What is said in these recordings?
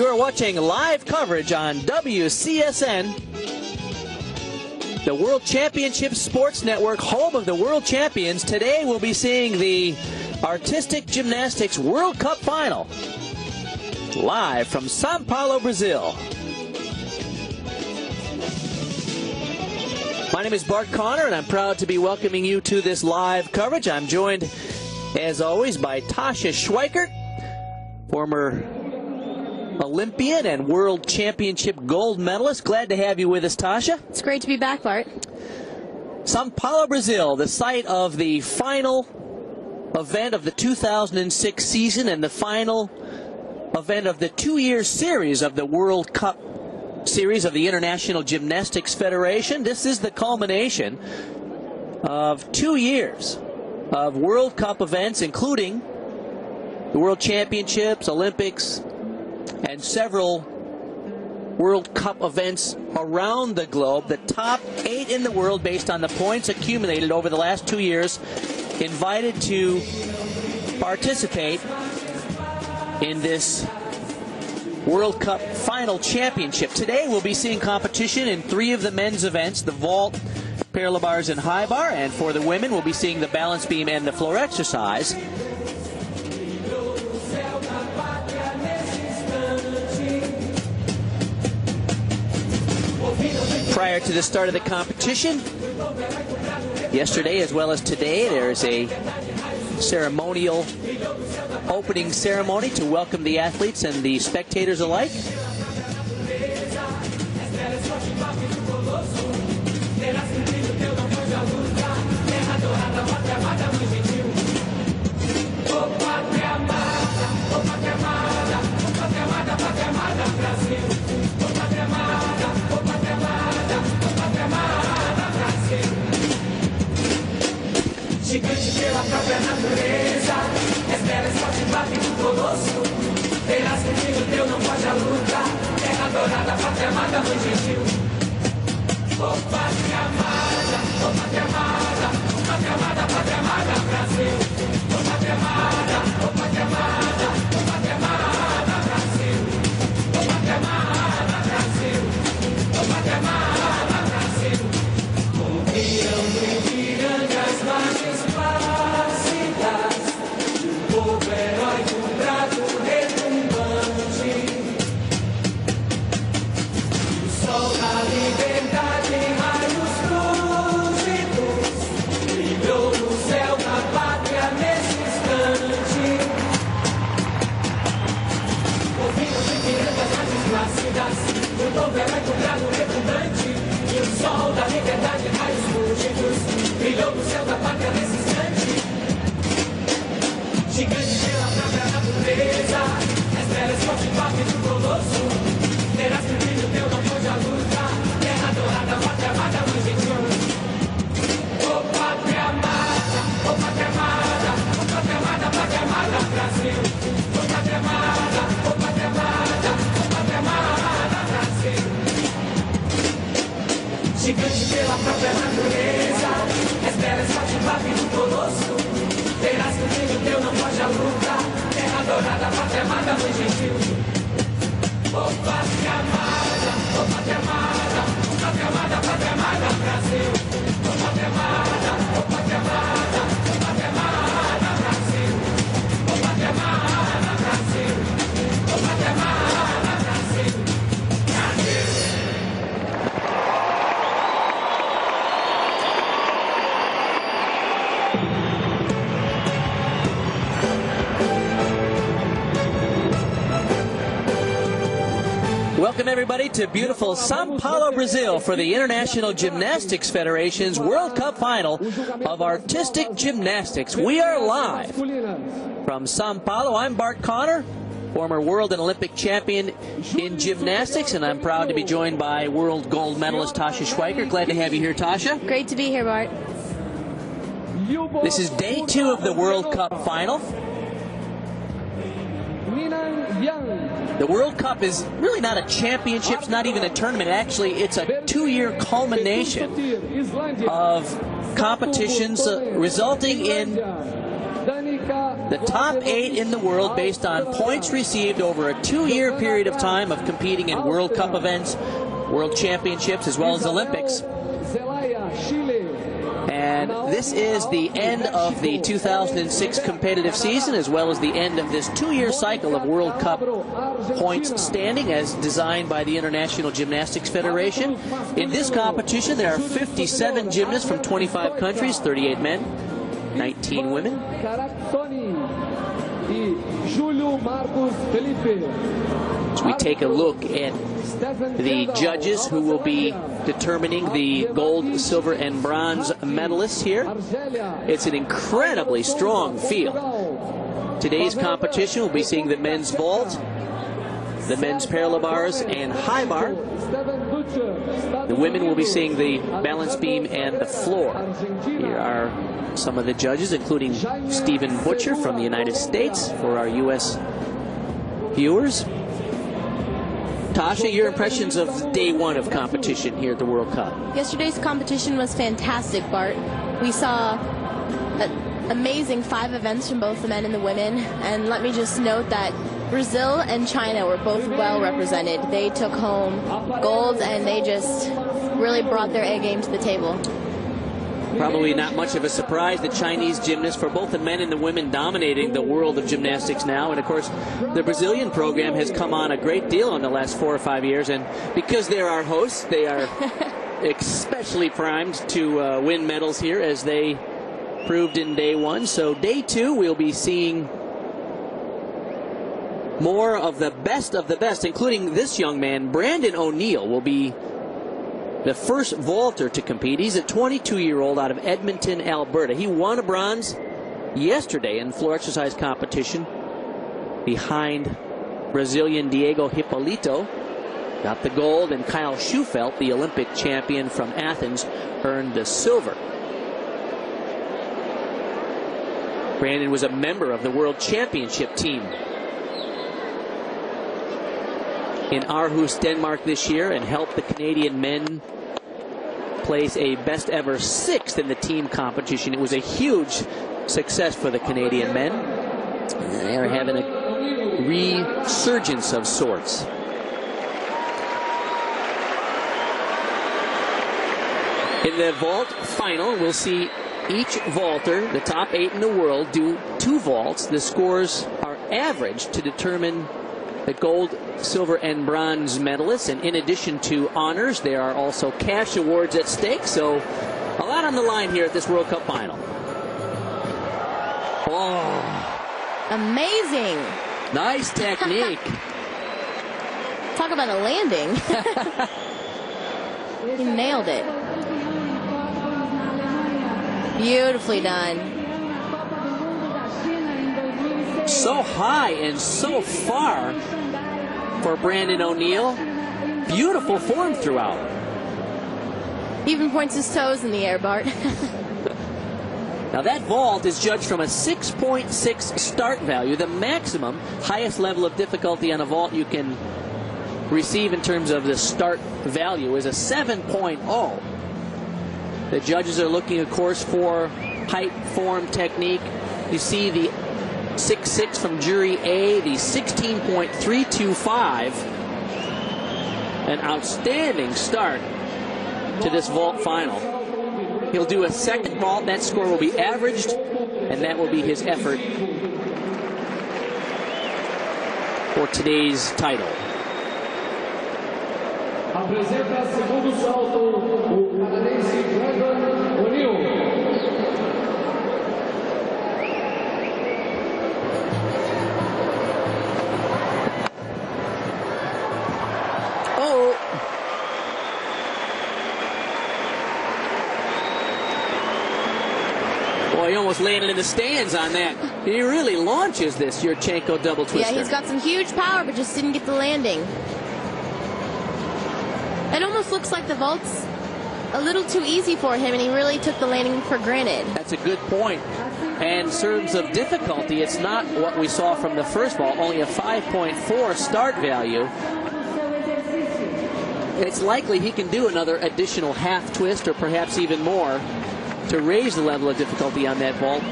You are watching live coverage on WCSN, the World Championship Sports Network, home of the World Champions. Today we'll be seeing the Artistic Gymnastics World Cup Final, live from Sao Paulo, Brazil. My name is Bart Connor, and I'm proud to be welcoming you to this live coverage. I'm joined, as always, by Tasha Schweikert, former Olympian and World Championship gold medalist. Glad to have you with us, Tasha. It's great to be back, Bart. Sao Paulo, Brazil, the site of the final event of the 2006 season and the final event of the two-year series of the World Cup series of the International Gymnastics Federation. This is the culmination of 2 years of World Cup events, including the World Championships, Olympics, and several World Cup events around the globe. The top 8 in the world, based on the points accumulated over the last 2 years, invited to participate in this World Cup final championship. Today we'll be seeing competition in 3 of the men's events, the vault, parallel bars, and high bar. And for the women, we'll be seeing the balance beam and the floor exercise. Prior to the start of the competition, yesterday as well as today, there's a ceremonial opening ceremony to welcome the athletes and the spectators alike. Gigante pela própria natureza, és bela, és forte, bate no colosso. Terás comigo, teu não foge a luta. Terra dourada, pátria amada, mãe gentil. Oh, pátria amada, oh, pátria amada, oh, pátria amada, pátria amada, Brasil. Oh, pátria amada, oh, pátria amada, oh, pátria amada, Brasil. Oh, pátria amada, Brasil. Oh, pátria amada, Brasil. Ouviram do Ipiranga as margens plácidas, do povo heróico, brado, retumbante. O sol da liberdade em raios lúcidos brilhou no céu da pátria nesse instante. Ouviram do Ipiranga as margens plácidas, do povo heróico, brado, retumbante. E o sol da liberdade em raios lúcidos brilhou no céu da pátria nesse instante. Gigante pela própria natureza, és bela, és forte, forte do colosso. Terás que o brilho teu não foge a luta. Terra dourada, pátria amada, mãe gentil. Oh, pátria amada, oh, pátria amada, oh, pátria amada, pátria amada, Brasil. Oh, pátria amada, oh, pátria amada, oh, pátria amada, Brasil. Gigante pela própria natureza, és bela, és forte, bate no colosso. Terás que o brilho teu não foge a luta. Terra dourada, pátria amada, mãe gentil. Oh, pátria amada, oh, pátria amada, oh, pátria amada, pátria amada, Brasil. Oh, pátria amada, oh, pátria amada, oh, pátria amada, Brasil. Oh, pátria amada, Brasil. Oh, pátria amada, Brasil. Brasil. Welcome, everybody, to beautiful Sao Paulo, Brazil for the International Gymnastics Federation's World Cup Final of Artistic Gymnastics. We are live from Sao Paulo. I'm Bart Connor, former world and Olympic champion in gymnastics, and I'm proud to be joined by world gold medalist Tasha Schweikert. Glad to have you here, Tasha. Great to be here, Bart. This is day 2 of the World Cup Final. The World Cup is really not a championship, it's not even a tournament. Actually, it's a 2-year culmination of competitions resulting in The top 8 in the world based on points received over a 2-year period of time of competing in World Cup events, World Championships, as well as Olympics. And this is the end of the 2006 competitive season, as well as the end of this 2-year cycle of World Cup points standing as designed by the International Gymnastics Federation. In this competition, there are 57 gymnasts from 25 countries, 38 men, 19 women. As we take a look at the judges who will be determining the gold, silver, and bronze medalists here, it's an incredibly strong field. Today's competition will be seeing the men's vault, the men's parallel bars, and high bar. The women will be seeing the balance beam and the floor. Here are some of the judges, including Stephen Butcher from the United States for our U.S. viewers. Tasha, your impressions of day 1 of competition here at the World Cup? Yesterday's competition was fantastic, Bart. We saw an amazing 5 events from both the men and the women. And let me just note that Brazil and China were both well represented. They took home gold, and they just really brought their A game to the table. Probably not much of a surprise, the Chinese gymnasts, for both the men and the women, dominating the world of gymnastics now. And of course, the Brazilian program has come on a great deal in the last 4 or 5 years, and because they're our hosts, they are especially primed to win medals here, as they proved in day 1. So day 2, we'll be seeing more of the best, including this young man, Brandon O'Neill, will be the first vaulter to compete. He's a 22-year-old out of Edmonton, Alberta. He won a bronze yesterday in floor exercise competition behind Brazilian Diego Hipólito. Got the gold, and Kyle Schufelt, the Olympic champion from Athens, earned the silver. Brandon was a member of the World Championship team in Aarhus, Denmark this year, and helped the Canadian men place a best ever 6th in the team competition. It was a huge success for the Canadian men. They are having a resurgence of sorts. In the vault final, we'll see each vaulter, the top 8 in the world, do 2 vaults. The scores are averaged to determine the gold, silver, and bronze medalists. And in addition to honors, there are also cash awards at stake. So a lot on the line here at this World Cup final. Oh, amazing. Nice technique. Talk about a landing. He nailed it. Beautifully done. So high and so far for Brandon O'Neill. Beautiful form throughout. He even points his toes in the air, Bart. Now that vault is judged from a 6.6 start value. The maximum, highest level of difficulty on a vault you can receive in terms of the start value is a 7.0. The judges are looking, of course, for height, form, technique. You see the 6.6 from jury A, the 16.325. An outstanding start to this vault final. He'll do a second vault. That score will be averaged, and that will be his effort for today's title. Apresenta segundo salto o canadense Brandon O'Neill. Oh. Boy, he almost landed in the stands on that. He really launches this Yurchenko double twister. Yeah, he's got some huge power, but just didn't get the landing. It almost looks like the vault's a little too easy for him, and he really took the landing for granted. That's a good point. And in terms of difficulty, it's not what we saw from the first vault, only a 5.4 start value. It's likely he can do another additional half twist or perhaps even more to raise the level of difficulty on that vault.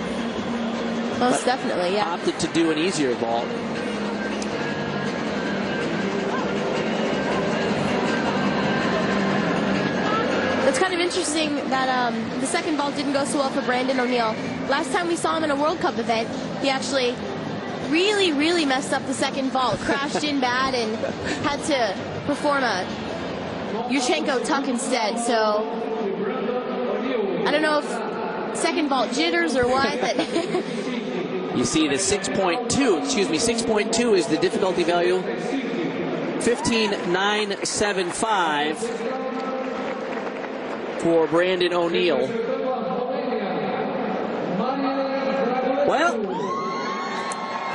Most definitely, yeah. Opted to do an easier vault. It's kind of interesting that the second vault didn't go so well for Brandon O'Neill. Last time we saw him in a World Cup event, he actually really messed up the second vault, crashed in bad, and had to perform a Yurchenko tuck instead. So I don't know if second vault jitters or what. You see the 6.2 is the difficulty value. 15.975 for Brandon O'Neill. Well,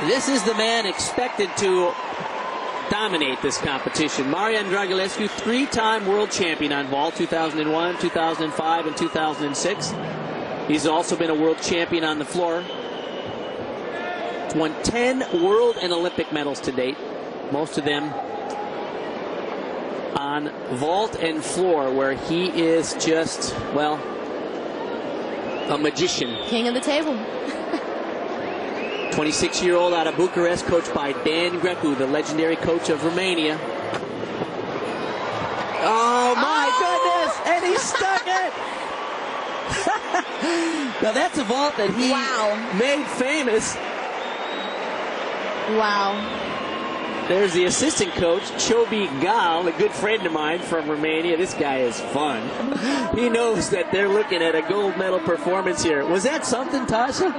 this is the man expected to dominate this competition. Marian Dragulescu, 3-time world champion on vault, 2001, 2005, and 2006. He's also been a world champion on the floor. He's won 10 world and Olympic medals to date, most of them on vault and floor, where he is just, well, a magician. King of the table. 26-year-old out of Bucharest, coached by Dan Grecu, the legendary coach of Romania. Oh, my goodness! And he stuck it! Now, that's a vault that he made famous. Wow. There's the assistant coach, Chobi Gal, a good friend of mine from Romania. This guy is fun. He knows that they're looking at a gold medal performance here. Was that something, Tasha?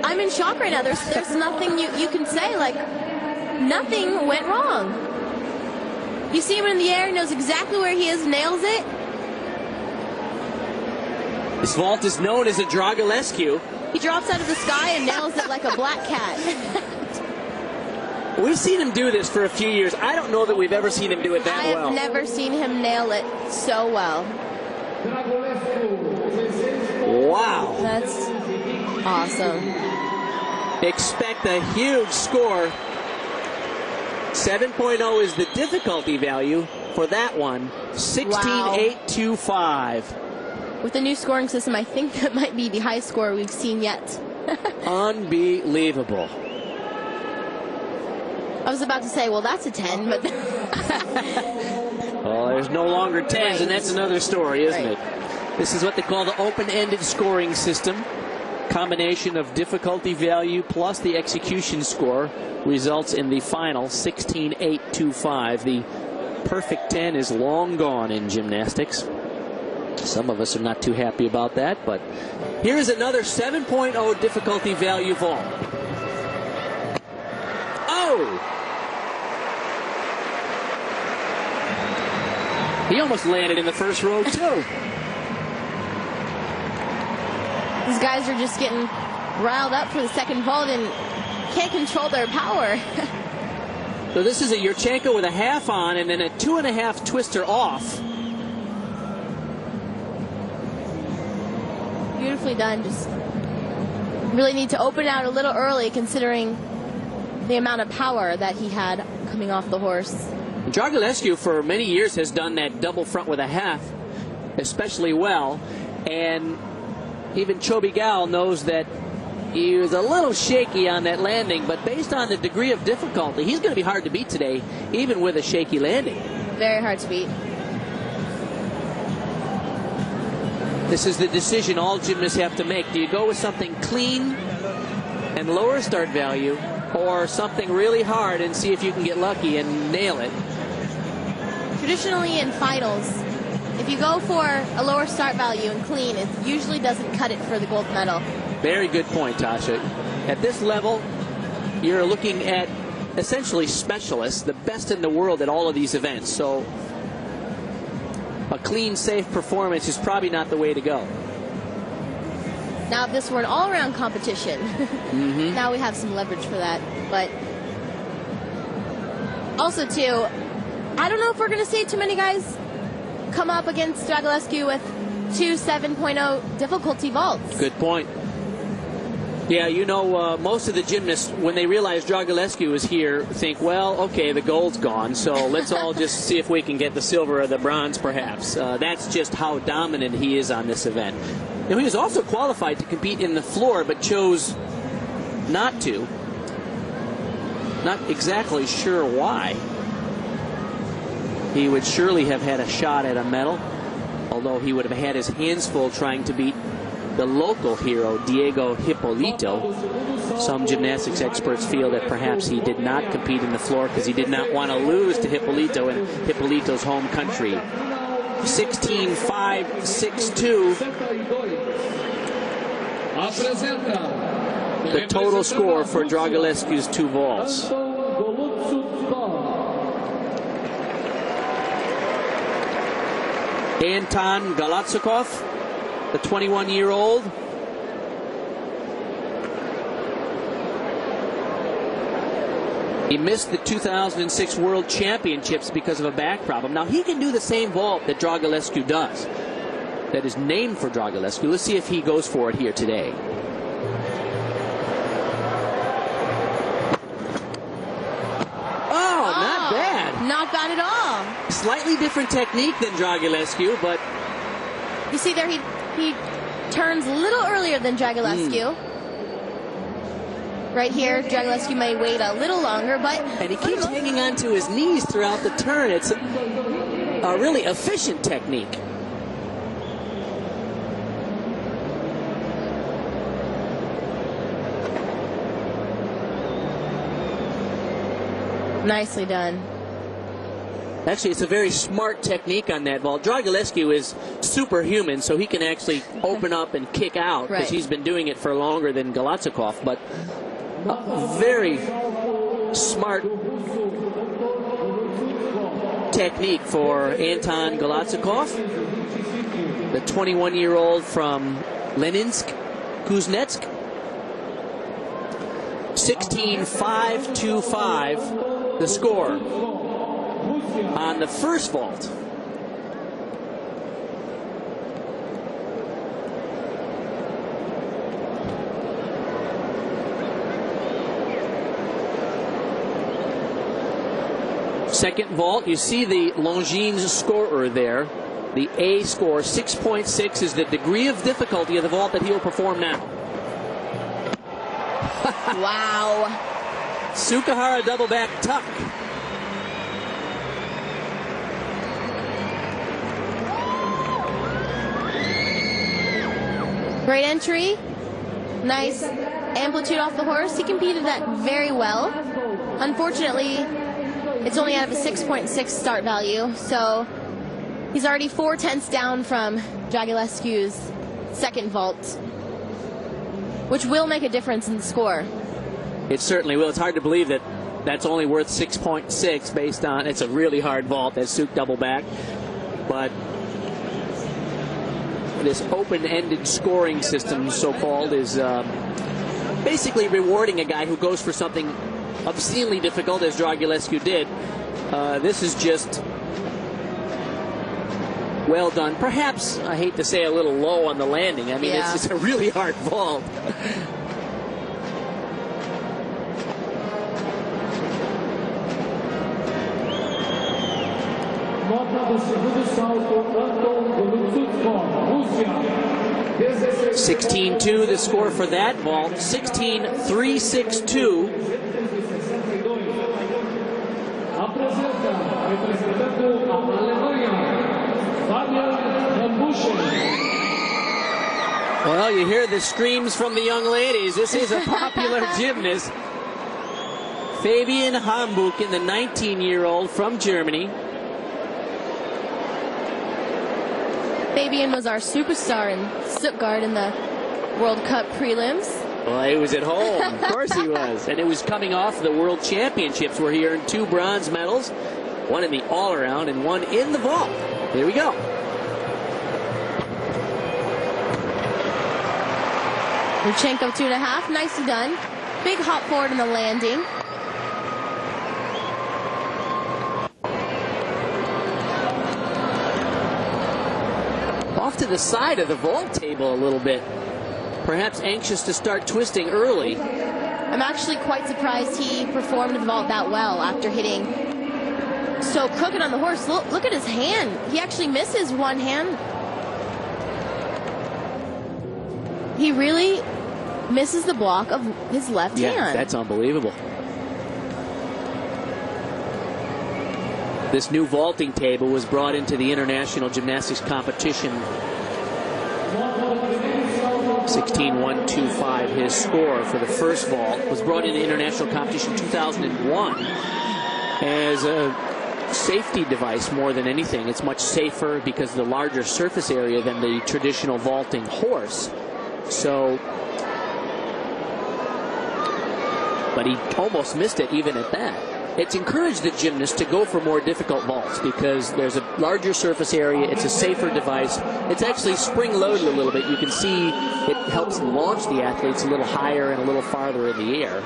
I'm in shock right now. There's nothing you can say. Like, nothing went wrong. You see him in the air, knows exactly where he is, nails it. This vault is known as a Dragulescu. He drops out of the sky and nails it like a black cat. We've seen him do this for a few years. I don't know that we've ever seen him do it that well. I have never seen him nail it so well. Wow. That's awesome. Expect a huge score. 7.0 is the difficulty value for that one. 16.825. With the new scoring system, I think that might be the highest score we've seen yet. Unbelievable. I was about to say, well, that's a 10, but... Well, there's no longer 10s, and that's another story, isn't it? This is what they call the open-ended scoring system. Combination of difficulty value plus the execution score results in the final 16.825. The perfect 10 is long gone in gymnastics. Some of us are not too happy about that, but here's another 7.0 difficulty value vault. Oh! He almost landed in the first row, too. These guys are just getting riled up for the second vault and can't control their power. So this is a Yurchenko with a half on and then a 2.5 twister off. Beautifully done. Just really need to open out a little early considering the amount of power that he had coming off the horse. Dragulescu for many years has done that double front with a half especially well, and even Chobi Gal knows that he was a little shaky on that landing, but based on the degree of difficulty, he's going to be hard to beat today, even with a shaky landing. Very hard to beat. This is the decision all gymnasts have to make. Do you go with something clean and lower start value, or something really hard and see if you can get lucky and nail it? Traditionally in finals, if you go for a lower start value and clean, it usually doesn't cut it for the gold medal. Very good point, Tasha. At this level, you're looking at essentially specialists, the best in the world at all of these events. So a clean, safe performance is probably not the way to go. Now, if this were an all-around competition, now we have some leverage for that. But also, too, I don't know if we're going to see too many guys come up against Dragulescu with two 7.0 difficulty vaults. Good point. Yeah, you know, most of the gymnasts, when they realize Dragulescu is here, think, well, okay, the gold's gone, so let's all just see if we can get the silver or the bronze, perhaps. That's just how dominant he is on this event. Now, he was also qualified to compete in the floor, but chose not to. Not exactly sure why. He would surely have had a shot at a medal, although he would have had his hands full trying to beat the local hero, Diego Hipólito. Some gymnastics experts feel that perhaps he did not compete in the floor because he did not want to lose to Hipólito in Hipólito's home country. 16-5-6-2. The total score for Dragulescu's two vaults. Anton Galatzikov, the 21-year-old. He missed the 2006 World Championships because of a back problem. Now, he can do the same vault that Dragulescu does, that is named for Dragulescu. Let's see if he goes for it here today. Oh, not bad. Not bad at all. Slightly different technique than Dragulescu, but... You see there, he turns a little earlier than Dragulescu. Right here, Dragulescu may wait a little longer, but... And he keeps hanging on to his knees throughout the turn. It's a really efficient technique. Nicely done. Actually, it's a very smart technique on that vault. Dragulescu is superhuman, so he can actually open up and kick out because he's been doing it for longer than Galatzikov. But very smart technique for Anton Galatzikov, the 21-year-old from Leninsk, Kuznetsk. 16-5-2-5, the score on the first vault. Second vault, you see the Longines scorer there. The A score, 6.6, is the degree of difficulty of the vault that he will perform now. Wow. Sukahara double back tuck. Great entry. Nice amplitude off the horse. He competed that very well. Unfortunately, it's only out of a 6.6 start value, so he's already 4/10 down from Dragulescu's second vault, which will make a difference in the score. It certainly will. It's hard to believe that that's only worth 6.6 based on it's a really hard vault, that Suk double back. But this open-ended scoring system, so-called, is basically rewarding a guy who goes for something obscenely difficult, as Dragulescu did. This is just well done. Perhaps, I hate to say, a little low on the landing. I mean, it's a really hard vault. Nota do segundo salto, Anton Golutsutko, Rússia. 16-2, the score for that vault. 16-3-6-2. Well, you hear the screams from the young ladies. This is a popular gymnast. Fabian Hambuchen, the 19-year-old from Germany. Fabian was our superstar in Stuttgart in the World Cup prelims. Well, he was at home. Of course he was. And it was coming off the World Championships where he earned 2 bronze medals, one in the all-around and one in the vault. Here we go. Luchenko 2.5, nicely done. Big hop forward in the landing. Off to the side of the vault table a little bit. Perhaps anxious to start twisting early. I'm actually quite surprised he performed the vault that well after hitting so crooked on the horse. Look at his hand. He actually misses one hand. He really misses the block of his left hand. That's unbelievable. This new vaulting table was brought into the international gymnastics competition. 16.125 his score for the first vault. Was brought into international competition 2001 as a safety device more than anything. It's much safer because of the larger surface area than the traditional vaulting horse. So, but he almost missed it even at that. It's encouraged the gymnast to go for more difficult vaults because there's a larger surface area. It's a safer device. It's actually spring-loaded a little bit. You can see it helps launch the athletes a little higher and a little farther in the air.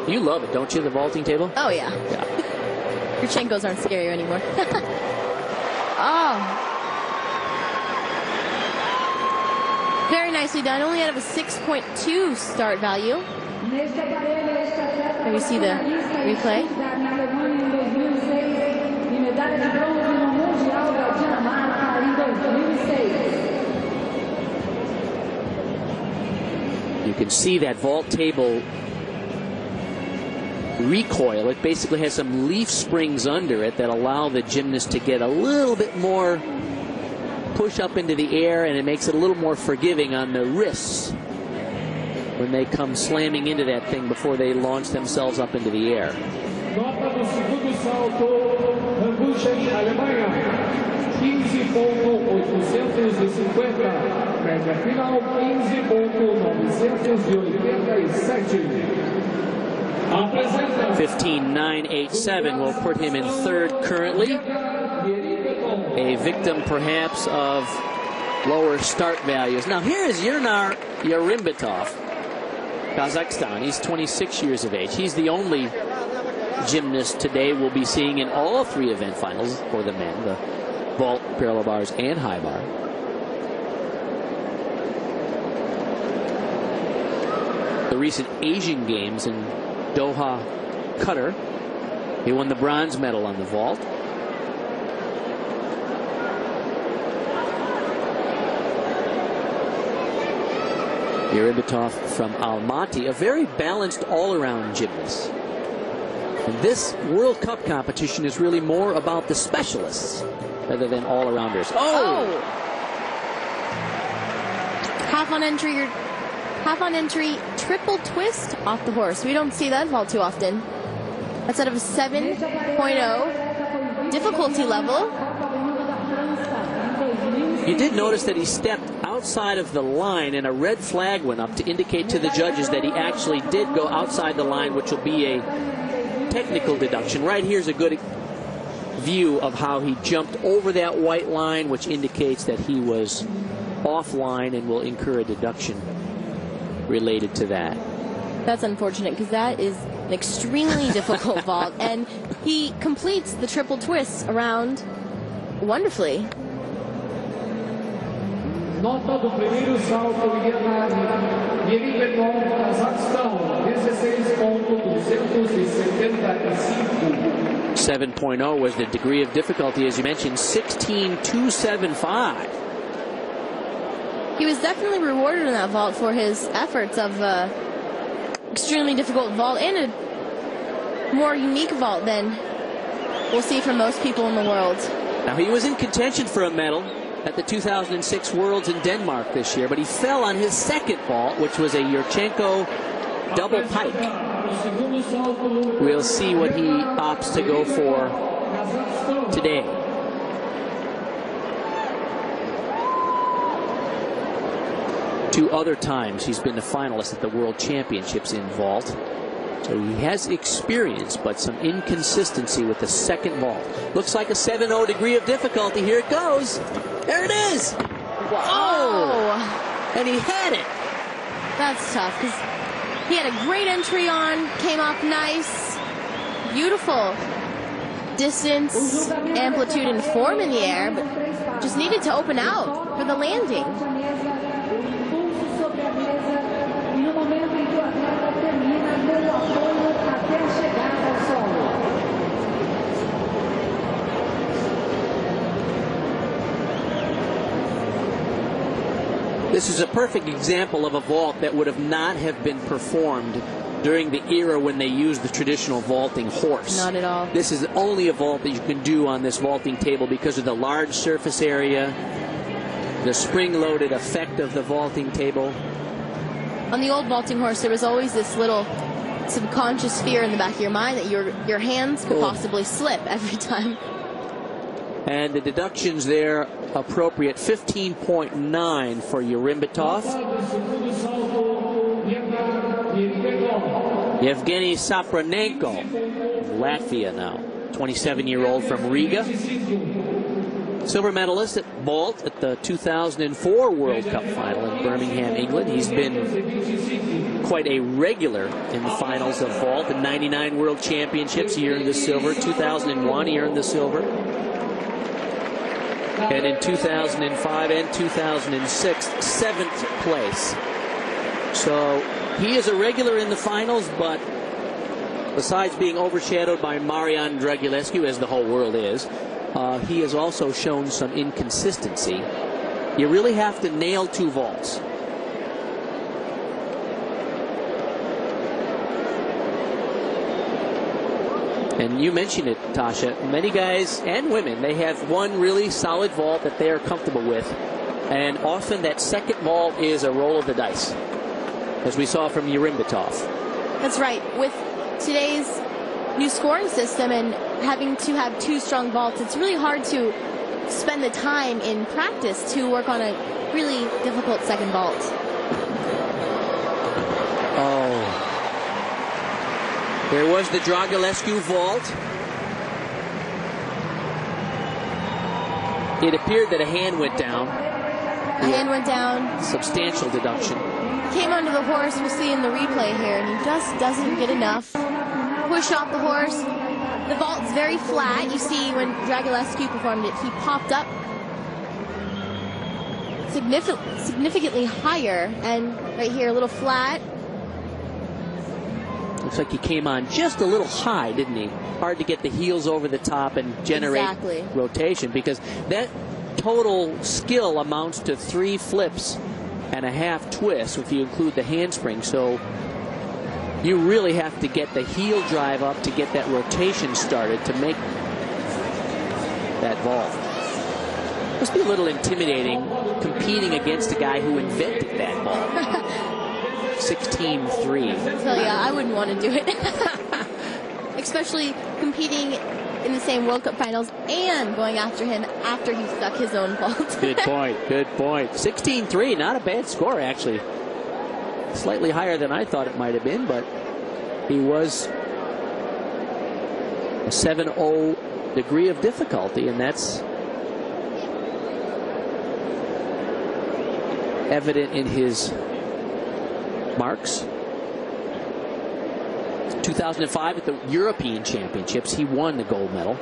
You love it, don't you, the vaulting table? Oh, yeah. Your Chenkos aren't scary anymore. Oh. Very nicely done. Only out of a 6.2 start value. Can we see the replay? You can see that vault table recoil. It basically has some leaf springs under it that allow the gymnast to get a little bit more push up into the air, and it makes it a little more forgiving on the wrists when they come slamming into that thing before they launch themselves up into the air. Nota do segundo salto, Hamburgen, Alemanha, 15.850, média final 15.987. 15.987 will put him in third currently. A victim perhaps of lower start values. Now here is Yurnar Yarimbitov, Kazakhstan. He's 26 years of age. He's the only gymnast today we'll be seeing in all three event finals for the men, the vault, parallel bars, and high bar. The recent Asian Games in Doha, Qatar, he won the bronze medal on the vault. Yarimbitov from Almaty, a very balanced all-around gymnast. And this World Cup competition is really more about the specialists rather than all-arounders. Oh! Half on entry, triple twist off the horse. We don't see that vault too often. That's out of a 7.0 difficulty level. You did notice that he stepped outside of the line and a red flag went up to indicate to the judges that he actually did go outside the line, which will be a technical deduction. Right here's a good view of how he jumped over that white line, which indicates that he was offline and will incur a deduction related to that. That's unfortunate because that is an extremely difficult vault, and he completes the triple twists around wonderfully. Nota do primeiro salto, Yeribeton, Kazakhstan, 16.275. 7.0 was the degree of difficulty, as you mentioned, 16.275. He was definitely rewarded in that vault for his efforts of extremely difficult vault and a more unique vault than we'll see from most people in the world. Now, he was in contention for a medal at the 2006 Worlds in Denmark this year, but he fell on his second vault, which was a Yurchenko double pike. We'll see what he opts to go for today. Two other times he's been the finalist at the World Championships in vault. So he has experience, but some inconsistency with the second vault. Looks like a 7.0 degree of difficulty. Here it goes. There it is. Whoa! And he had it. That's tough because he had a great entry on, came off nice, beautiful distance, amplitude, and form in the air, but just needed to open out for the landing. This is a perfect example of a vault that would have not have been performed during the era when they used the traditional vaulting horse. Not at all. This is only a vault that you can do on this vaulting table because of the large surface area, the spring-loaded effect of the vaulting table. On the old vaulting horse, there was always this little subconscious fear in the back of your mind that your hands could possibly slip every time. And the deductions there appropriate. 15.9 for Urimbitov. Yevgeny Sapranenko, Latvia now, 27-year-old from Riga. Silver medalist at vault at the 2004 World Cup final in Birmingham, England. He's been quite a regular in the finals of vault. The 99 World Championships, he earned the silver. 2001, he earned the silver. And in 2005 and 2006, 7th place. So he is a regular in the finals, but besides being overshadowed by Marian Dragulescu, as the whole world is, he has also shown some inconsistency. You really have to nail 2 vaults. And you mentioned it, Tasha. Many guys and women, they have one really solid vault that they are comfortable with. And often that second vault is a roll of the dice, as we saw from Urimbitov. That's right. With today's new scoring system and having to have 2 strong vaults, it's really hard to spend the time in practice to work on a really difficult second vault. Oh. There was the Dragulescu vault. It appeared that a hand went down. A hand went down. Substantial deduction. Came onto the horse, we'll see in the replay here, and he just doesn't get enough. Push off the horse. The vault's very flat. You see when Dragulescu performed it, he popped up significantly higher, and right here a little flat. Looks like he came on just a little high, didn't he? Hard to get the heels over the top and generate rotation, because that total skill amounts to 3 flips and a half twist if you include the handspring. So you really have to get the heel drive up to get that rotation started to make that vault. Must be a little intimidating competing against a guy who invented that vault. 16-3. So yeah, I wouldn't want to do it. Especially competing in the same World Cup finals and going after him after he stuck his own vault. Good point. Good point. 16-3, not a bad score, actually. Slightly higher than I thought it might have been, but he was a 7-0 degree of difficulty, and that's evident in his marks. 2005 at the European Championships, he won the gold medal.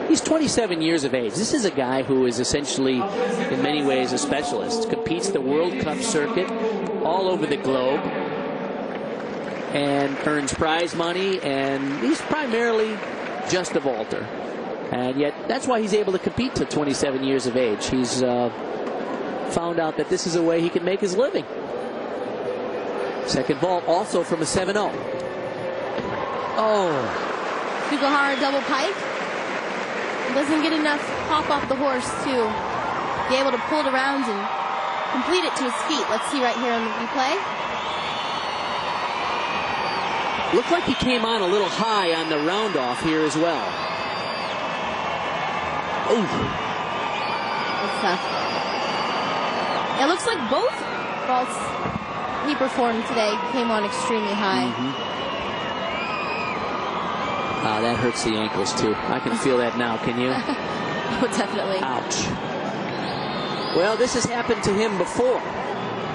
He's 27 years of age. This is a guy who is essentially, in many ways, a specialist. Competes the World Cup circuit all over the globe and earns prize money, and he's primarily just a vaulter. And yet, that's why he's able to compete to 27 years of age. He's found out that this is a way he can make his living. Second vault also from a 7-0. Oh. Sugahara double pike. Doesn't get enough pop off the horse to be able to pull it around and complete it to his feet. Let's see right here on the replay. Looked like he came on a little high on the round off here as well. Oh. That's tough. It looks like both vaults he performed today came on extremely high. That hurts the ankles too. I can feel that now. Can you? Oh, definitely. Ouch. Well, this has happened to him before.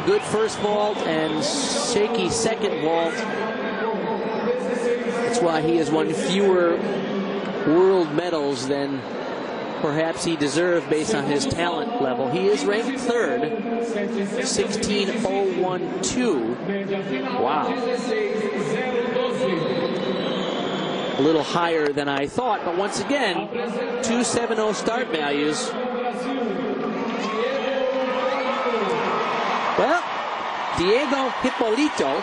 Good first vault and shaky second vault. That's why he has won fewer world medals than perhaps he deserved based on his talent level. He is ranked 3rd, 16.012. Wow. A little higher than I thought, but once again, 2.70 start values. Diego Hipólito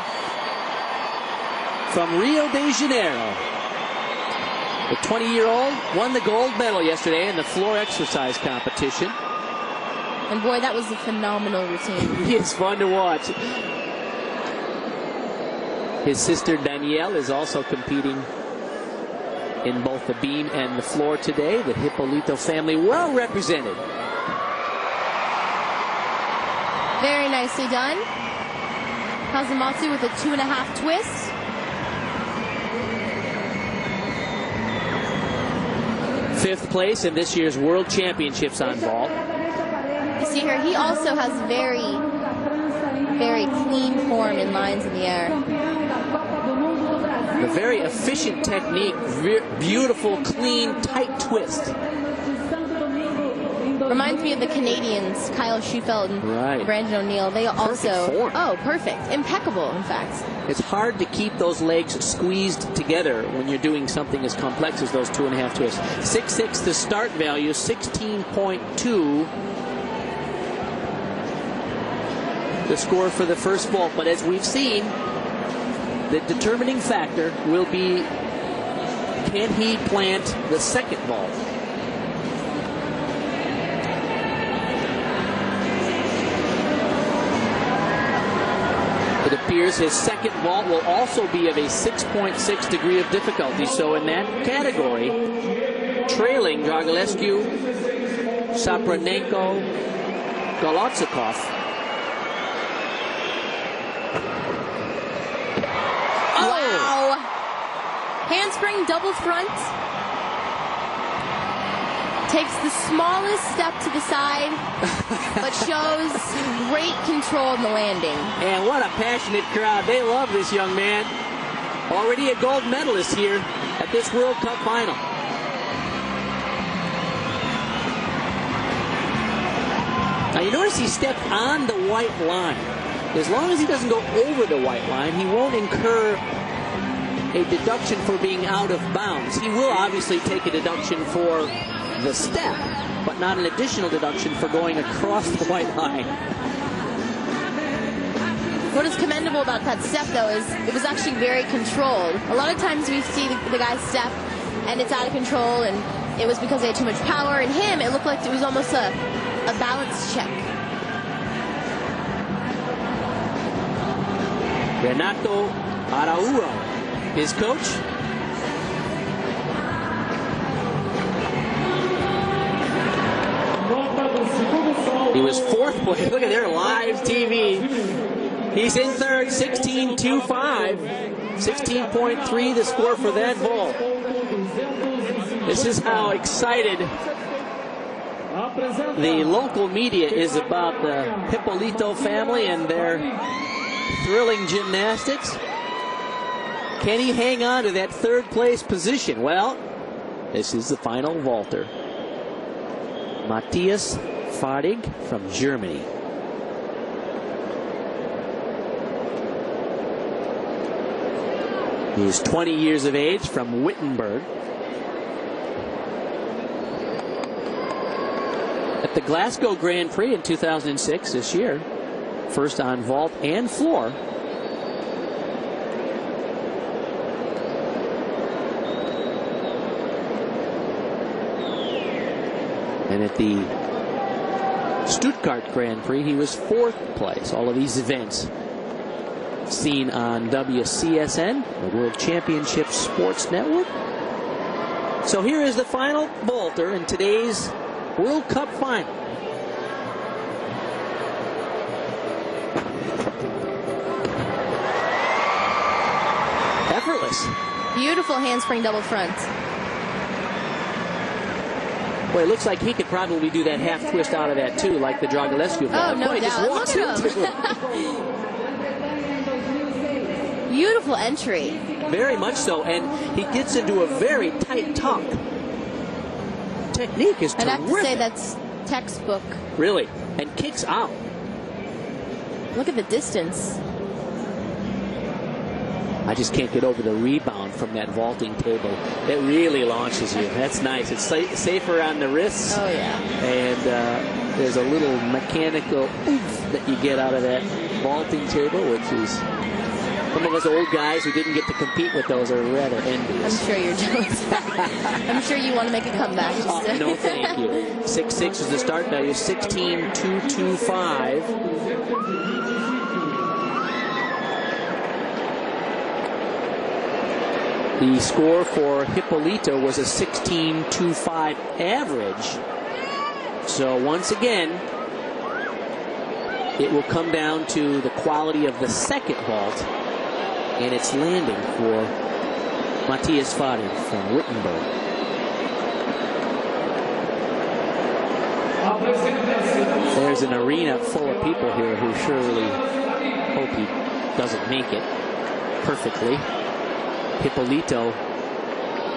from Rio de Janeiro. The 20-year-old won the gold medal yesterday in the floor exercise competition. And boy, that was a phenomenal routine. It's fun to watch. His sister Danielle is also competing in both the beam and the floor today. The Hipólito family well represented. Very nicely done. Kazumatsu with a 2.5 twist. Fifth place in this year's World Championships on vault. You see here, he also has very, very clean form in lines in the air. A very efficient technique, beautiful, clean, tight twist. Reminds me of the Canadians, Kyle Schufeld and Right. Brandon O'Neill. They also, form. oh, perfect, impeccable, in fact. It's hard to keep those legs squeezed together when you're doing something as complex as those 2.5 twists. 6.6 the start value, 16.2 the score for the first vault. But as we've seen, the determining factor will be, can he plant the second vault? It appears his second vault will also be of a 6.6 degree of difficulty. So in that category, trailing Dragulescu, Sapranenko, Golotsikov. Wow! Handspring double front. Takes the smallest step to the side, but shows great control in the landing. And what a passionate crowd. They love this young man. Already a gold medalist here at this World Cup final. Now you notice he stepped on the white line. As long as he doesn't go over the white line, he won't incur a deduction for being out of bounds. He will obviously take a deduction for the step, but not an additional deduction for going across the white line. What is commendable about that step, though, is it was actually very controlled. A lot of times we see the guy step, and it's out of control, and it was because they had too much power. In him, it looked like it was almost a balance check. Renato Araújo, his coach. He was fourth place. Look at their live TV. He's in third, 16.25. 16.3 the score for that vault. This is how excited the local media is about the Hipólito family and their thrilling gymnastics. Can he hang on to that third place position? Well, this is the final vaulter. Matthias Fardig from Germany. He's 20 years of age, from Wittenberg. At the Glasgow Grand Prix in 2006, this year, first on vault and floor. And at the Stuttgart Grand Prix, he was fourth place. All of these events seen on WCSN, the World Championship Sports Network. So here is the final vaulter in today's World Cup final. Effortless. Beautiful handspring double front. Well, it looks like he could probably do that half twist out of that too, like the Dragulescu. Oh, no Boy, doubt. just walks Look at into it. Beautiful entry. Very much so, and he gets into a very tight tuck. Technique is I'd terrific. have to say that's textbook. Really, and kicks out. Look at the distance. I just can't get over the rebound from that vaulting table. It really launches you. That's nice. It's safer on the wrists. Oh, yeah. And there's a little mechanical oomph that you get out of that vaulting table, which is some of us old guys who didn't get to compete with those are rather envious. I'm sure you're jealous. I'm sure you want to make a comeback. No, thank you. 6'6" is the start value, 16,225. The score for Hippolito was a 16.25 average. So once again, it will come down to the quality of the second vault and its landing for Matthias Fadi from Wittenberg. There's an arena full of people here who surely hope he doesn't make it perfectly. Hippolito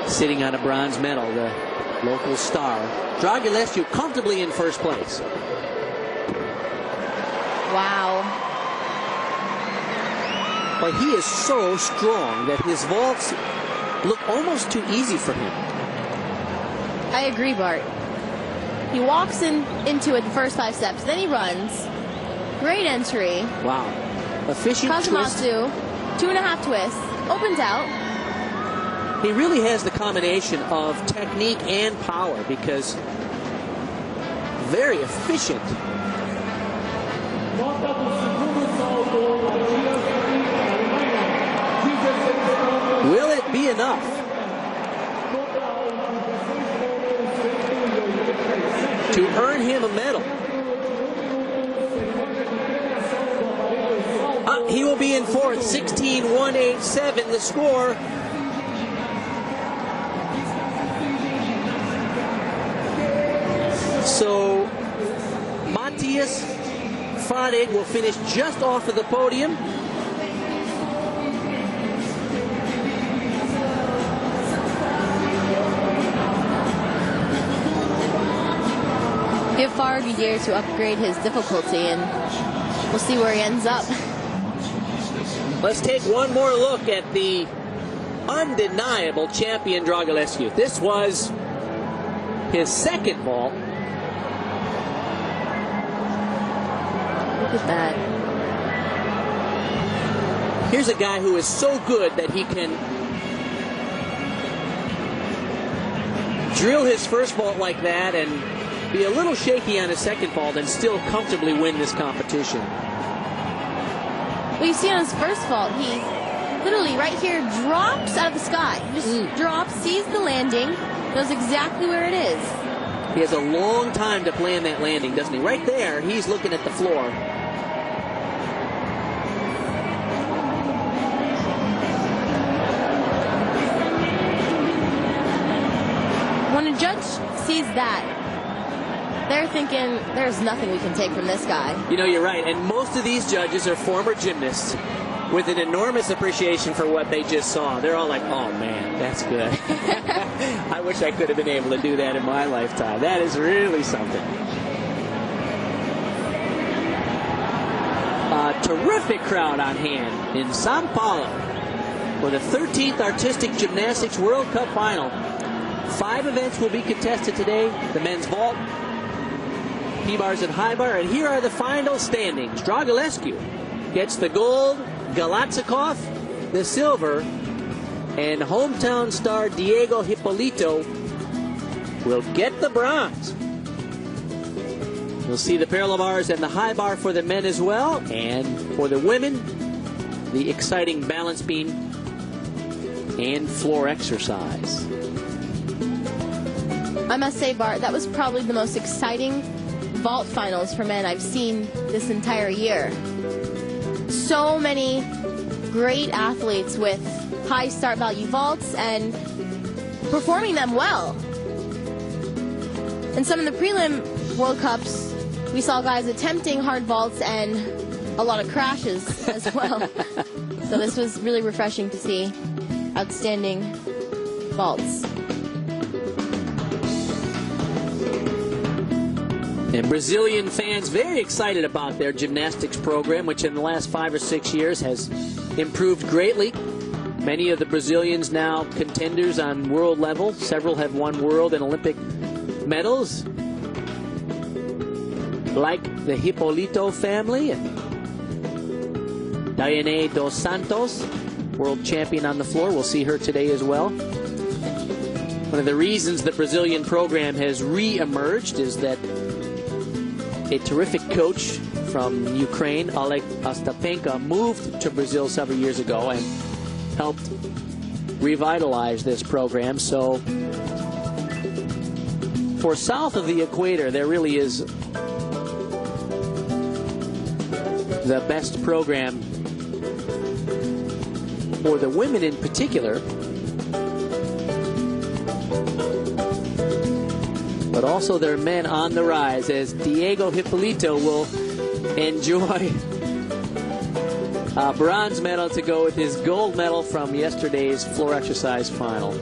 sitting on a bronze medal, the local star. Dragulescu comfortably in first place. Wow. But he is so strong that his vaults look almost too easy for him. I agree, Bart. He walks into it the first 5 steps, then he runs. Great entry. Wow. Efficient twist. Kazumatsu, 2.5 twists, opens out. He really has the combination of technique and power because very efficient. Will it be enough? To earn him a medal? He will be in fourth, 16.187 the score. So Matthias Fadi will finish just off of the podium. Give Farg a year to upgrade his difficulty, and we'll see where he ends up. Let's take one more look at the undeniable champion Dragulescu. This was his second vault. Look at that. Here's a guy who is so good that he can drill his first vault like that and be a little shaky on his second vault and still comfortably win this competition. Well, you see on his first vault, he literally right here drops out of the sky. He just drops, sees the landing, knows exactly where it is. He has a long time to plan that landing, doesn't he? Right there, he's looking at the floor. When a judge sees that, they're thinking, there's nothing we can take from this guy. You know, you're right. And most of these judges are former gymnasts with an enormous appreciation for what they just saw. They're all like, oh, man, that's good. I wish I could have been able to do that in my lifetime. That is really something. A terrific crowd on hand in Sao Paulo for the 13th Artistic Gymnastics World Cup Final. 5 events will be contested today. The men's vault, P-bars and high bar, and here are the final standings. Dragulescu gets the gold, Galatzikov the silver, and hometown star Diego Hippolito will get the bronze. You'll see the parallel bars and the high bar for the men as well, and for the women, the exciting balance beam and floor exercise. I must say, Bart, that was probably the most exciting vault finals for men I've seen this entire year. So many great athletes with high start value vaults and performing them well. In some of the prelim World Cups, we saw guys attempting hard vaults and a lot of crashes as well. So this was really refreshing to see outstanding vaults. And Brazilian fans very excited about their gymnastics program, which in the last 5 or 6 years has improved greatly. Many of the Brazilians now contenders on world level. Several have won world and Olympic medals, like the Hippolito family. And Daiane dos Santos, world champion on the floor. We'll see her today as well. One of the reasons the Brazilian program has re-emerged is that a terrific coach from Ukraine, Oleg Ostapenko, moved to Brazil several years ago and helped revitalize this program. So for south of the equator, there really is the best program for the women in particular, but also their men on the rise, as Diego Hipólito will enjoy a bronze medal to go with his gold medal from yesterday's floor exercise final.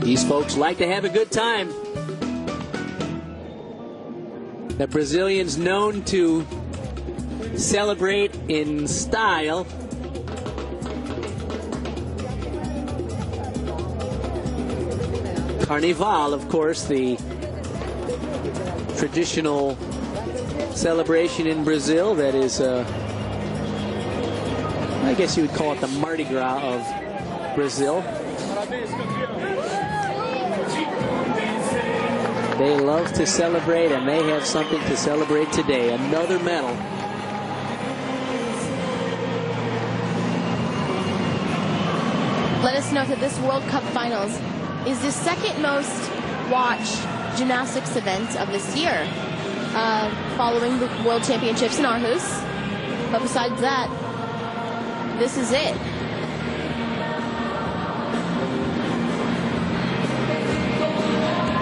These folks like to have a good time. The Brazilians known to celebrate in style. Carnival, of course, the traditional celebration in Brazil that is, I guess you would call it the Mardi Gras of Brazil. They love to celebrate, and they have something to celebrate today. Another medal. Let us note that this World Cup Finals is the second most watched gymnastics event of this year, following the World Championships in Aarhus. But besides that, this is it.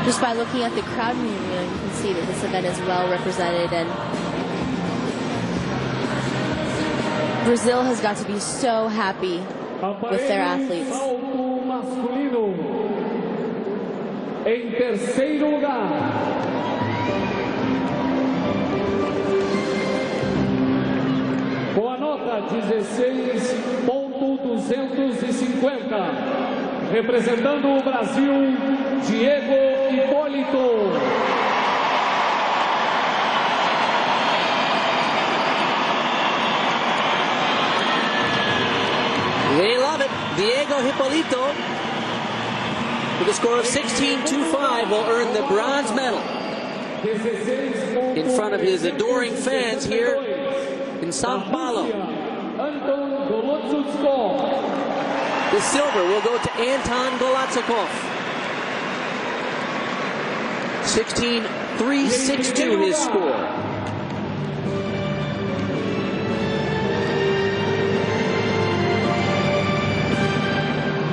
Just by looking at the crowd, you can see that this event is well represented, and Brazil has got to be so happy with their athletes. Salto masculino. Em terceiro lugar, com a nota 16.250, representando o Brasil, Diego Hipólito. They love it. Diego Hipólito, with a score of 16.25, will earn the bronze medal in front of his adoring fans here in São Paulo. The silver will go to Anton Golatzkov. 16.362 his score.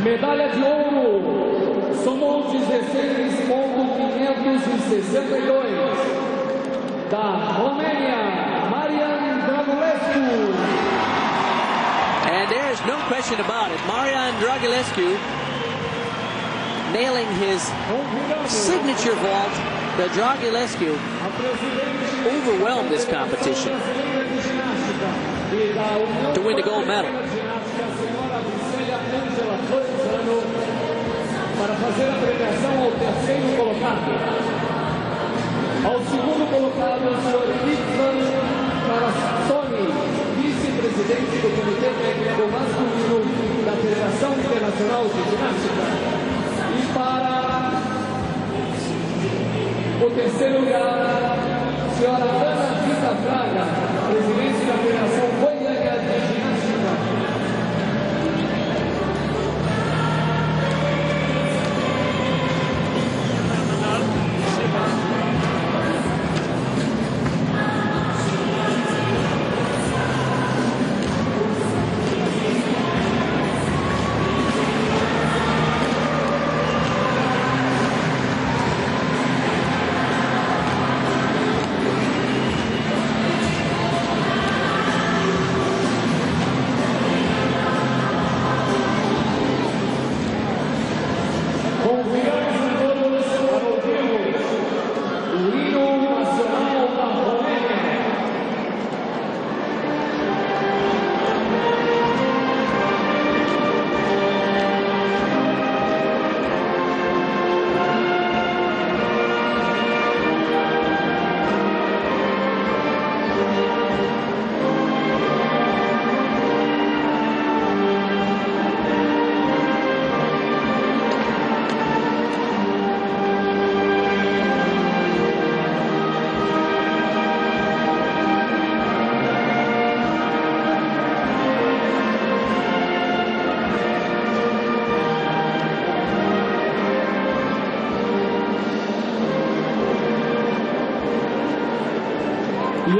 Medalha de ouro, somou 16.562, da Romênia, Marian Dragulescu. And there's no question about it. Marian Dragulescu nailing his signature vault. The Dragulescu overwhelmed this competition to win the gold medal. Para fazer a premiação ao terceiro colocado. Ao segundo colocado, o senhor Ivan Carassoni, vice-presidente do Comitê Técnico Masculino da Federação Internacional de Ginástica. E para o terceiro lugar, a senhora Ana Rita Fraga, presidente da Federação Goiana de Ginástica.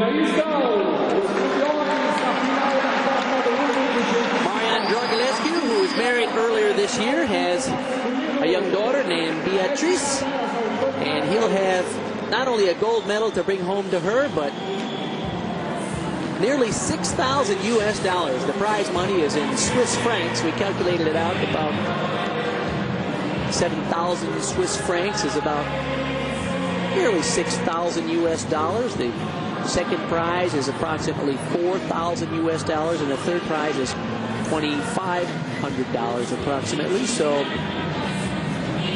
E aí estão os campeões da final da Copa do Mundo de Gymnastics. Marianne Drogilescu, who was married earlier this year, has a young daughter named Beatrice, and he'll have not only a gold medal to bring home to her, but nearly 6,000 US dollars. The prize money is in Swiss francs. We calculated it out, about 7,000 Swiss francs is about nearly 6,000 US dollars. The second prize is approximately 4,000 US dollars, and the third prize is $2,500 approximately. So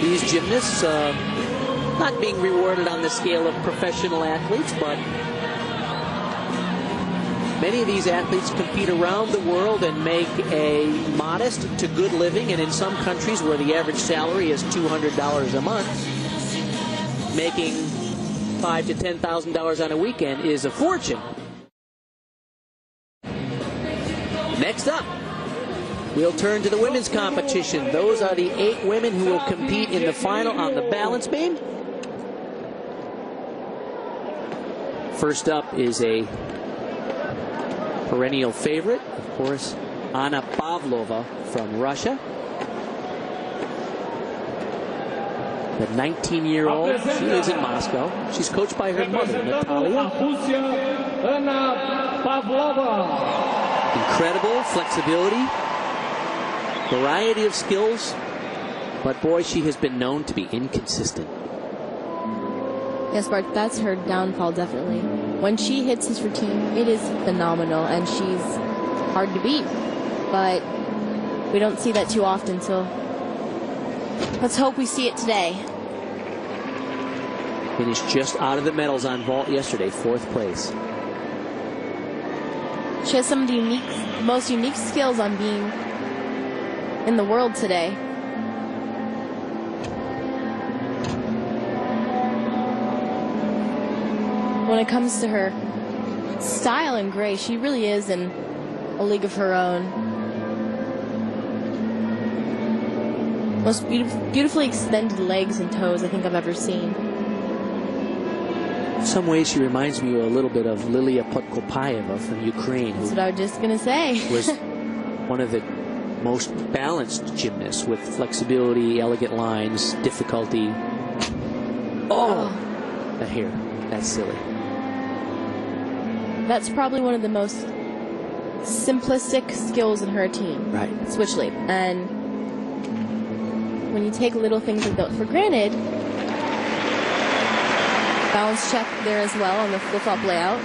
these gymnasts not being rewarded on the scale of professional athletes, but many of these athletes compete around the world and make a modest to good living, and in some countries where the average salary is $200 a month, making $5,000 to $10,000 on a weekend is a fortune. Next up, we'll turn to the women's competition. Those are the 8 women who will compete in the final on the balance beam. First up is a perennial favorite, of course, Anna Pavlova from Russia. The 19-year-old, she lives in Moscow. She's coached by her mother, Natalia. Incredible flexibility, variety of skills, but boy, she has been known to be inconsistent. Yes, Bart, that's her downfall, definitely. When she hits this routine, it is phenomenal, and she's hard to beat. But we don't see that too often, so let's hope we see it today. Finished just out of the medals on vault yesterday, 4th place. She has some of the most unique skills on being in the world today. When it comes to her style and grace, she really is in a league of her own. Most beautifully extended legs and toes I think I've ever seen. In some ways, she reminds me a little bit of Lilia Podkopayeva from Ukraine. That's what I was just going to say. Was one of the most balanced gymnasts with flexibility, elegant lines, difficulty. Oh! Here, that's silly. That's probably one of the most simplistic skills in her routine. Right. Switch leap. And when you take little things like that for granted, balance check there as well on the flip-flop layout.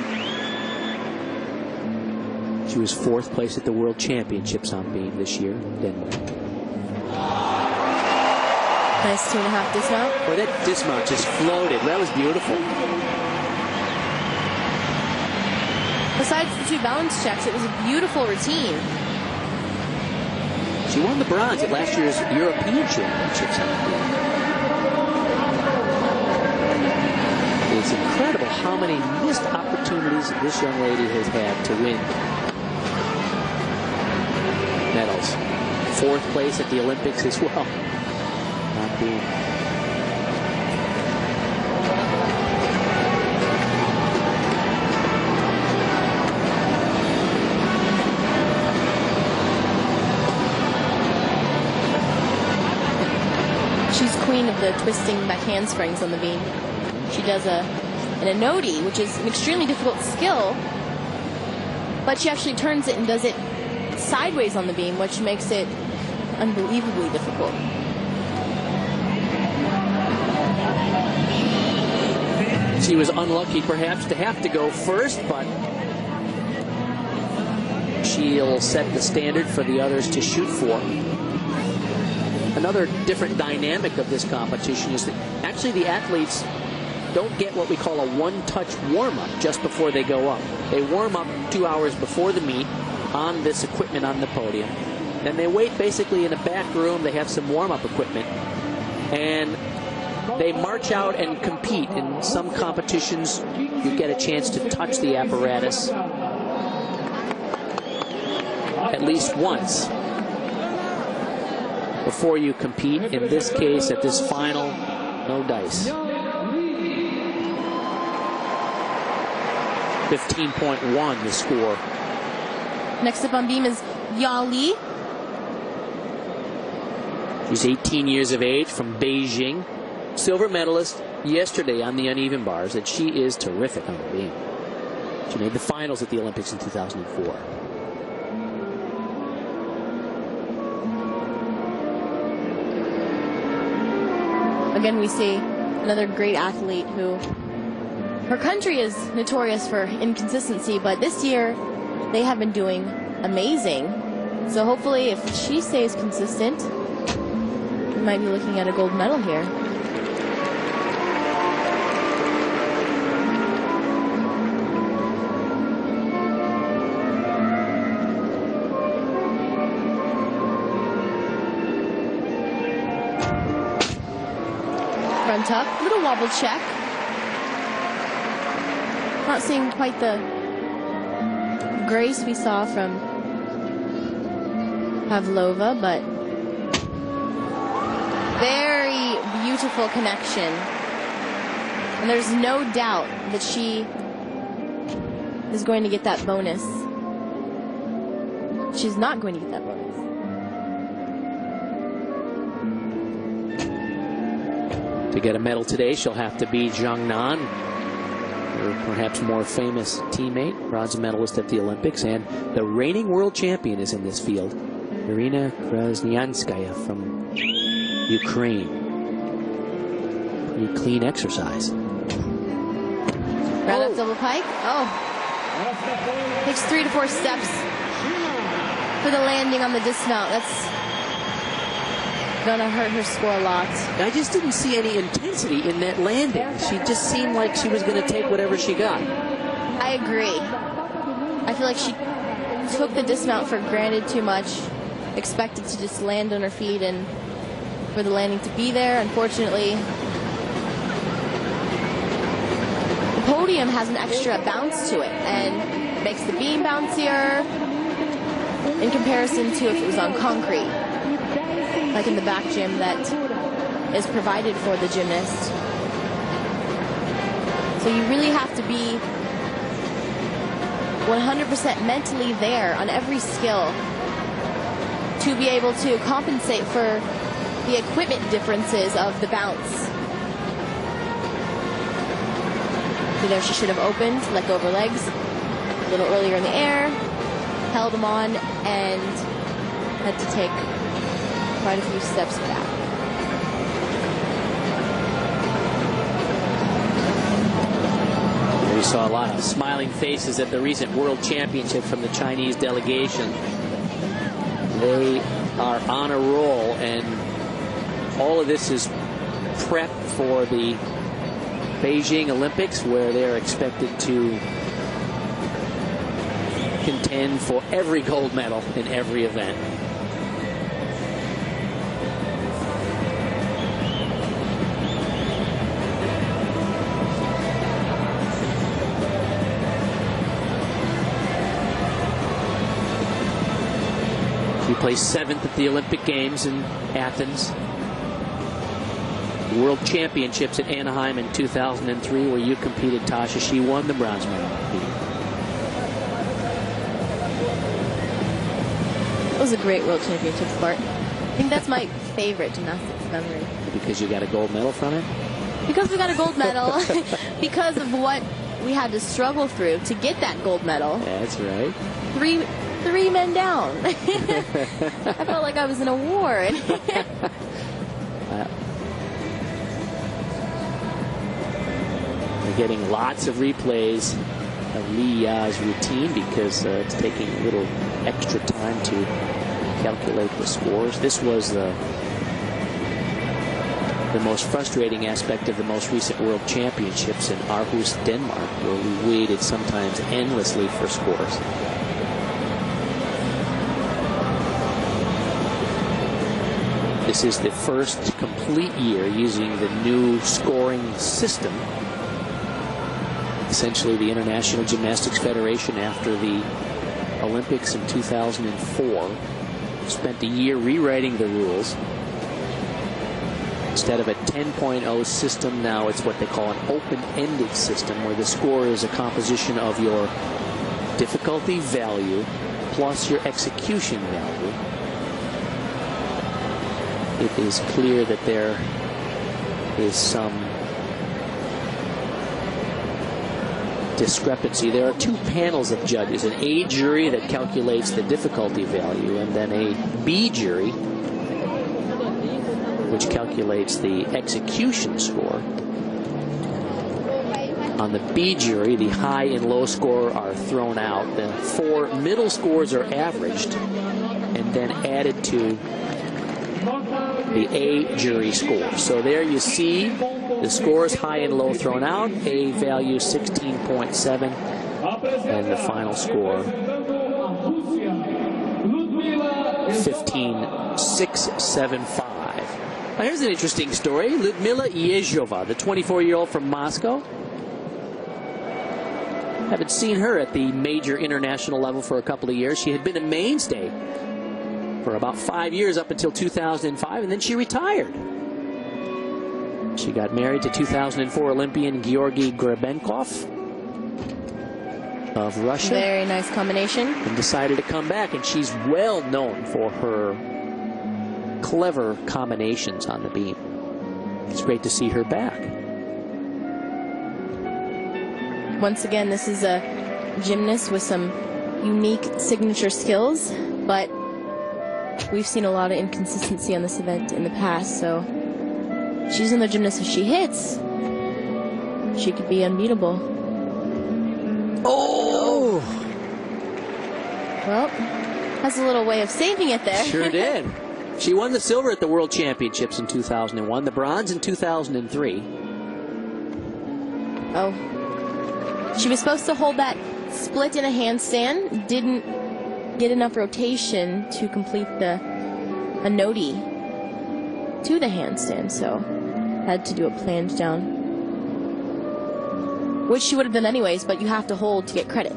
She was 4th place at the World Championships on beam this year, Denmark. Nice 2.5 dismount. Boy, that dismount just floated. That was beautiful. Besides the 2 balance checks, it was a beautiful routine. She won the bronze at last year's European Championships on beam. It's incredible how many missed opportunities this young lady has had to win medals. 4th place at the Olympics as well. Not being. She's queen of the twisting back handsprings on the beam. She does an anodi, which is an extremely difficult skill, but she actually turns it and does it sideways on the beam, which makes it unbelievably difficult. She was unlucky perhaps to have to go first, but she'll set the standard for the others to shoot for. Another different dynamic of this competition is that actually the athletes don't get what we call a one-touch warm-up just before they go up. They warm up 2 hours before the meet on this equipment on the podium. Then they wait basically in a back room. They have some warm-up equipment. And they march out and compete. In some competitions, you get a chance to touch the apparatus at least once before you compete. In this case, at this final, no dice. 15.1 the score. Next up on beam is Yali. She's 18 years of age from Beijing. Silver medalist yesterday on the uneven bars, and she is terrific on the beam. She made the finals at the Olympics in 2004. Again, we see another great athlete who, her country is notorious for inconsistency, but this year they have been doing amazing. So hopefully if she stays consistent, we might be looking at a gold medal here. Front up, little wobble check. Not seeing quite the grace we saw from Pavlova, but very beautiful connection. And there's no doubt that she is going to get that bonus. She's not going to get that bonus. To get a medal today, she'll have to beat Zhang Nan, her perhaps more famous teammate, bronze medalist at the Olympics, and the reigning world champion is in this field, Irina Krasnyanskaya from Ukraine. Pretty clean exercise. Round up double pike. Oh. Takes 3 to 4 steps for the landing on the dismount. That's gonna hurt her score a lot. I just didn't see any intensity in that landing. She just seemed like she was going to take whatever she got. I agree. I feel like she took the dismount for granted too much, expected to just land on her feet and for the landing to be there. Unfortunately, the podium has an extra bounce to it and makes the beam bouncier in comparison to if it was on concrete, like in the back gym that is provided for the gymnast. So you really have to be 100% mentally there on every skill to be able to compensate for the equipment differences of the bounce. So there she should have opened, let go of her legs a little earlier in the air, held them on, and had to take quite a few steps back. We saw a lot of smiling faces at the recent World Championship from the Chinese delegation. They are on a roll, and all of this is prep for the Beijing Olympics, where they're expected to contend for every gold medal in every event. He placed 7th at the Olympic Games in Athens. World Championships at Anaheim in 2003, where you competed, Tasha. She won the bronze medal. It was a great World Championships, Bart. I think that's my favorite gymnastics memory. Because you got a gold medal from it? Because we got a gold medal. Because of what we had to struggle through to get that gold medal. That's right. Three men down. I felt like I was in a war. We're getting lots of replays of Li Ya's routine because it's taking a little extra time to calculate the scores. This was the most frustrating aspect of the most recent World Championships in Aarhus, Denmark, where we waited sometimes endlessly for scores. This is the first complete year using the new scoring system. Essentially, the International Gymnastics Federation, after the Olympics in 2004, spent a year rewriting the rules. Instead of a 10.0 system, now it's what they call an open-ended system, where the score is a composition of your difficulty value plus your execution value. It is clear that there is some discrepancy. There are two panels of judges, an A jury that calculates the difficulty value, and then a B jury which calculates the execution score. On the B jury, the high and low score are thrown out. The 4 middle scores are averaged and then added to the A jury score. So there you see the scores high and low thrown out. A value 16.7 and the final score 15.675. Now here's an interesting story. Lyudmila Yezhova, the 24-year-old from Moscow. Haven't seen her at the major international level for a couple of years. She had been a mainstay for about 5 years up until 2005, and then she retired. She got married to 2004 Olympian Georgy Grebenkov of Russia. Very nice combination. And decided to come back, and she's well known for her clever combinations on the beam. It's great to see her back. Once again, this is a gymnast with some unique signature skills, but we've seen a lot of inconsistency on this event in the past, so she's another gymnast. If she hits, she could be unbeatable. Oh! Well, has a little way of saving it there. Sure did. She won the silver at the World Championships in 2001, the bronze in 2003. Oh. She was supposed to hold that split in a handstand, didn't get enough rotation to complete a noti to the handstand, so had to do a plunge down, which she would have done anyways, but you have to hold to get credit.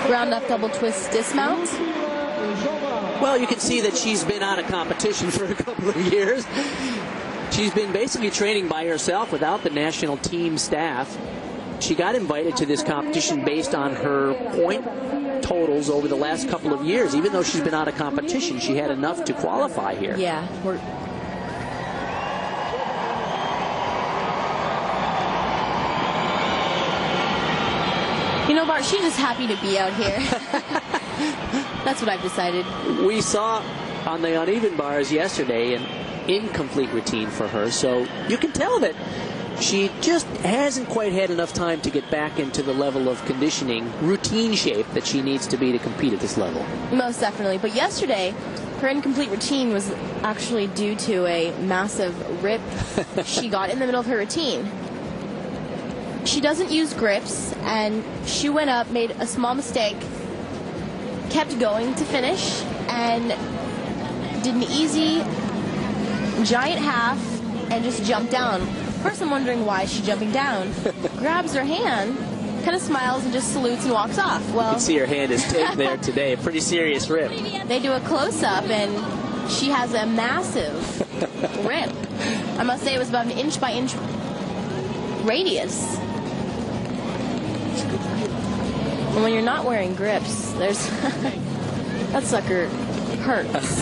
Ground up double twist dismount. Well, you can see that she's been out of competition for a couple of years. She's been basically training by herself without the national team staff. She got invited to this competition based on her point totals over the last couple of years. Even though she's been out of competition, she had enough to qualify here. Yeah. You know, Bart, she's just happy to be out here. That's what I've decided. We saw on the uneven bars yesterday an incomplete routine for her, so you can tell that she just hasn't quite had enough time to get back into the level of conditioning, routine shape that she needs to be to compete at this level. Most definitely. But yesterday, her incomplete routine was actually due to a massive rip she got in the middle of her routine. She doesn't use grips, and she went up, made a small mistake, kept going to finish, and did an easy giant half and just jumped down. First, I'm wondering why she's jumping down. Grabs her hand, kind of smiles and just salutes and walks off. Well, you can see her hand is taped there today. A pretty serious rip. They do a close-up, and she has a massive rip. I must say it was about an inch-by-inch radius. And when you're not wearing grips, there's that sucker hurts.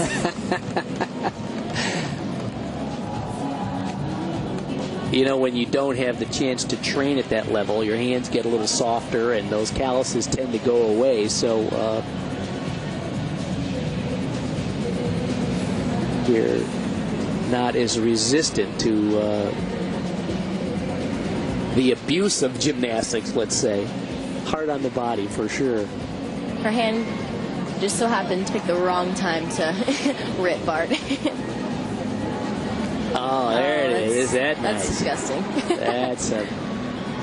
You know, when you don't have the chance to train at that level, your hands get a little softer and those calluses tend to go away. So you're not as resistant to the abuse of gymnastics, let's say. Hard on the body for sure. Her hand just so happened to pick the wrong time to rip, Bart. Oh, there it is. Is that nice? That's disgusting. That's a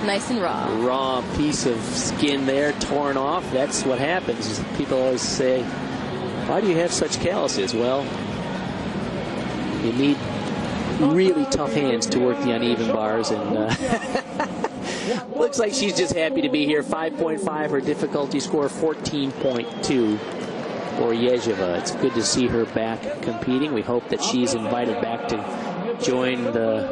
nice and raw. Raw piece of skin there, torn off. That's what happens. People always say, why do you have such calluses? Well, you need really tough hands to work the uneven bars, and looks like she's just happy to be here. 5.5 her difficulty score, 14.2 Boryezheva. It's good to see her back competing. We hope that she's invited back to join the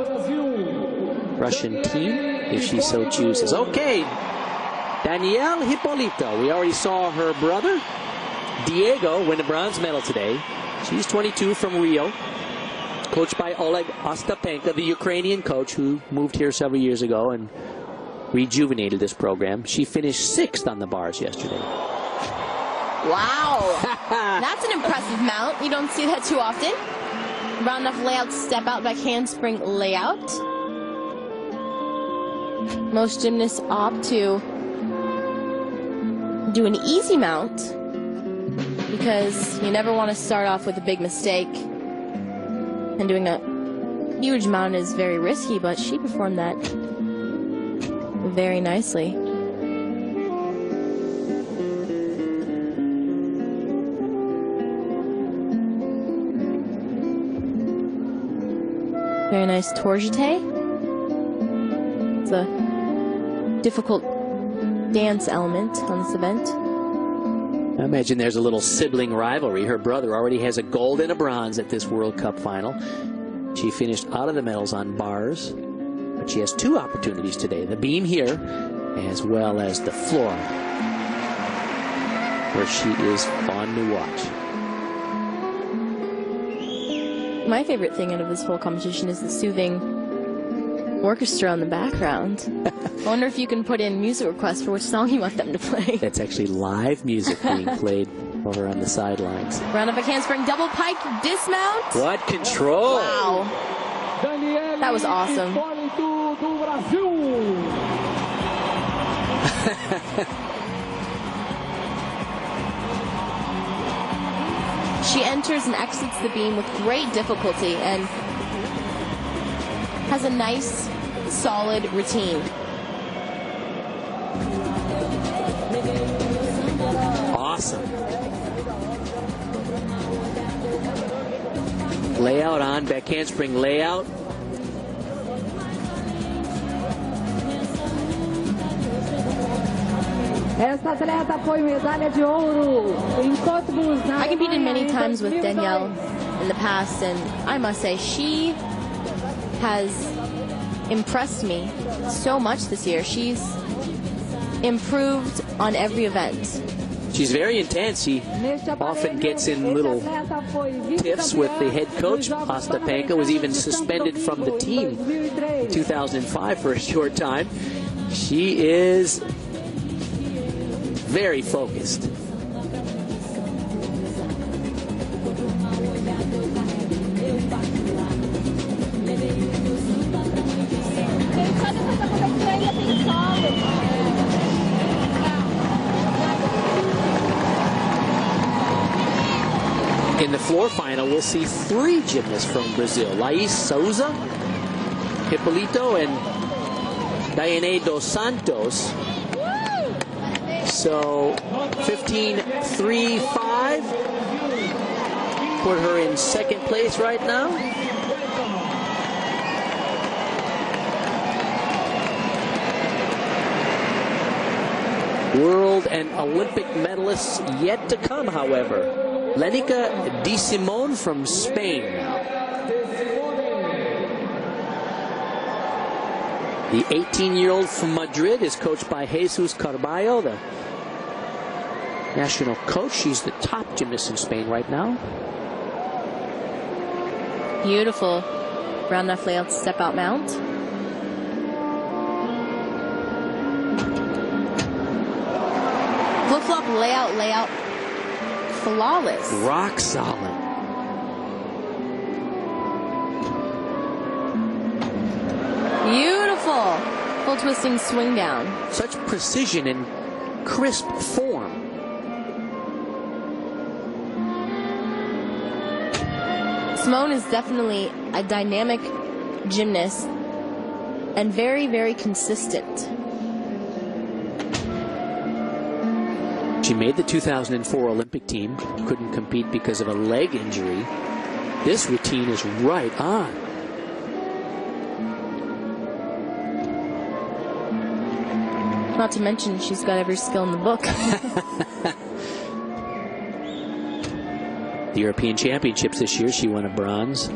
Russian team if she so chooses. Okay, Danielle Hippolito. We already saw her brother, Diego, win a bronze medal today. She's 22 from Rio, coached by Oleg Ostapenko, the Ukrainian coach who moved here several years ago and rejuvenated this program. She finished 6th on the bars yesterday. Wow. That's an impressive mount. You don't see that too often. Round off layout, step out, back handspring layout. Most gymnasts opt to do an easy mount because you never want to start off with a big mistake. And doing a huge mount is very risky, but she performed that very nicely. Very nice tourgite. It's a difficult dance element on this event. I imagine there's a little sibling rivalry. Her brother already has a gold and a bronze at this World Cup final. She finished out of the medals on bars, but she has 2 opportunities today. The beam here, as well as the floor, where she is fun to watch. My favorite thing out of this whole competition is the soothing orchestra in the background. I wonder if you can put in music requests for which song you want them to play. That's actually live music being played over on the sidelines. Round up a handspring, double pike, dismount. What control! Wow. That was awesome. She enters and exits the beam with great difficulty and has a nice, solid routine. Awesome. Layout on, back handspring layout. Esta atleta foi medalha de ouro. I competed many times with Danielle in the past, and I must say she has impressed me so much this year. She's improved on every event. She's very intense. She often gets in little tiffs with the head coach. Ostapenko was even suspended from the team in 2005 for a short time. She is very focused. In the floor final, we'll see 3 gymnasts from Brazil. Laís Souza, Hippolito, and Daiane dos Santos. So 15.35. Put her in 2nd place right now. World and Olympic medalists yet to come, however. Lenica Di Simone from Spain. The 18-year-old from Madrid is coached by Jesus Carballo, the national coach. She's the top gymnast in Spain right now. Beautiful. Round off layout, step out mount. Flip flop, layout, layout. Flawless. Rock solid. Beautiful. Full twisting swing down. Such precision and crisp form. Simone is definitely a dynamic gymnast and very, very consistent. She made the 2004 Olympic team, couldn't compete because of a leg injury. This routine is right on. Not to mention she's got every skill in the book. The European Championships this year, she won a bronze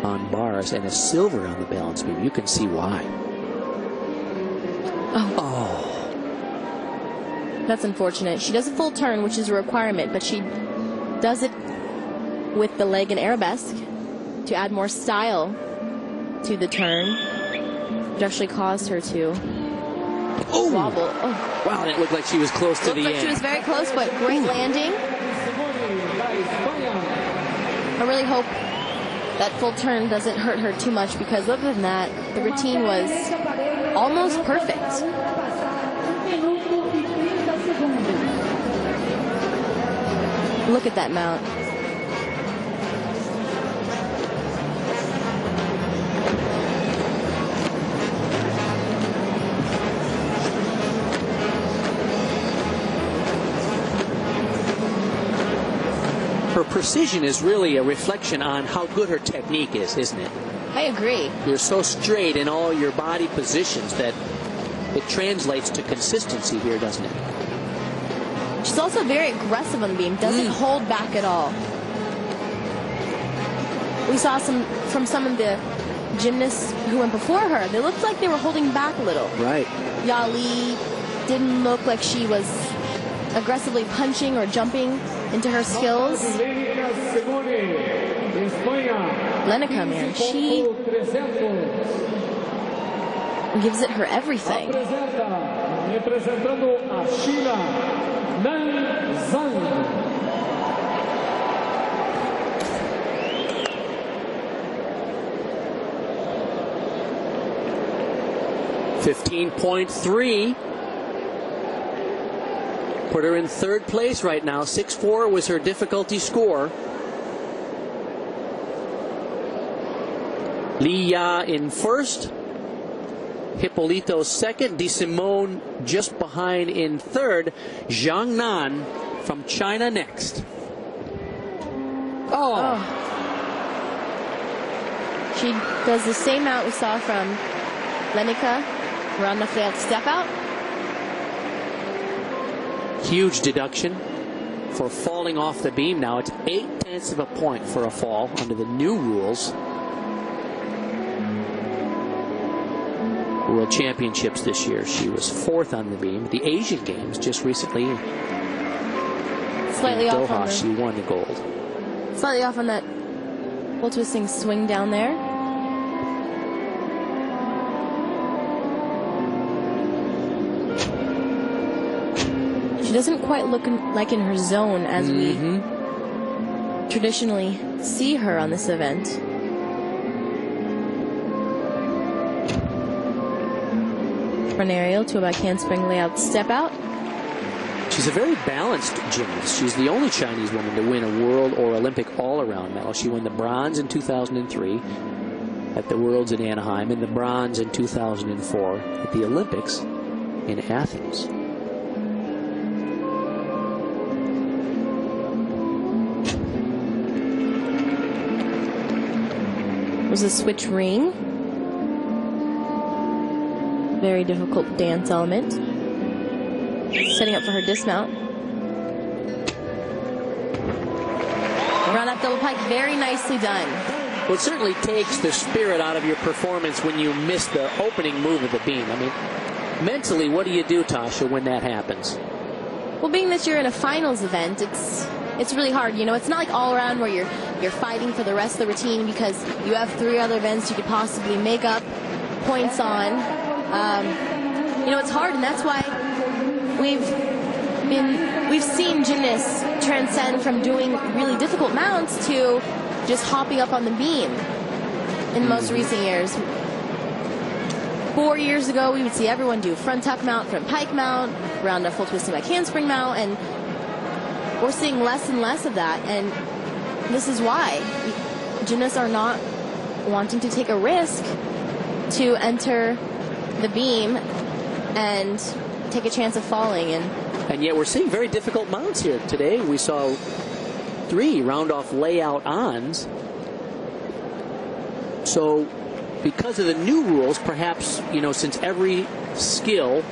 on bars and a silver on the balance beam. You can see why. Oh. That's unfortunate. She does a full turn, which is a requirement, but she does it with the leg and arabesque to add more style to the turn, which actually caused her to wobble. Oh. Wow, it looked like she was close to the end. She was very close, but great landing. I really hope that full turn doesn't hurt her too much, because other than that, the routine was almost perfect. Look at that mount. Her precision is really a reflection on how good her technique is, isn't it? I agree. You're so straight in all your body positions that it translates to consistency here, doesn't it? She's also very aggressive on the beam, doesn't hold back at all. We saw from some of the gymnasts who went before her, they looked like they were holding back a little. Right. Yali didn't look like she was aggressively punching or jumping into her skills. Lenica, man, she gives it her everything. 15.3. Put her in third place right now. 6-4 was her difficulty score. Li Ya in first. Hippolito second. De Simone just behind in third. Zhang Nan from China next. Oh. She does the same mount we saw from Lenica. Around the failed step out. Huge deduction for falling off the beam. Now it's 0.8 of a point for a fall under the new rules. World Championships this year, she was fourth on the beam. The Asian Games just recently, slightly off Doha, on she won the gold. Slightly off on that full twisting swing down there. She doesn't quite look like in her zone as we traditionally see her on this event. Front aerial to a back handspring layout step out. She's a very balanced gymnast. She's the only Chinese woman to win a world or Olympic all-around medal. She won the bronze in 2003 at the Worlds in Anaheim and the bronze in 2004 at the Olympics in Athens. Was a switch ring. Very difficult dance element. Setting up for her dismount. Around that double pike, very nicely done. Well, it certainly takes the spirit out of your performance when you miss the opening move of the beam. I mean, mentally, what do you do, Tasha, when that happens? Well, being that you're in a finals event, it's really hard. You know, it's not like all around where you're fighting for the rest of the routine because you have 3 other events you could possibly make up points on. You know, it's hard, and that's why we've seen gymnasts transcend from doing really difficult mounts to just hopping up on the beam in the most recent years. 4 years ago, we would see everyone do front tuck mount, front pike mount, around a full twisting back handspring mount, and we're seeing less and less of that, and this is why gymnasts are not wanting to take a risk to enter the beam and take a chance of falling. And yet we're seeing very difficult mounts here today. We saw 3 round-off layout ons. So because of the new rules, perhaps, you know, since every skill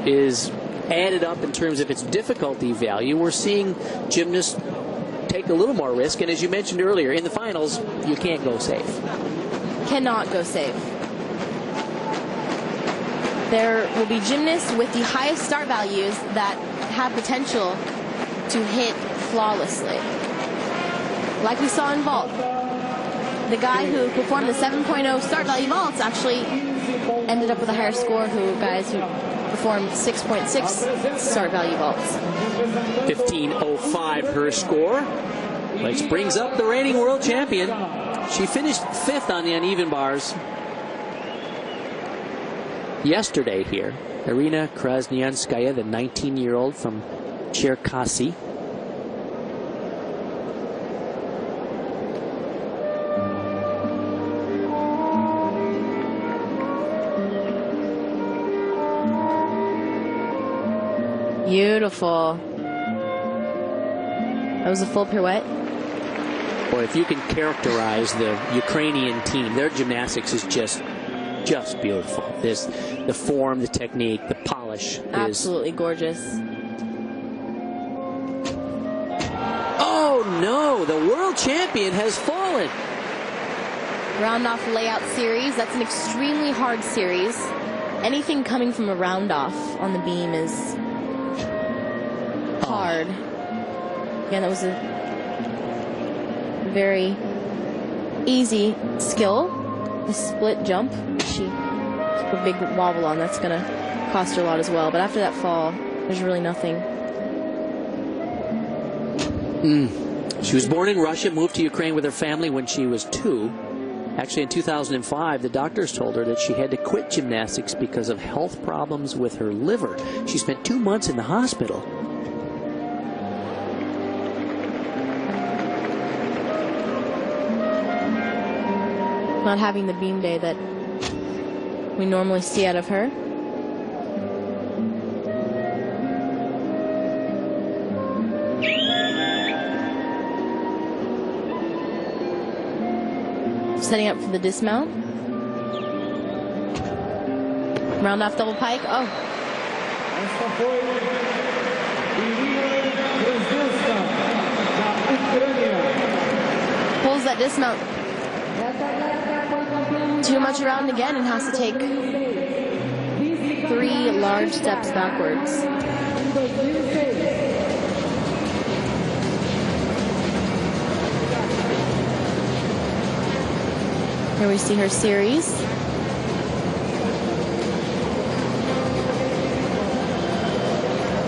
is added up in terms of its difficulty value, we're seeing gymnasts take a little more risk. And as you mentioned earlier, in the finals, you can't go safe. Cannot go safe. There will be gymnasts with the highest start values that have potential to hit flawlessly. Like we saw in vault. The guy who performed the 7.0 start value vaults actually ended up with a higher score guys who performed 6.6 start value vaults. 15.05 her score, which brings up the reigning world champion. She finished 5th on the uneven bars yesterday here. Irina Krasnianskaya, the 19-year-old from Cherkasy. Beautiful. That was a full pirouette. Boy, if you can characterize the Ukrainian team, their gymnastics is just beautiful. The form, the technique, the polish. Absolutely gorgeous. Oh no, the world champion has fallen. Round off layout series. That's an extremely hard series. Anything coming from a round off on the beam is hard. Again, that was a very easy skill. The split jump. She took a big wobble on. That's going to cost her a lot as well. But after that fall, there's really nothing. She was born in Russia, moved to Ukraine with her family when she was 2. Actually, in 2005, the doctors told her that she had to quit gymnastics because of health problems with her liver. She spent 2 months in the hospital. Not having the beam day that we normally see out of her. Setting up for the dismount. Round off double pike. Oh. Pulls that dismount too much around again and has to take 3 large steps backwards. Here we see her series.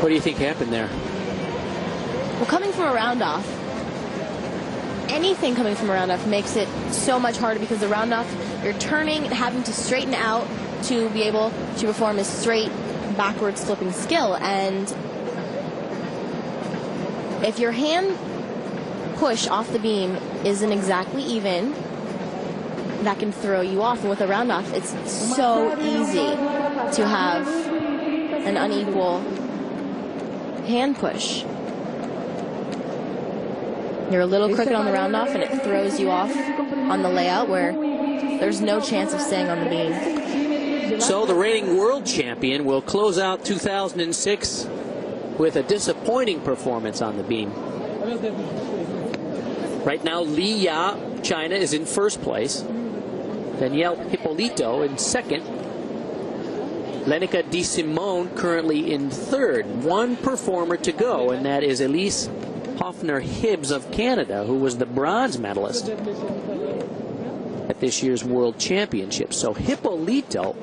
What do you think happened there? Well, coming from a round off, anything coming from a round off makes it so much harder because the round off, you're turning and having to straighten out to be able to perform a straight backwards flipping skill. And if your hand push off the beam isn't exactly even, that can throw you off. And with a round off, it's so easy to have an unequal hand push. You're a little crooked on the round off and it throws you off on the layout where there's no chance of staying on the beam. So the reigning world champion will close out 2006 with a disappointing performance on the beam. Right now, Li Ya, China, is in first place. Danielle Hippolito in second. Lenica Di Simone currently in third. One performer to go, and that is Elise Hoffner-Hibbs of Canada, who was the bronze medalist at this year's World Championship. So Hippolito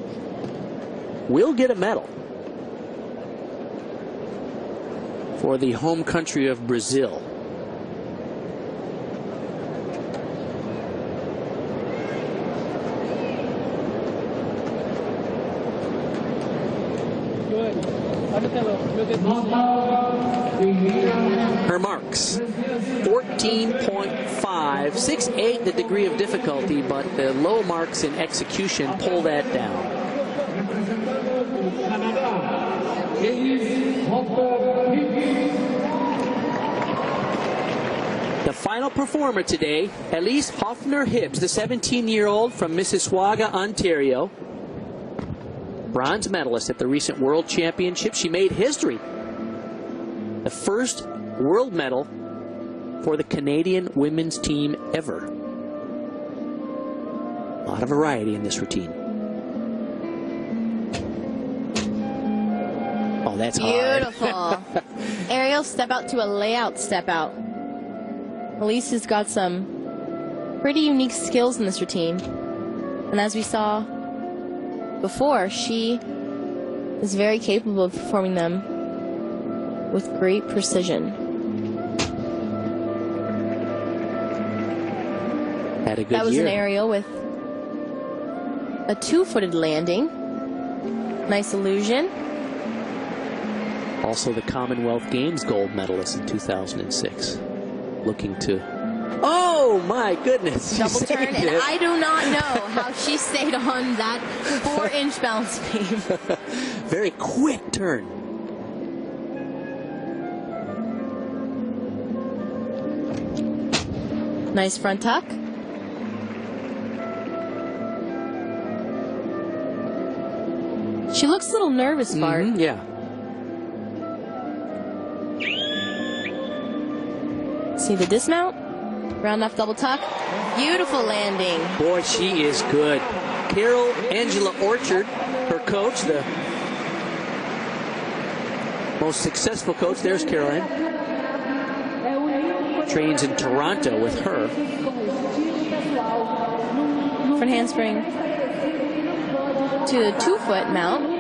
will get a medal for the home country of Brazil. Her marks, 14.5, 6.8 the degree of difficulty, but the low marks in execution pull that down. The final performer today, Elise Hoffner-Hibbs, the 17-year-old from Mississauga, Ontario. Bronze medalist at the recent World Championship. She made history. The first world medal for the Canadian women's team ever. A lot of variety in this routine. Oh, that's beautiful. Hard. Aerial step out to a layout step out. Elise has got some pretty unique skills in this routine. And as we saw before, she is very capable of performing them with great precision. Had a good That was year. an aerial with a two-footed landing. Nice illusion. Also the Commonwealth Games gold medalist in 2006. Looking to... Oh, my goodness. She Double turn, saved and it. I do not know how she stayed on that 4-inch balance beam. Very quick turn. Nice front tuck. She looks a little nervous, Bart. Yeah. See the dismount? Round off double tuck. Beautiful landing. Boy, she is good. Carol Angela Orchard, her coach, the most successful coach. There's Caroline. Trains in Toronto with her. Front handspring to the 2-foot mount.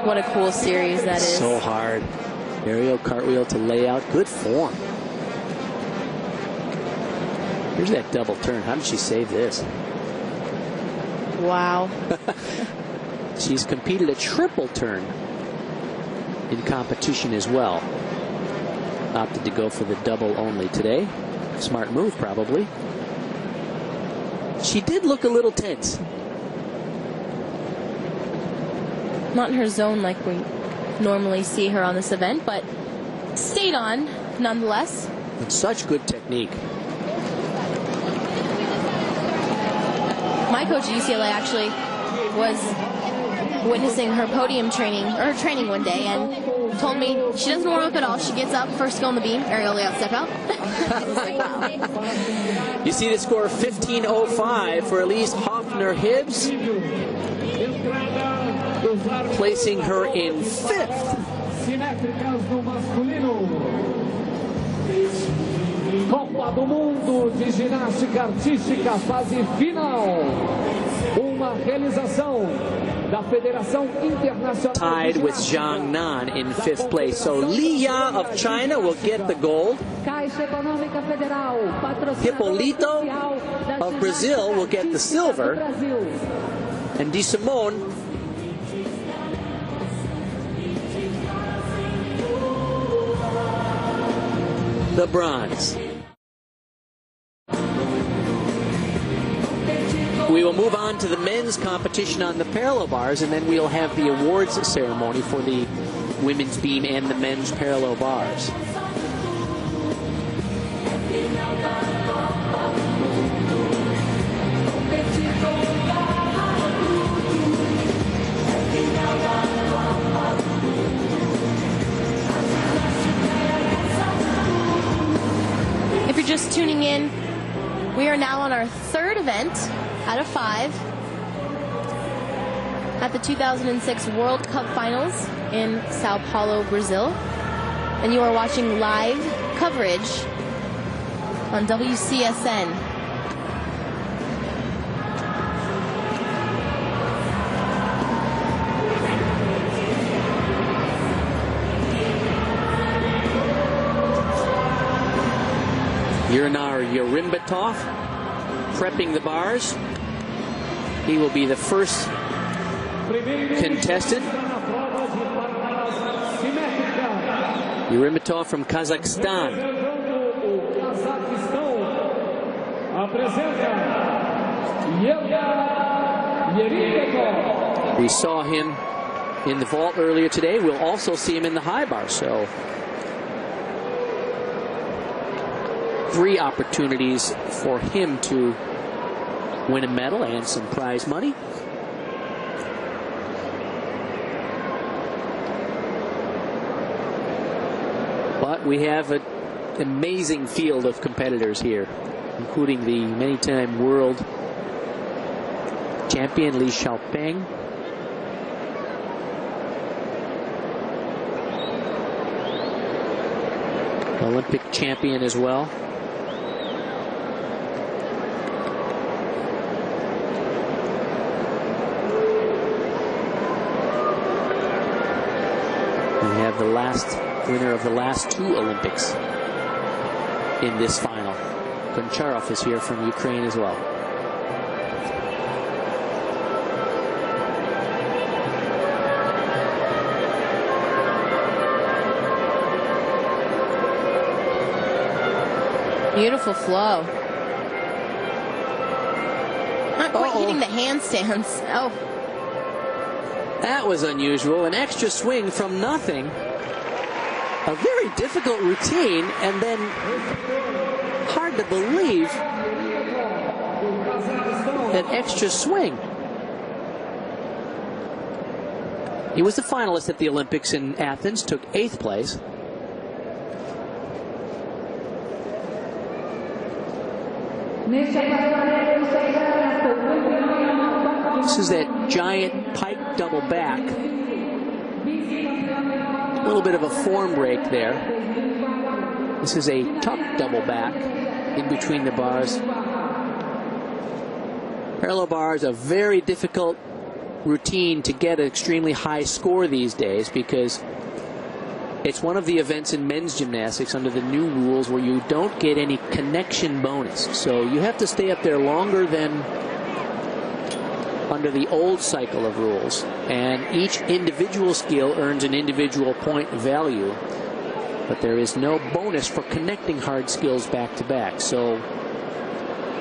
What a cool series that is. So hard. Aerial cartwheel to layout. Good form. Here's that double turn. How did she save this? Wow. She's competed a triple turn in competition as well. Opted to go for the double only today. Smart move, probably. She did look a little tense. Not in her zone like we normally see her on this event, but stayed on nonetheless. And such good technique. My coach at UCLA actually was witnessing her podium training, or her training one day, and told me she doesn't warm up at all. She gets up, first go on the beam, aerial layout step out. I was like, wow. You see the score 15:05 for Elise Hoffner-Hibbs, placing her in 5th. Copa do Mundo de Ginástica Artística, fase final. Uma realização da Federação Internacional. Tied with Zhang Nan in 5th place. So Li Ya of China will get the gold. Hipólito of Brazil will get the silver. And Di Simone the bronze. We will move on to the men's competition on the parallel bars, and then we'll have the awards ceremony for the women's beam and the men's parallel bars. If you're just tuning in, we are now on our 3rd event out of 5 at the 2006 World Cup Finals in Sao Paulo, Brazil. And you are watching live coverage on WCSN. Urinar Yurimbatov prepping the bars. He will be the first contestant. Yurimbatov from Kazakhstan. We saw him in the vault earlier today. We'll also see him in the high bar. So 3 opportunities for him to win a medal and some prize money. But we have an amazing field of competitors here, including the many-time world champion Li Xiaopeng. Olympic champion as well. We have the last winner of the last 2 Olympics in this final. Goncharov is here from Ukraine as well. Beautiful flow. Not quite hitting the handstands. Oh. That was unusual. An extra swing from nothing. A very difficult routine, and then hard to believe an extra swing. He was the finalist at the Olympics in Athens, took 8th place. This is that giant pike double back. A little bit of a form break there. This is a tuck double back in between the bars. Parallel bars, a very difficult routine to get an extremely high score these days, because it's one of the events in men's gymnastics under the new rules where you don't get any connection bonus. So you have to stay up there longer than under the old cycle of rules. And each individual skill earns an individual point value. But there is no bonus for connecting hard skills back to back. So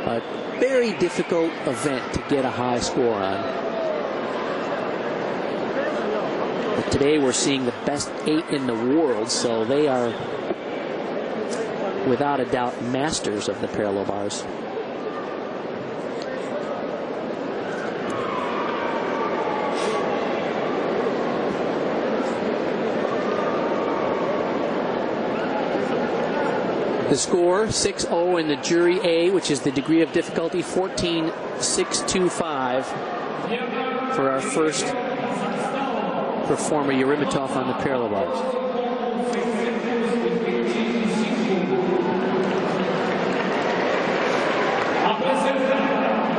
a very difficult event to get a high score on. But today we're seeing the best 8 in the world, so they are without a doubt masters of the parallel bars. The score 6-0 in the jury A, which is the degree of difficulty 14.625 for our first performer, Yurimatov, on the parallel bars.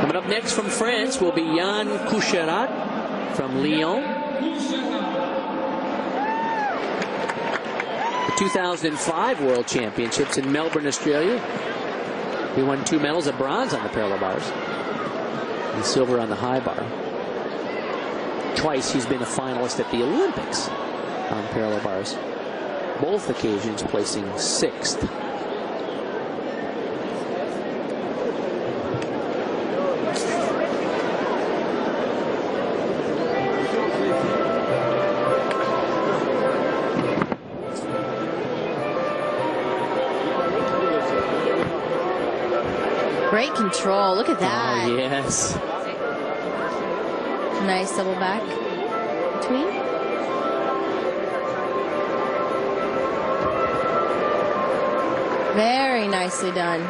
Coming up next from France will be Yann Coucherat from Lyon. The 2005 World Championships in Melbourne, Australia. He won 2 medals, a bronze on the parallel bars and silver on the high bar. Twice he's been a finalist at the Olympics on parallel bars. Both occasions placing 6th. Great control. Look at that. Oh, yes. Nice double back between. Very nicely done.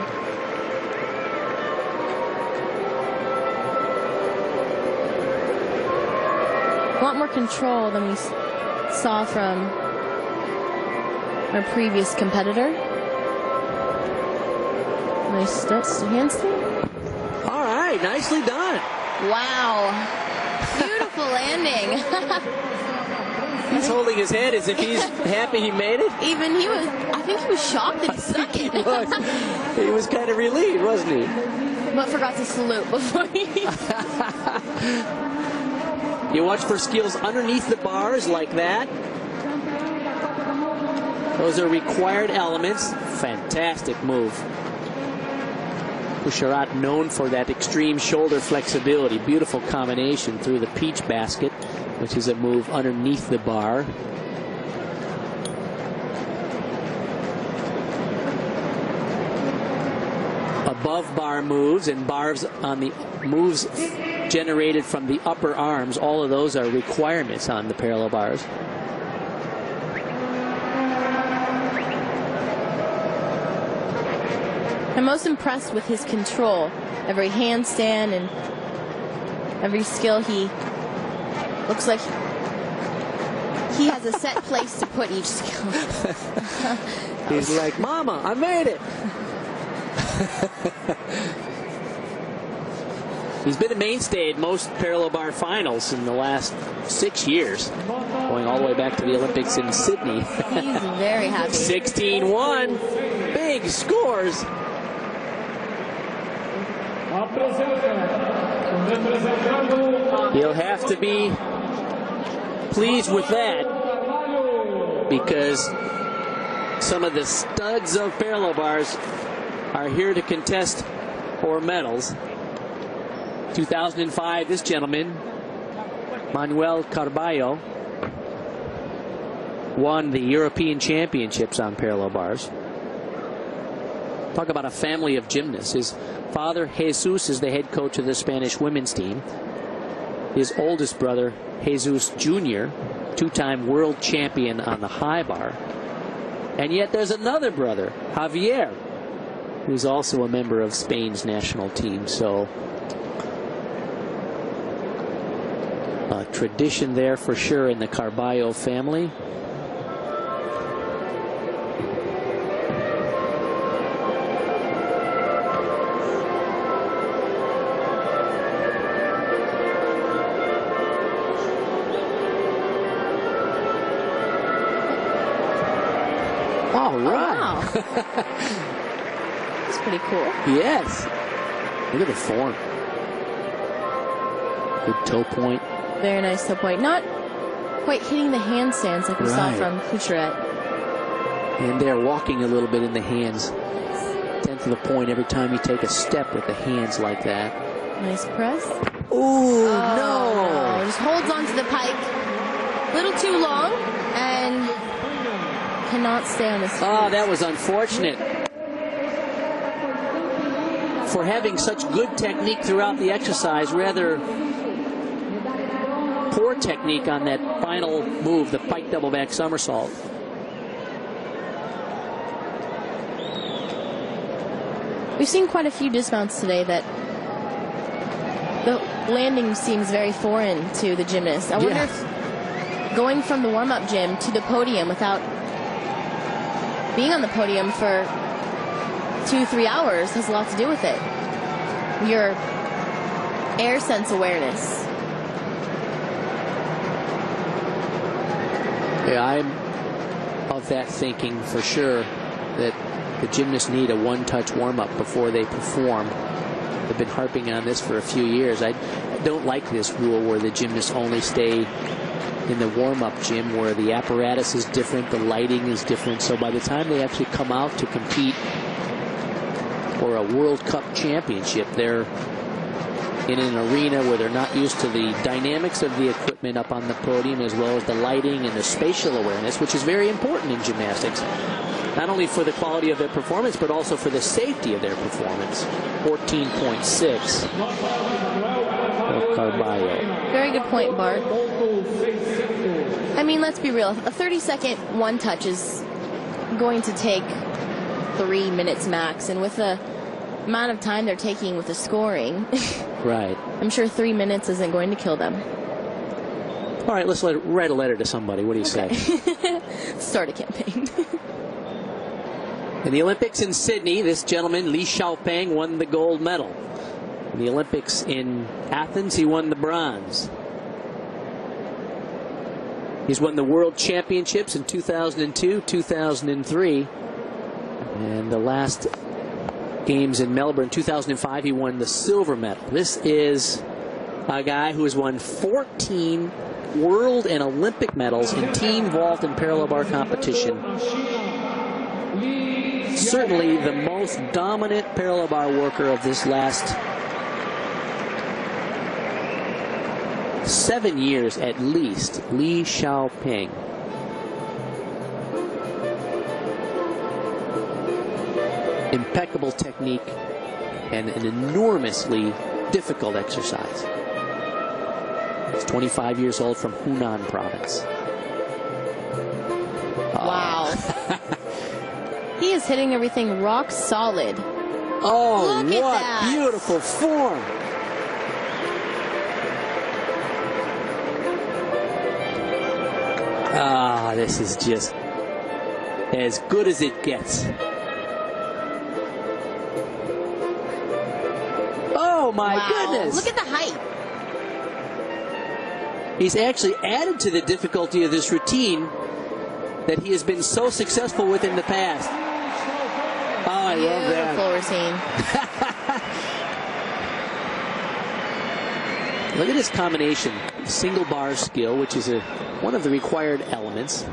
A lot more control than we saw from our previous competitor. Nice handstand. All right, nicely done. Wow. Beautiful landing. He's holding his head as if he's happy he made it. Even he was, I think he was shocked that he stuck it. He was kind of relieved, wasn't he? But forgot to salute before he... You watch for skills underneath the bars like that. Those are required elements. Fantastic move. Coucherat known for that extreme shoulder flexibility. Beautiful combination through the peach basket, which is a move underneath the bar. Above bar moves and bars on the moves generated from the upper arms. All of those are requirements on the parallel bars. I'm most impressed with his control. Every handstand and every skill, he looks like he has a set place to put each skill. He's like, Mama, I made it. He's been a mainstay at most parallel bar finals in the last 6 years, going all the way back to the Olympics in Sydney. He's very happy. 16-1. Big scores. He'll have to be pleased with that, because some of the studs of parallel bars are here to contest for medals. 2005, this gentleman, Manuel Carballo, won the European Championships on parallel bars. Talk about a family of gymnasts. His father, Jesus, is the head coach of the Spanish women's team. His oldest brother, Jesus Jr., two-time world champion on the high bar. And yet there's another brother, Javier, who's also a member of Spain's national team. So a tradition there for sure in the Carballo family. All right. Oh, wow. That's pretty cool. Yes. Look at the form. Good toe point. Very nice toe point. Not quite hitting the handstands like we saw from Kucheret. And they're walking a little bit in the hands. 10th of a point every time you take a step with the hands like that. Nice press. Ooh, no. Just holds onto the pike. A little too long and cannot stay on his feet. Oh, that was unfortunate. For having such good technique throughout the exercise, rather poor technique on that final move, the pike double back somersault. We've seen quite a few dismounts today that the landing seems very foreign to the gymnast. I wonder if going from the warm-up gym to the podium without being on the podium for 2-3 hours has a lot to do with it. Your air sense awareness. Yeah, I'm of that thinking for sure, that the gymnasts need a one-touch warm-up before they perform. They've been harping on this for a few years. I don't like this rule where the gymnasts only stay in the warm-up gym, where the apparatus is different, the lighting is different. So by the time they actually come out to compete for a World Cup championship, they're in an arena where they're not used to the dynamics of the equipment up on the podium, as well as the lighting and the spatial awareness, which is very important in gymnastics, not only for the quality of their performance, but also for the safety of their performance. 14.6 of Carballo. Very good point, Bart. I mean, let's be real. A 30-second one-touch is going to take 3 minutes max, and with the amount of time they're taking with the scoring, right, I'm sure 3 minutes isn't going to kill them. All right, let's write a letter to somebody. What do you say? Start a campaign. In the Olympics in Sydney, this gentleman, Li Xiaopeng, won the gold medal. In the Olympics in Athens, he won the bronze. He's won the World Championships in 2002, 2003. And the last games in Melbourne, 2005, he won the silver medal. This is a guy who has won 14 world and Olympic medals in team vault and parallel bar competition. Certainly the most dominant parallel bar worker of this last 7 years at least, Li Xiaopeng. Impeccable technique and an enormously difficult exercise. He's 25 years old, from Hunan province. Wow. He is hitting everything rock solid. Oh, Look at what that. beautiful form. Ah, this is just as good as it gets. Oh, my goodness. Look at the height. He's actually added to the difficulty of this routine that he has been so successful with in the past. Oh, I love that. Beautiful routine. Look at this combination. Single bar skill, which is one of the required elements.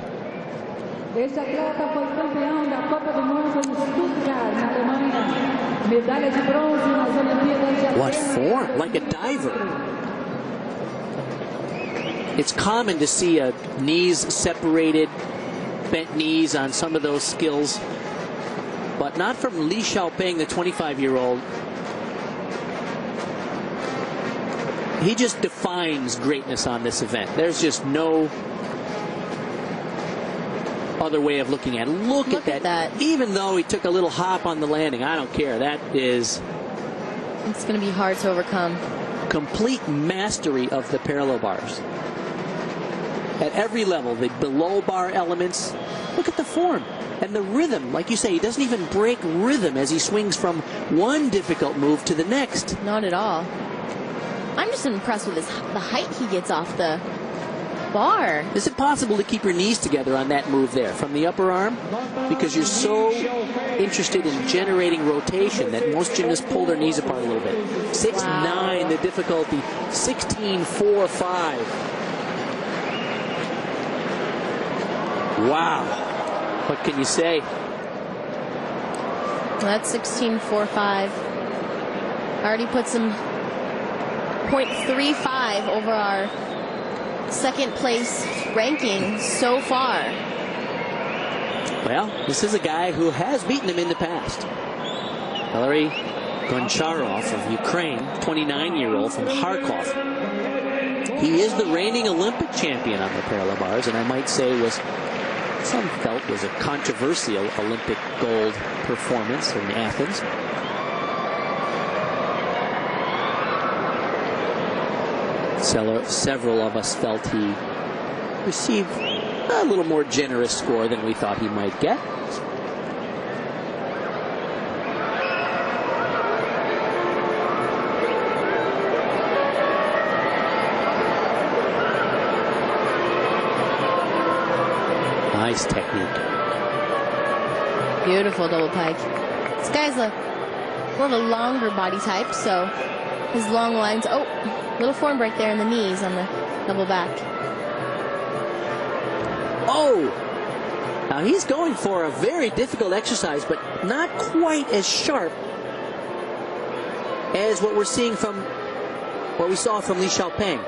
Este atleta foi campeão da Copa do Mundo em Stuttgart, na Alemanha. Medalha de bronze nas Olimpíadas de Atenas. What form? Like a diver. It's common to see knees separated, bent knees on some of those skills, but not from Li Xiaopeng, the 25-year-old. He just defines greatness on this event. There's just no other way of looking at it. Look at that. Even though he took a little hop on the landing, I don't care. That is... It's going to be hard to overcome. Complete mastery of the parallel bars. At every level, the below bar elements. Look at the form and the rhythm. Like you say, he doesn't even break rhythm as he swings from one difficult move to the next. Not at all. I'm just impressed with the height he gets off the bar. Is it possible to keep your knees together on that move there from the upper arm? Because you're so interested in generating rotation that most gymnasts pull their knees apart a little bit. 6-9 the difficulty. 16-4-5. Wow. What can you say? That's 16-4-5. Already puts him 0.35 over our second place ranking so far. Well, this is a guy who has beaten him in the past. Valery Goncharov of Ukraine, 29-year-old from Kharkov. He is the reigning Olympic champion on the parallel bars, and I might say some felt was a controversial Olympic gold performance in Athens. Several of us felt he received a little more generous score than we thought he might get. Nice technique. Beautiful double pike. This guy's more of a longer body type, so his long lines. Oh, little form break there in the knees on the double back. Oh! Now he's going for a very difficult exercise, but not quite as sharp as what we saw from Li Xiaopeng.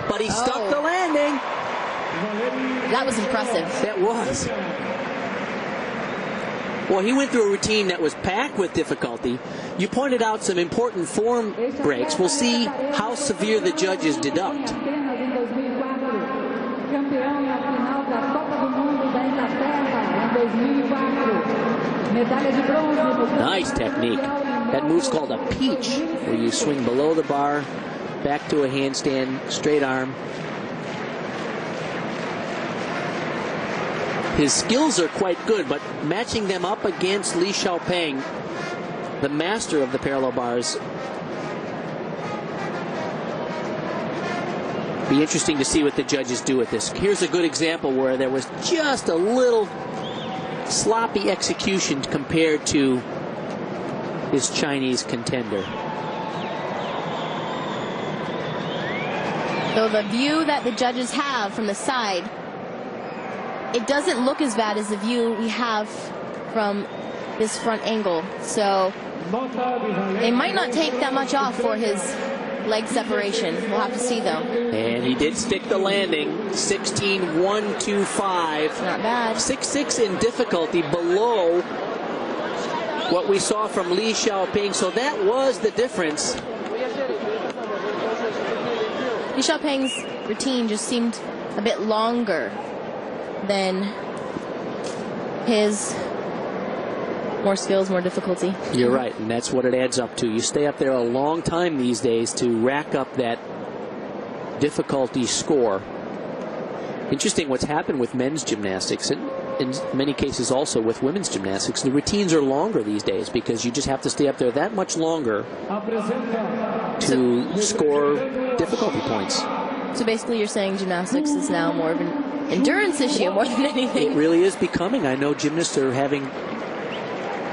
But he stuck the landing. That was impressive. That was. Well, he went through a routine that was packed with difficulty. You pointed out some important form breaks. We'll see how severe the judges deduct. Nice technique. That move's called a peach, where you swing below the bar, back to a handstand, straight arm. His skills are quite good, but matching them up against Li Xiaopeng, the master of the parallel bars, be interesting to see what the judges do with this. Here's a good example where there was just a little sloppy execution compared to his Chinese contender. So the view that the judges have from the side, it doesn't look as bad as the view we have from this front angle. So they might not take that much off for his leg separation. We'll have to see, though. And he did stick the landing. 16-1-2-5. Not bad. 6-6 in difficulty, below what we saw from Li Xiaopeng. So that was the difference. Li Xiaopeng's routine just seemed a bit longer than his More skills, more difficulty. You're right, and that's what it adds up to. You stay up there a long time these days to rack up that difficulty score. Interesting what's happened with men's gymnastics, and in many cases also with women's gymnastics. The routines are longer these days because you just have to stay up there that much longer to score difficulty points. So basically you're saying gymnastics is now more of an endurance issue more than anything. It really is becoming. I know gymnasts are having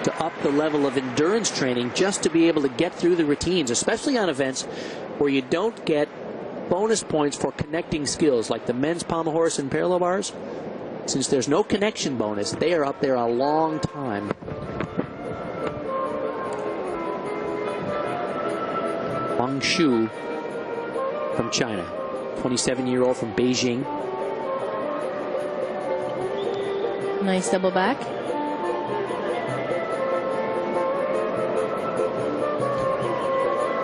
to up the level of endurance training just to be able to get through the routines, especially on events where you don't get bonus points for connecting skills like the men's pommel horse and parallel bars. Since there's no connection bonus, they are up there a long time. Huang Shu from China, 27-year-old from Beijing. Nice double back.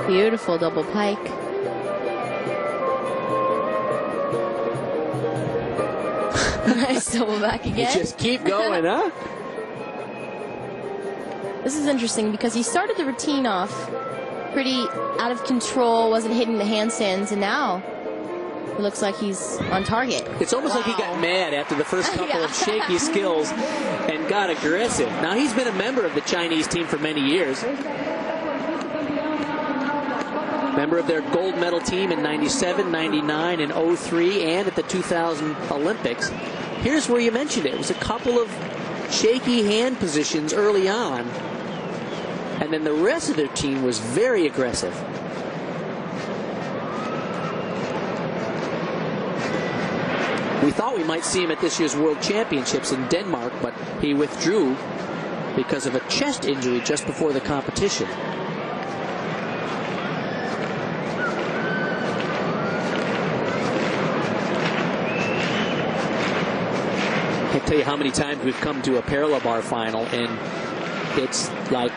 Beautiful double pike. Nice double back again. You just keep going, huh? This is interesting because he started the routine off pretty out of control, wasn't hitting the handstands, and now it looks like he's on target. It's almost like he got mad after the first couple of shaky skills and got aggressive. Now, he's been a member of the Chinese team for many years. Member of their gold medal team in 97, 99, and 03, and at the 2000 Olympics. Here's where you mentioned it. It was a couple of shaky hand positions early on, and then the rest of their team was very aggressive. We thought we might see him at this year's World Championships in Denmark, but he withdrew because of a chest injury just before the competition. I can't tell you how many times we've come to a parallel bar final, and it's like,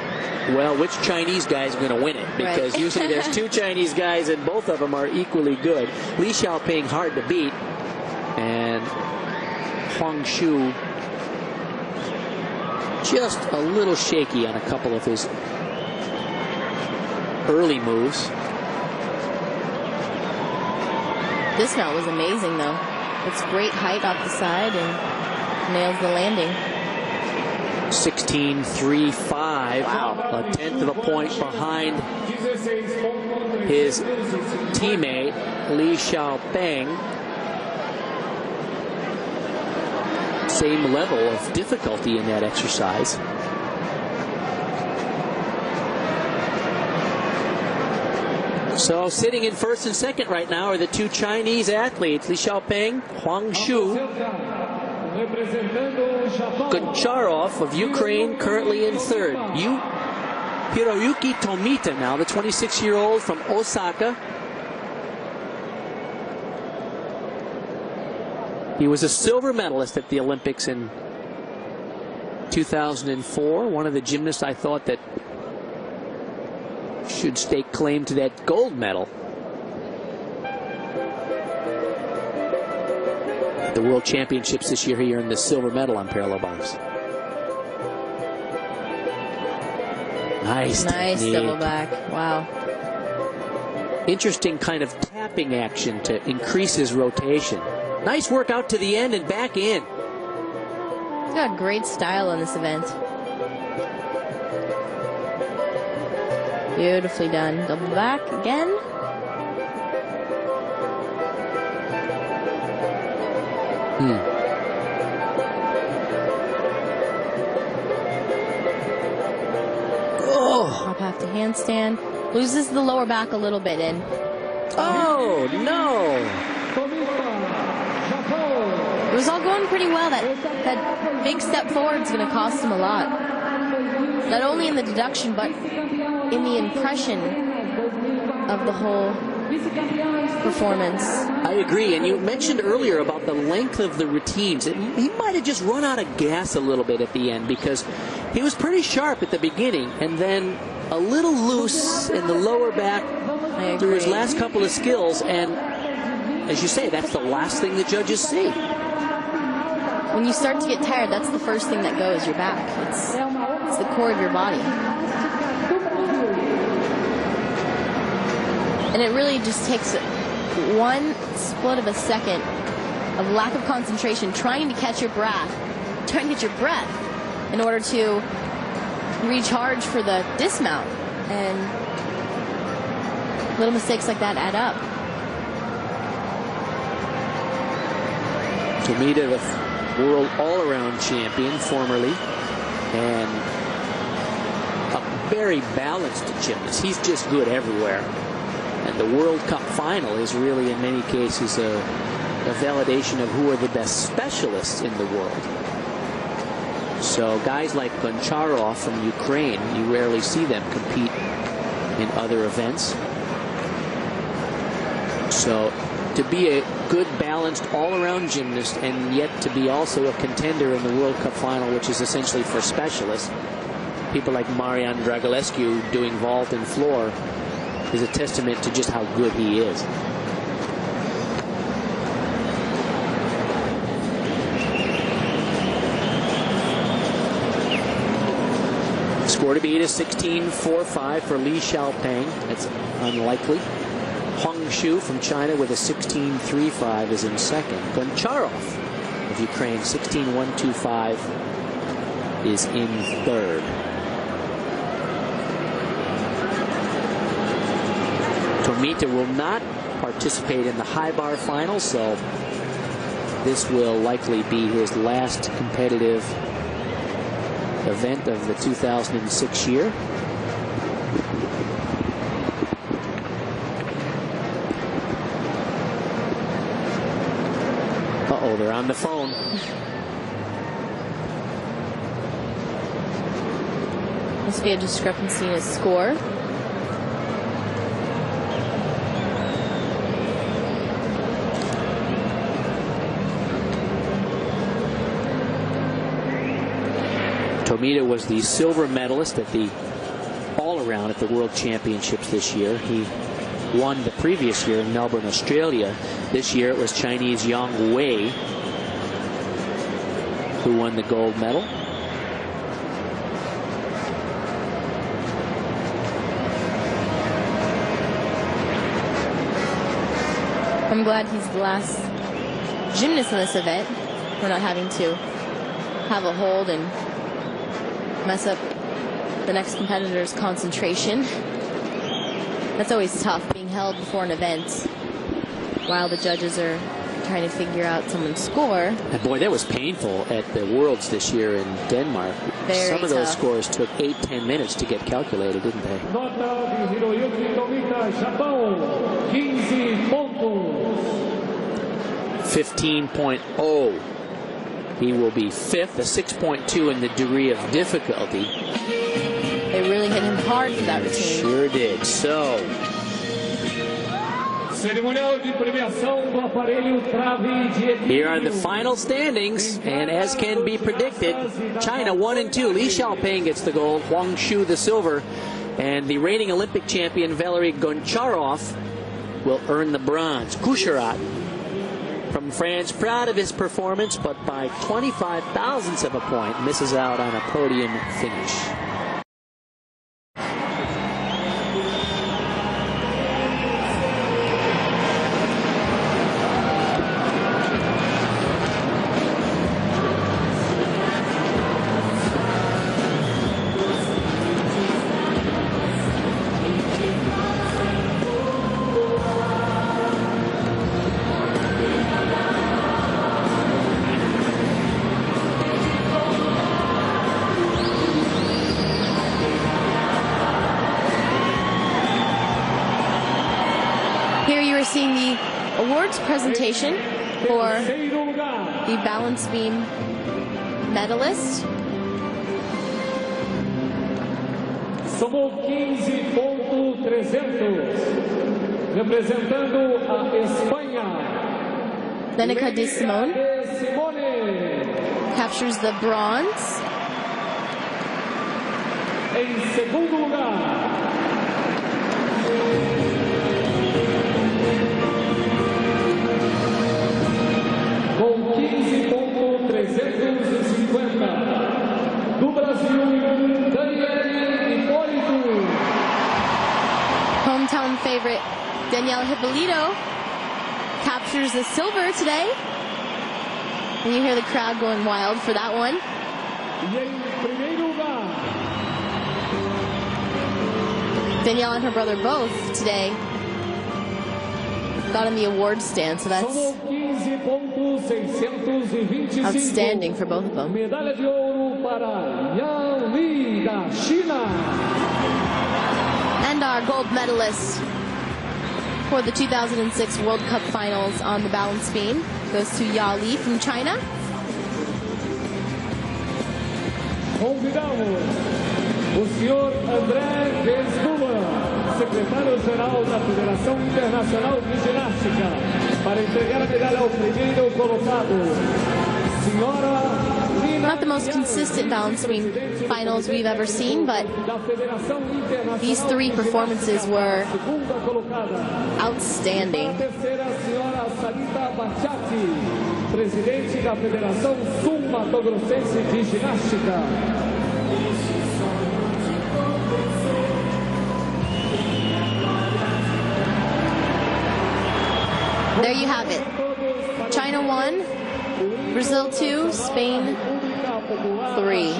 well, which Chinese guy is going to win it? Because right. Usually there's two Chinese guys, and both of them are equally good. Li Xiaoping hard to beat, and Huang Shu just a little shaky on a couple of his early moves. This mount was amazing, though. It's great height off the side and nails the landing. 16.35. Wow. A tenth of a point behind his teammate, Li Xiaoping. Same level of difficulty in that exercise. So sitting in first and second right now are the two Chinese athletes, Li Xiaoping, Huang Shu. Goncharov of Ukraine currently in third. Hiroyuki Tomita now, the 26-year-old from Osaka. He was a silver medalist at the Olympics in 2004. One of the gymnasts I thought that should stake claim to that gold medal at the World Championships this year. He earned the silver medal on parallel bars. Nice technique. Double back. Wow. Interesting kind of tapping action to increase his rotation. Nice work out to the end and back in. He's got great style in this event. Beautifully done. Double back again. Oh. Up half to handstand. Loses the lower back a little bit in. Oh, no. It was all going pretty well. That big step forward is going to cost him a lot. Not only in the deduction, but in the impression of the whole performance. I agree. And you mentioned earlier about the length of the routines. He might have just run out of gas a little bit at the end because he was pretty sharp at the beginning and then a little loose in the lower back through his last couple of skills. And as you say, that's the last thing the judges see. when you start to get tired, that's the first thing that goes, your back. It's the core of your body. And it really just takes one split of a second of lack of concentration, trying to catch your breath, in order to recharge for the dismount. And little mistakes like that add up. Tomita, the world all-around champion formerly, and a very balanced gymnast. He's just good everywhere. And the World Cup final is really, in many cases, a validation of who are the best specialists in the world. So guys like Goncharov from Ukraine, you rarely see them compete in other events. So to be a good, balanced, all-around gymnast and yet to be also a contender in the World Cup final, which is essentially for specialists, people like Marian Dragulescu doing vault and floor, is a testament to just how good he is. Score to beat is 16.45 for Li Xiaopeng. That's unlikely. Huang Xu from China with a 16.35 is in second. Goncharov of Ukraine, 16.125, is in third. Tomita will not participate in the high bar final, so this will likely be his last competitive event of the 2006 year. Uh-oh, they're on the phone. Must be a discrepancy in his score. Tomita was the silver medalist at the all-around at the World Championships this year. He won the previous year in Melbourne, Australia. This year it was Chinese Yang Wei who won the gold medal. I'm glad he's the last gymnast in this event. We're not having to have a hold and mess up the next competitor's concentration. That's always tough, being held before an event while the judges are trying to figure out someone's score. And boy, that was painful at the Worlds this year in Denmark. Some of those scores took 8-10 minutes to get calculated, didn't they? 15.0. He will be fifth, a 6.2 in the degree of difficulty. They really hit him hard for that routine. Sure did. So, here are the final standings, and as can be predicted, China 1 and 2. Li Xiaopeng gets the gold, Huang Xu the silver, and the reigning Olympic champion Valery Goncharov will earn the bronze. Kucherat from France, proud of his performance, but by 25 thousandths of a point, misses out on a podium finish. Seeing the awards presentation for the balance beam medalist. Somou 15.300, representando a Espanha. Lenica de Simone captures the bronze. Em segundo lugar, com 15.300, Danielle Hippolito captures the silver today. And you hear the crowd going wild for that one. Danielle and her brother both today got in the award stand, so that's outstanding for both of them. Medalha de ouro para Yang Li da China. And our gold medalist for the 2006 World Cup Finals on the balance beam goes to Ya Li from China. Convidamos o senhor André Vesdula, secretário-geral da Federação Internacional de Ginástica, para entregar a medalha ao primeiro colocado. Not the most consistent balance beam finals we've ever seen, but these three performances were outstanding. Presidente da Federação Sul-Mato-Grossense de Ginástica. There you have it. China 1, Brazil 2, Spain 3.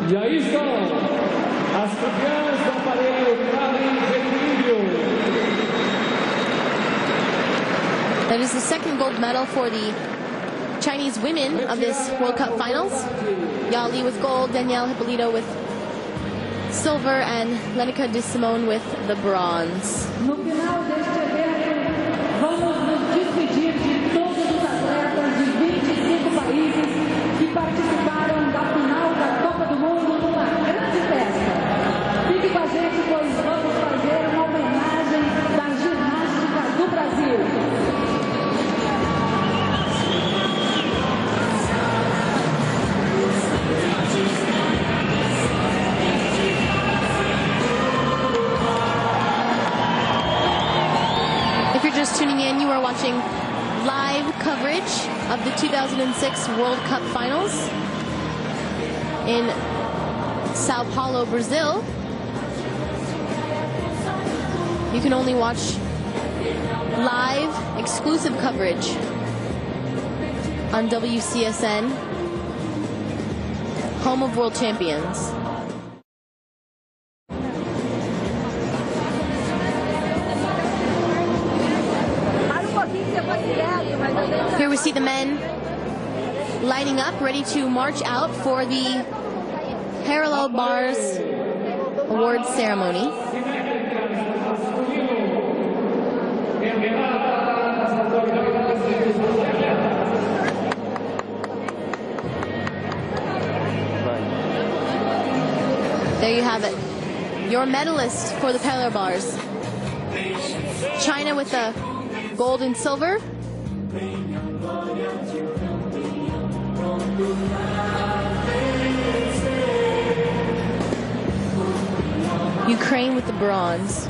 E aí estão as campeãs do aparelho Kali de equilíbrio. That is the second gold medal for the Chinese women of this World Cup Finals. Ya Li with gold, Danielle Hippolito with silver, and Lenica de Simone with the bronze. No final deste evento, vamos nos despedir de todos os atletas de 25 países que participaram da final da Copa do Mundo numa grande festa. Fique com a gente, pois vamos fazer uma homenagem da ginástica do Brasil. If you're just tuning in, you are watching live coverage of the 2006 World Cup Finals in Sao Paulo, Brazil. You can only watch live exclusive coverage on WCSN, home of world champions. Here we see the men lining up, ready to march out for the parallel bars awards ceremony. There you have it. Your medalist for the parallel bars. China with the gold and silver. Ukraine with the bronze.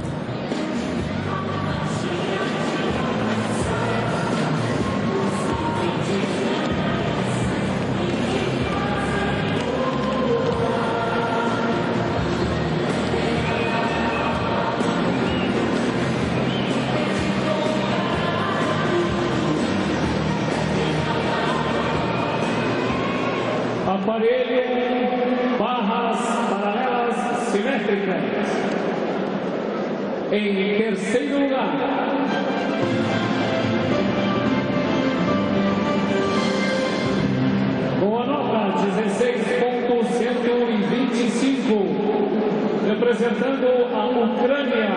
Aparelho barras paralelas simétricas. Em terceiro lugar, com a nota 16.125, representando a Ucrânia,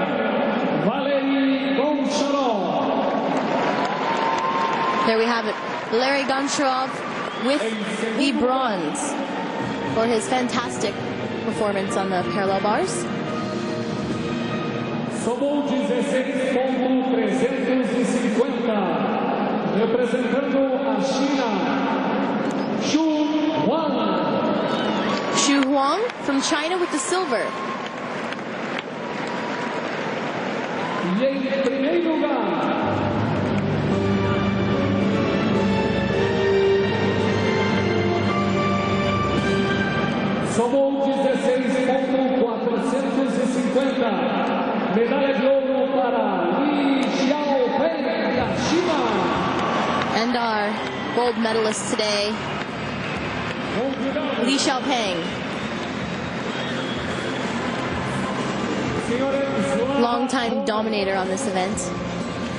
Valery Goncharov. There we have it. Larry Goncharov with the bronze for his fantastic performance on the parallel bars. Somou 16.350, representando a China, Xu Huang. Xu Huang from China with the silver. E em primeiro lugar, somou 16.450, medalha de ouro para Li Xiaopeng da China. And our gold medalist today, Li Xiaopeng. Longtime dominator on this event.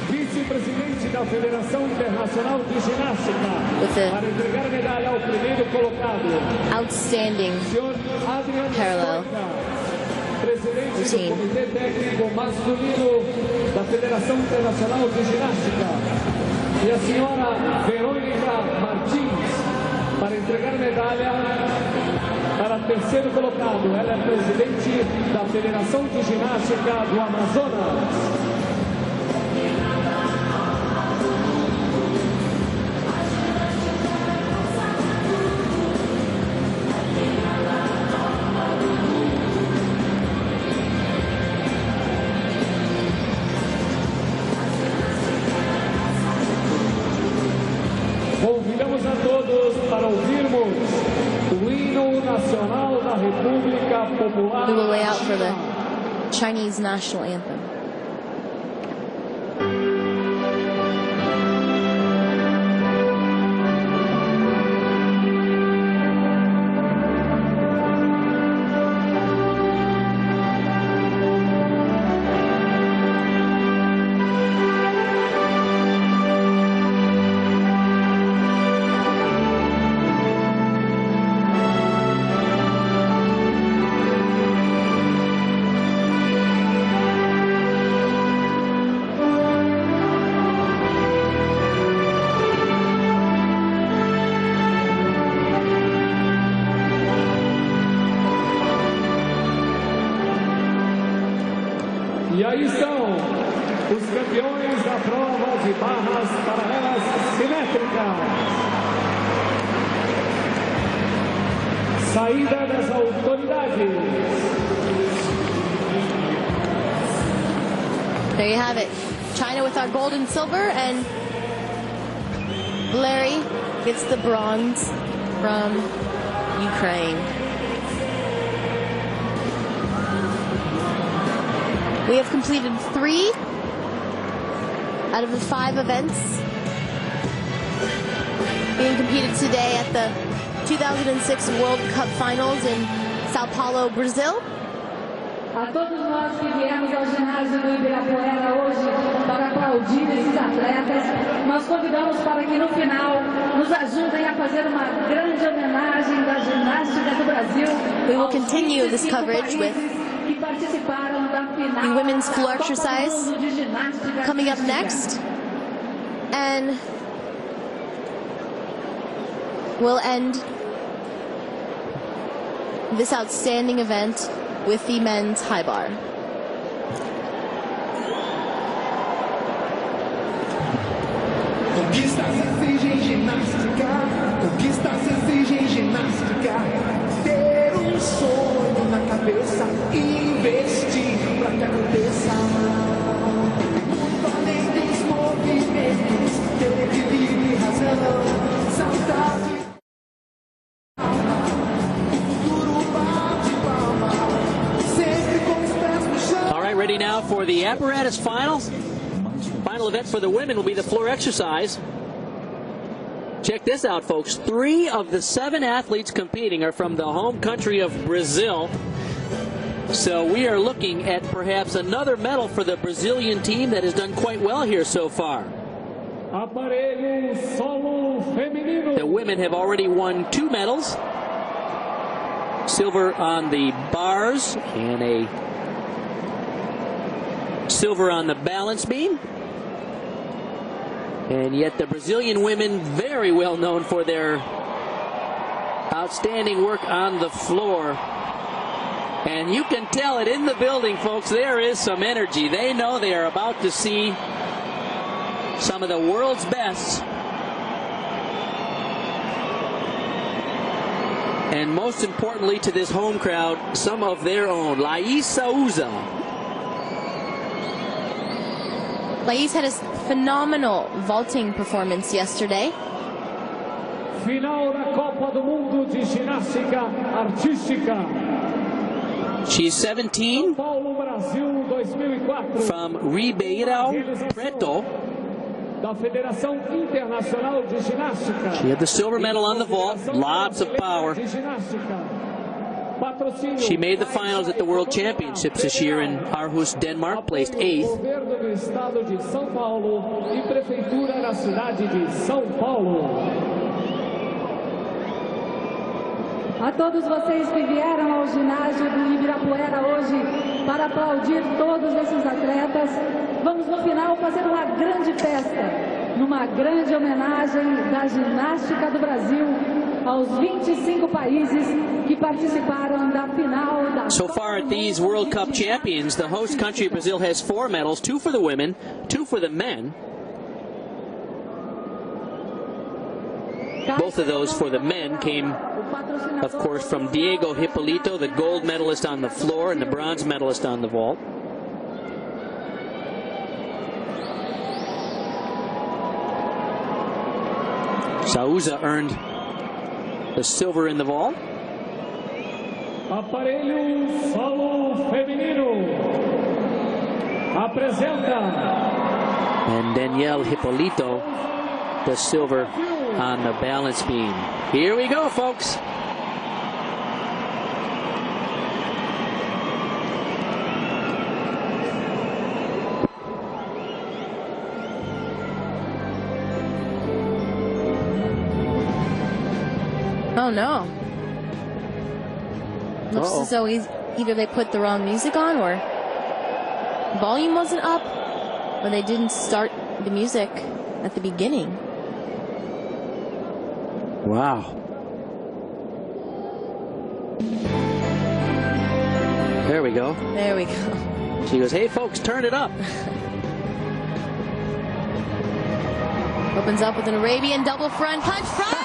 Vice-presidente da Federação Internacional de Ginástica, with the para entregar a medalha ao primeiro colocado, outstanding parallel presidente routine. do Comitê Técnico Masculino da Federação Internacional de Ginástica, e a senhora Verônica Martins, para entregar a medalha para terceiro colocado. Ela é presidente da Federação de Ginástica do Amazonas. Convidamos a todos para ouvirmos o hino nacional da República Popular. We will lay out for the Chinese national anthem. E aí estão os campeões da prova de barras paralelas simétricas. Saída das autoridades. There you have it. China with our gold and silver, and Larry gets the bronze from Ukraine. We have completed 3 out of the 5 events being competed today at the 2006 World Cup Finals in Sao Paulo, Brazil. A todos nós que viemos ao ginásio do Ibirapuera hoje para aplaudir esses atletas, nós convidamos para que no final nos ajudem a fazer uma grande homenagem da ginástica do Brasil. We will continue this coverage with the women's floor exercise coming up next, and we'll end this outstanding event with the men's high bar. Conquistas exigem ginástica, conquistas exigem ginástica. Ter sonho na cabeça e investir para que aconteça. Muito além dos movimentos, ter equilíbrio e razão. Saudade. All right, ready now for the apparatus finals. Final event for the women will be the floor exercise. Check this out, folks. 3 of the 7 athletes competing are from the home country of Brazil. So we are looking at perhaps another medal for the Brazilian team that has done quite well here so far. The women have already won 2 medals. Silver on the bars and a silver on the balance beam. And yet the Brazilian women, very well known for their outstanding work on the floor. And you can tell it in the building, folks. There is some energy. They know they are about to see some of the world's best. And most importantly to this home crowd, some of their own. Laís Souza. Laís had a phenomenal vaulting performance yesterday. Final da Copa do Mundo de Ginástica Artística. She's 17 Paulo, Brasil, 2004. from Ribeirão Preto. Da Federação Internacional de Ginástica. She had the silver medal on the vault, lots of power. She made the finals at the World Championships this year in Aarhus, Denmark, placed 8th. Governo do Estado de São Paulo e Prefeitura da cidade de São Paulo. A todos vocês que vieram ao ginásio do Ibirapuera hoje para aplaudir todos esses atletas, vamos no final fazer uma grande festa, numa grande homenagem da ginástica do Brasil aos 25 países que participaram da final da So far at these World Cup champions, the host country Brazil has 4 medals, 2 for the women, 2 for the men. Both of those for the men came, of course, from Diego Hipólito, the gold medalist on the floor and the bronze medalist on the vault. Souza earned the silver in the vault. Aparelho solo feminino apresenta. And Danielle Hipólito, the silver on the balance beam. Here we go, folks. Oh no. Looks as though either they put the wrong music on or volume wasn't up or they didn't start the music at the beginning. Wow. There we go. There we go. She goes, hey folks, turn it up. Opens up with an Arabian double front punch front.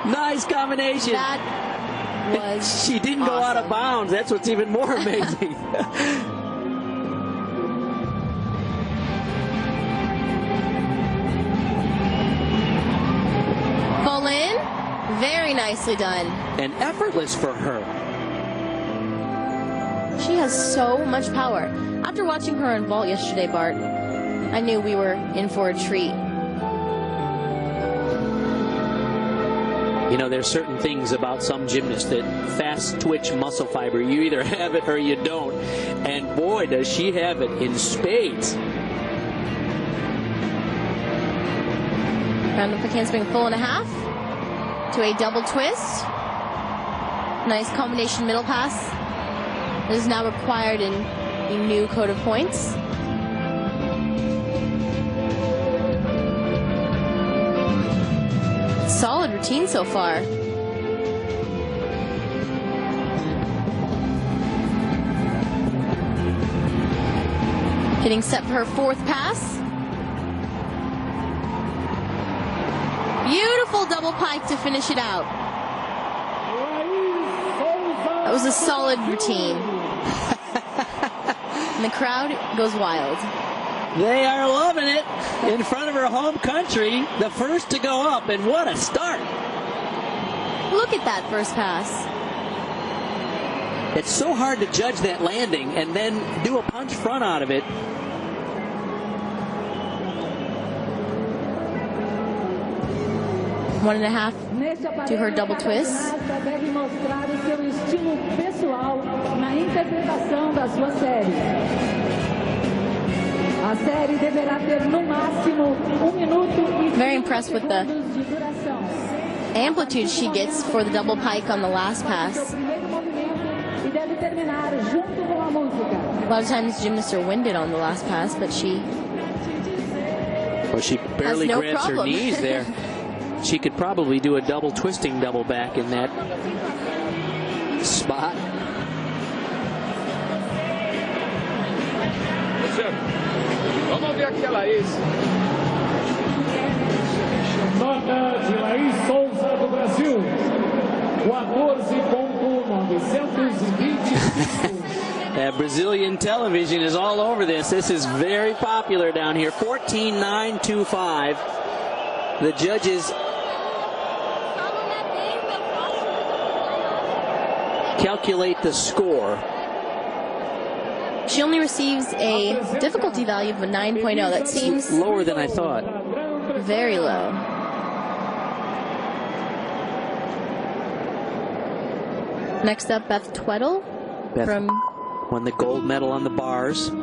Nice combination. That was She didn't go out of awesome. bounds. That's what's even more amazing. Full in. Very nicely done. And effortless for her. She has so much power. After watching her on vault yesterday, Bart, I knew we were in for a treat. You know, there's certain things about some gymnasts that fast twitch muscle fiber. You either have it or you don't. And boy, does she have it in spades. Round up the handspring full and a half to a double twist. Nice combination middle pass. That is now required in the new code of points. Solid routine so far. Getting set for her 4th pass. Beautiful double pike to finish it out. That was a solid routine. And the crowd goes wild. They are loving it in front of her home country. The first to go up, and what a start. Look at that first pass. It's so hard to judge that landing and then do a punch front out of it. One and a half to her double twist. Deve mostrar o seu estilo pessoal na interpretação da sua série. A série deverá ter no máximo 1 minuto e 5 Very impressed with the segundos de duração. amplitude she gets for the double pike on the last pass. Primeiro movimento e deve terminar junto com a música. A lot of times gymnasts are winded on the last pass, but she Well, she barely grabs her knees there. She could probably do a double twisting double back in that spot. Vamos ver aqui a Laís. Nota de Laís Souza do Brasil. 14.925. Brazilian television is all over this. This is very popular down here. 14.925. The judges calculate the score. She only receives a difficulty value of a 9.0. That seems lower than I thought. Very low. Next up, Beth Tweddle. Won the gold medal on the bars, the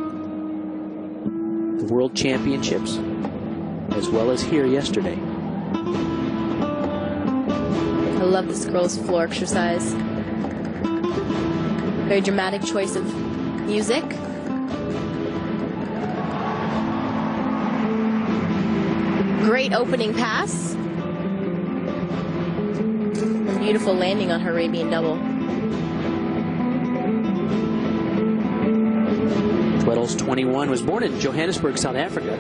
World Championships, as well as here yesterday. I love this girl's floor exercise. Very dramatic choice of music. Great opening pass. And beautiful landing on her Arabian double. Tweddle's 21, was born in Johannesburg, South Africa.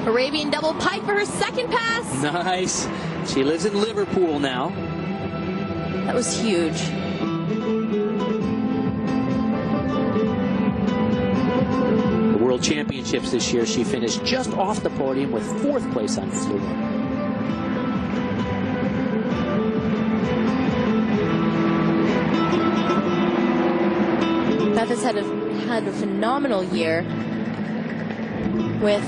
Arabian double pike for her second pass. Nice. She lives in Liverpool now. That was huge. The World Championships this year, she finished just off the podium with 4th place on floor. Beth has had a phenomenal year with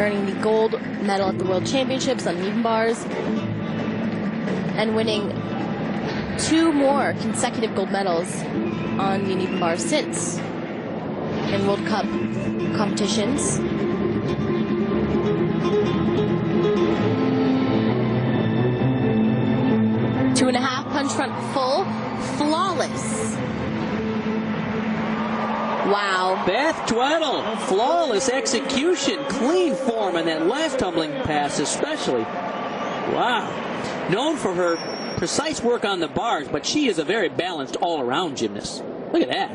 earning the gold medal at the World Championships on even bars and winning 2 more consecutive gold medals on the uneven bars since in World Cup competitions. Two and a half punch front full, flawless. Wow. Beth Tweddle, flawless execution, clean form, and that last tumbling pass especially. Wow. Known for her precise work on the bars, but she is a very balanced all-around gymnast. Look at that.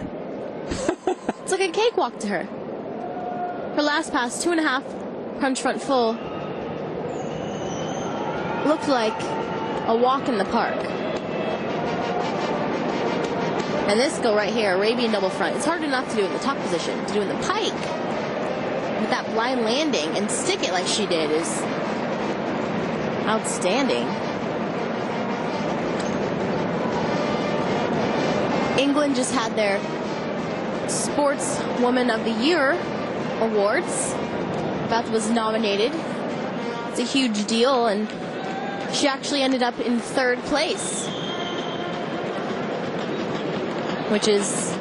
It's like a cakewalk to her. Her last pass, 2.5 punch front full, looked like a walk in the park. And this go right here, Arabian double front. It's hard enough to do in the top position. To do in the pike with that blind landing and stick it like she did is outstanding. England just had their Sportswoman of the Year awards. Beth was nominated. It's a huge deal, and she actually ended up in 3rd place, which is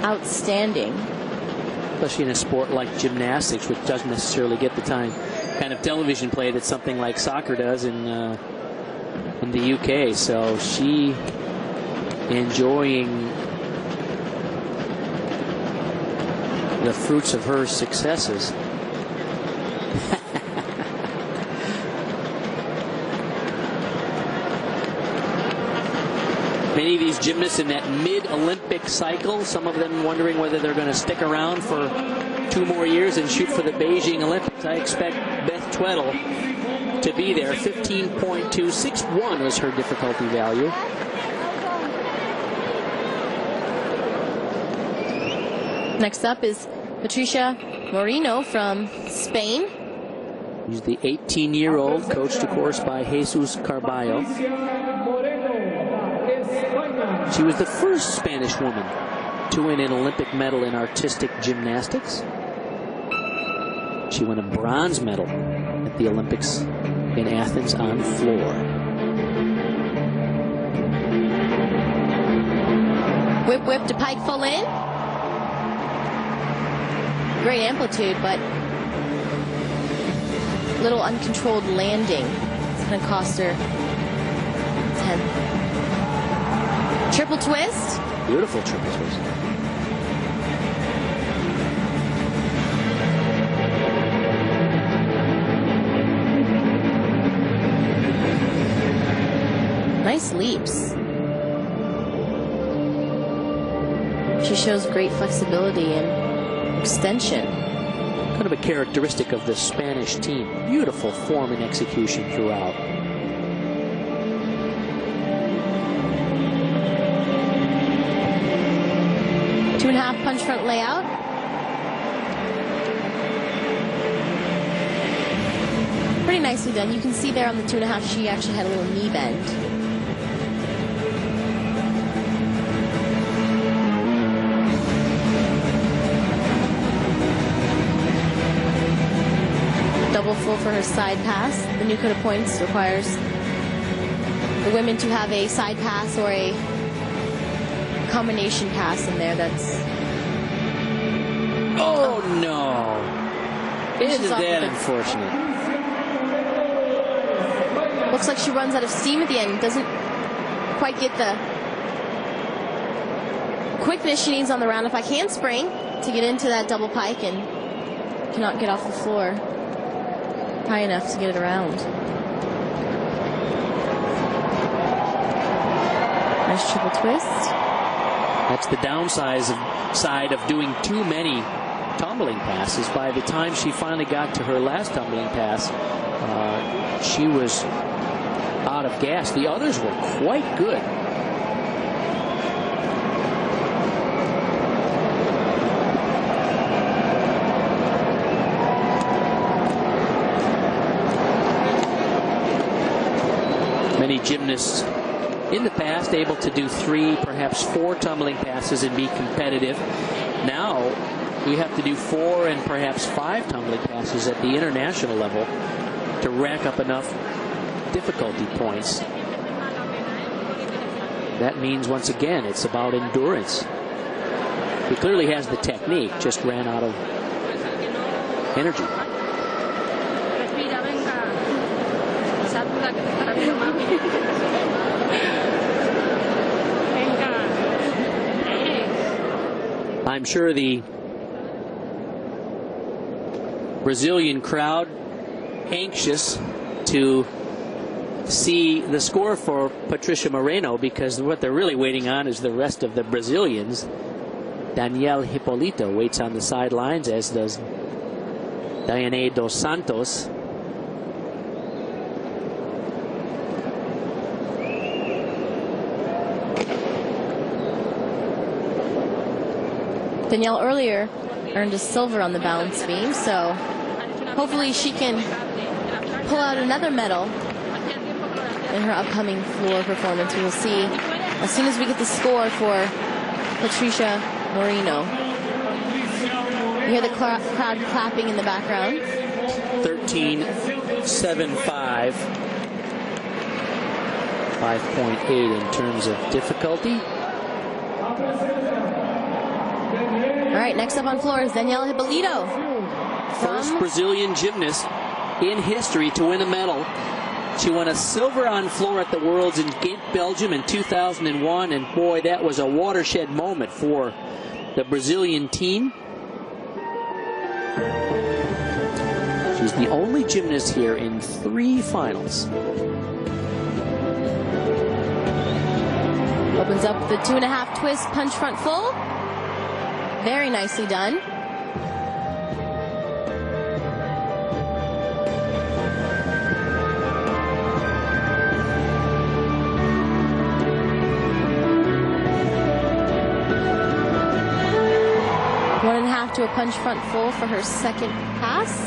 outstanding. Especially in a sport like gymnastics, which doesn't necessarily get the kind of television play that something like soccer does in the UK. So she enjoying the fruits of her successes. Many of these gymnasts in that mid-Olympic cycle, some of them wondering whether they're going to stick around for 2 more years and shoot for the Beijing Olympics. I expect Beth Tweddle to be there. 15.261 was her difficulty value. Next up is Patricia Moreno from Spain. He's the 18-year-old, coached, of course, by Jesus Carballo. She was the first Spanish woman to win an Olympic medal in artistic gymnastics. She won a bronze medal at the Olympics in Athens on floor. Whip, whip to pike full in. Great amplitude, but little uncontrolled landing. It's going to cost her 10. Triple twist. Beautiful triple twist. Nice leaps. She shows great flexibility and extension. Kind of a characteristic of the Spanish team. Beautiful form and execution throughout. Two and a half punch front layout. Pretty nicely done. You can see there on the 2.5 she actually had a little knee bend. Double full for her side pass. The new code of points requires the women to have a side pass or a combination pass in there. That's... Oh no! Isn't that unfortunate? Looks like she runs out of steam at the end. Doesn't quite get the quickness she needs on the round. If I can spring to get into that double pike and cannot get off the floor high enough to get it around. Nice triple twist. That's the downside of doing too many tumbling passes. By the time she finally got to her last tumbling pass, she was out of gas. The others were quite good. Many gymnasts in the past able to do 3, perhaps 4 tumbling passes and be competitive. Now we have to do 4 and perhaps 5 tumbling passes at the international level to rack up enough difficulty points. That means, once again, it's about endurance. He clearly has the technique, just ran out of energy. I'm sure the Brazilian crowd anxious to see the score for Patricia Moreno, because what they're really waiting on is the rest of the Brazilians. Danielle Hipólito waits on the sidelines, as does Diane dos Santos. Danielle earlier earned a silver on the balance beam, so hopefully she can pull out another medal in her upcoming floor performance. We will see as soon as we get the score for Patricia Moreno. You hear the crowd clapping in the background. 13.75. 5.8 in terms of difficulty. All right, next up on floor is Danielle Hipólito. First Brazilian gymnast in history to win a medal. She won a silver on floor at the Worlds in Ghent, Belgium in 2001, and boy, that was a watershed moment for the Brazilian team. She's the only gymnast here in 3 finals. Opens up the 2.5 twist punch front full. Very nicely done. One and a half to a punch front full for her second pass.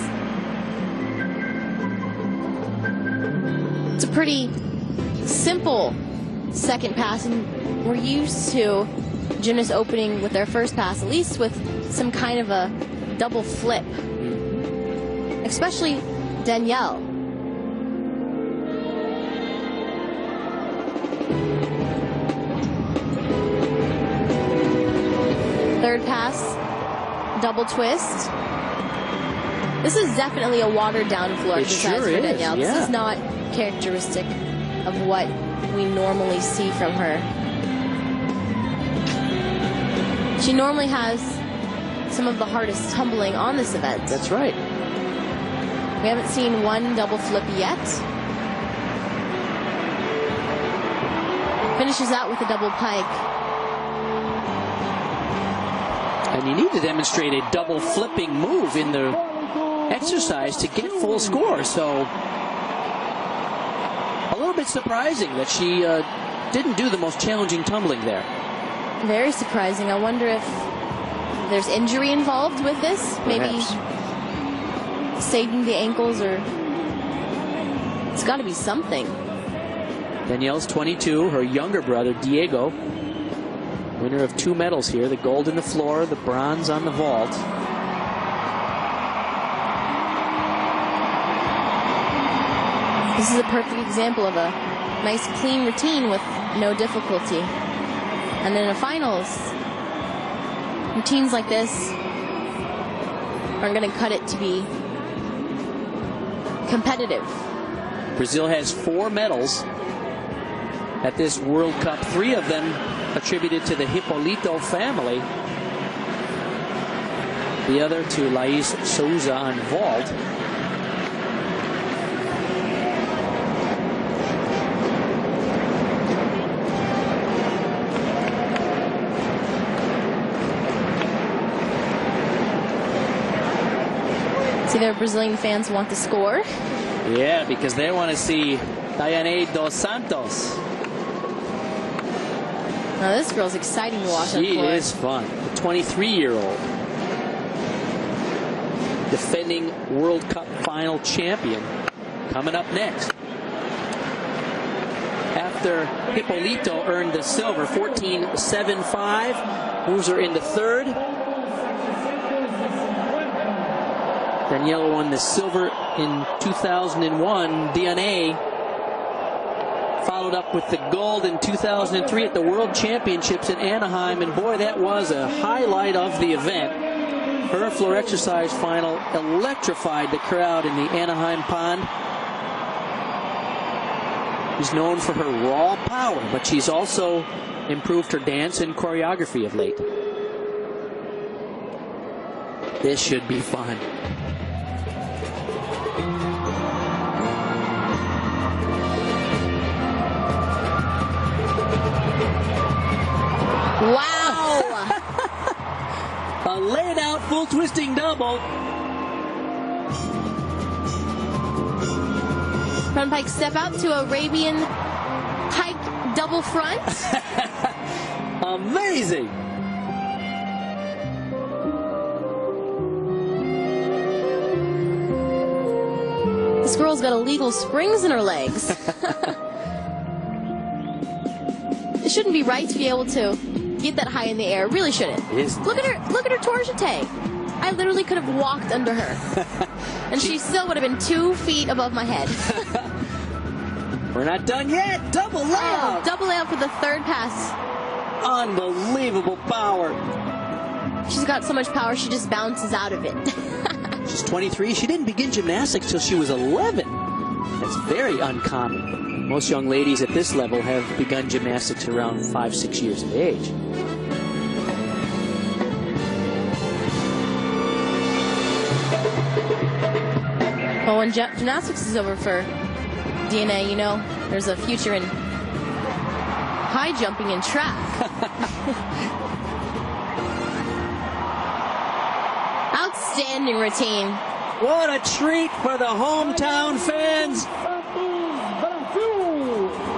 It's a pretty simple second pass, and we're used to gymnasts opening with their first pass, at least with some kind of a double flip. Especially Danielle. Third pass, double twist. This is definitely a watered down floor exercise for Danielle. Yeah. This is not characteristic of what we normally see from her. She normally has some of the hardest tumbling on this event. That's right. We haven't seen one double flip yet. Finishes out with a double pike. And you need to demonstrate a double flipping move in the exercise to get full score. So a little bit surprising that she didn't do the most challenging tumbling there. Very surprising. I wonder if there's injury involved with this. Maybe saving the ankles, or it's got to be something. Danielle's 22. Her younger brother, Diego, winner of 2 medals here. The gold in the floor, the bronze on the vault. This is a perfect example of a nice clean routine with no difficulty. And in the finals, routines like this are going to cut it to be competitive. Brazil has 4 medals at this World Cup, 3 of them attributed to the Hipólito family. The other to Laís Souza on vault. See, their Brazilian fans want to score. Yeah, because they want to see Daiane dos Santos. Now this girl's exciting to watch on She floor. is fun. The 23-year-old. Defending World Cup final champion. Coming up next. After Hipólito earned the silver, 14.75. Moves her into 3rd. Daniela won the silver in 2001. Diane followed up with the gold in 2003 at the World Championships in Anaheim, and boy, that was a highlight of the event. Her floor exercise final electrified the crowd in the Anaheim pond. She's known for her raw power, but she's also improved her dance and choreography of late. This should be fun. Wow! A laid out full twisting double. Front pike step out to Arabian pike double front. Amazing. This girl's got illegal springs in her legs. It shouldn't be right to be able to get that high in the air. It really shouldn't. Look at her torsion. I literally could have walked under her. And she still would have been 2 feet above my head. We're not done yet. Double layout. Oh, double layout for the 3rd pass. Unbelievable power. She's got so much power, she just bounces out of it. She's 23. She didn't begin gymnastics till she was 11. That's very uncommon. Most young ladies at this level have begun gymnastics around 5-6 years of age. Well, when gymnastics is over for DNA, you know, there's a future in high jumping and track. Outstanding routine. What a treat for the hometown fans.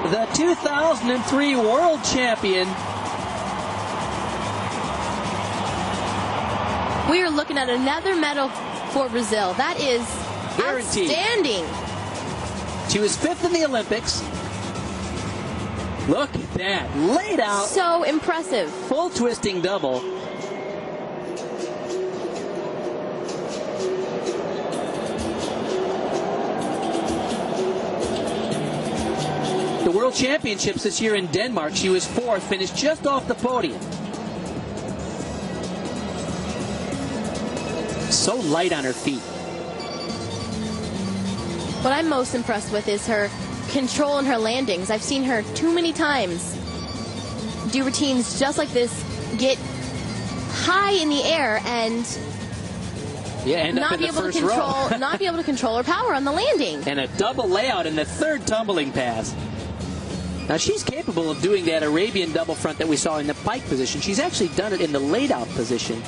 The 2003 world champion. We are looking at another medal for Brazil. That is guaranteed. Outstanding. She was 5th in the Olympics. Look at that. Laid out. So impressive. Full twisting double. The World Championships this year in Denmark, she was 4th, finished just off the podium. So light on her feet. What I'm most impressed with is her control in her landings. I've seen her too many times do routines just like this, get high in the air and not be able to control, not be able to control her power on the landing. And a double layout in the 3rd tumbling pass. Now she's capable of doing that Arabian double front that we saw in the pike position. She's actually done it in the laid out position.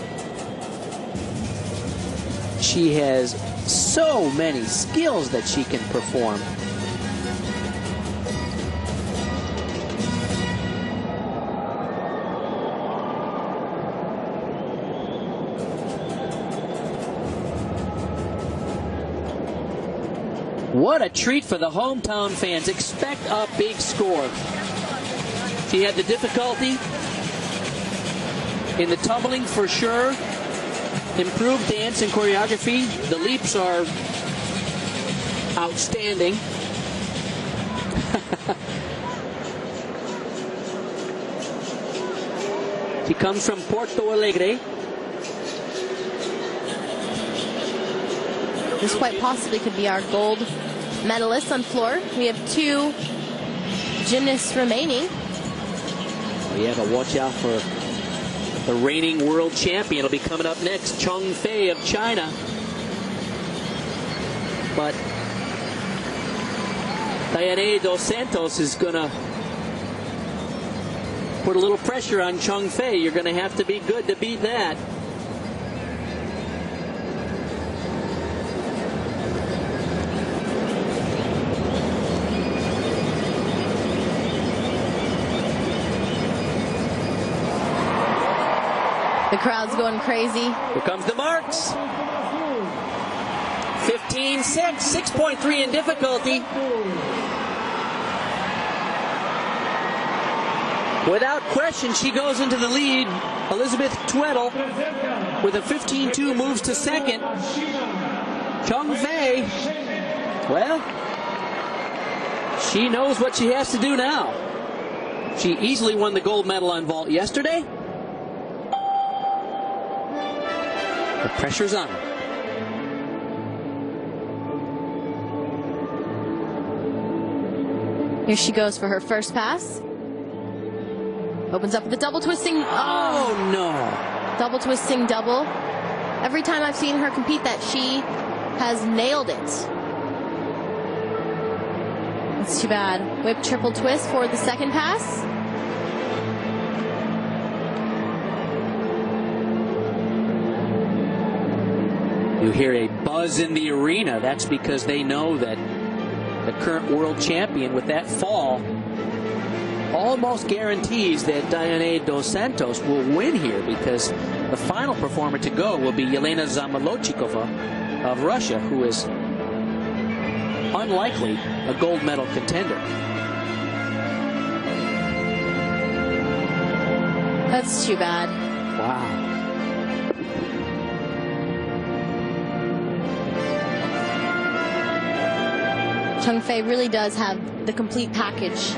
She has so many skills that she can perform. What a treat for the hometown fans. Expect a big score. She had the difficulty in the tumbling for sure. Improved dance and choreography. The leaps are outstanding. She comes from Porto Alegre. This quite possibly could be our gold medalist on floor. We have 2 gymnasts remaining. We have to watch out for the reigning world champion. It'll be coming up next, Cheng Fei of China. But Diana Dos Santos is going to put a little pressure on Cheng Fei. You're going to have to be good to beat that. The crowd's going crazy. Here comes the marks. 15-6, 6.3 in difficulty. Without question, she goes into the lead. Elizabeth Tweddle with a 15-2 moves to second. Cheng Fei, well, she knows what she has to do now. She easily won the gold medal on vault yesterday. The pressure's on. Here she goes for her first pass. Opens up with the double twisting. Oh no. Double twisting double. Every time I've seen her compete that, she has nailed it. It's too bad. Whip triple twist for the second pass. You hear a buzz in the arena. That's because they know that the current world champion with that fall almost guarantees that Diana Dos Santos will win here, because the final performer to go will be Yelena Zamolodchikova of Russia, who is unlikely a gold medal contender. That's too bad. Wow. Cheng Fei really does have the complete package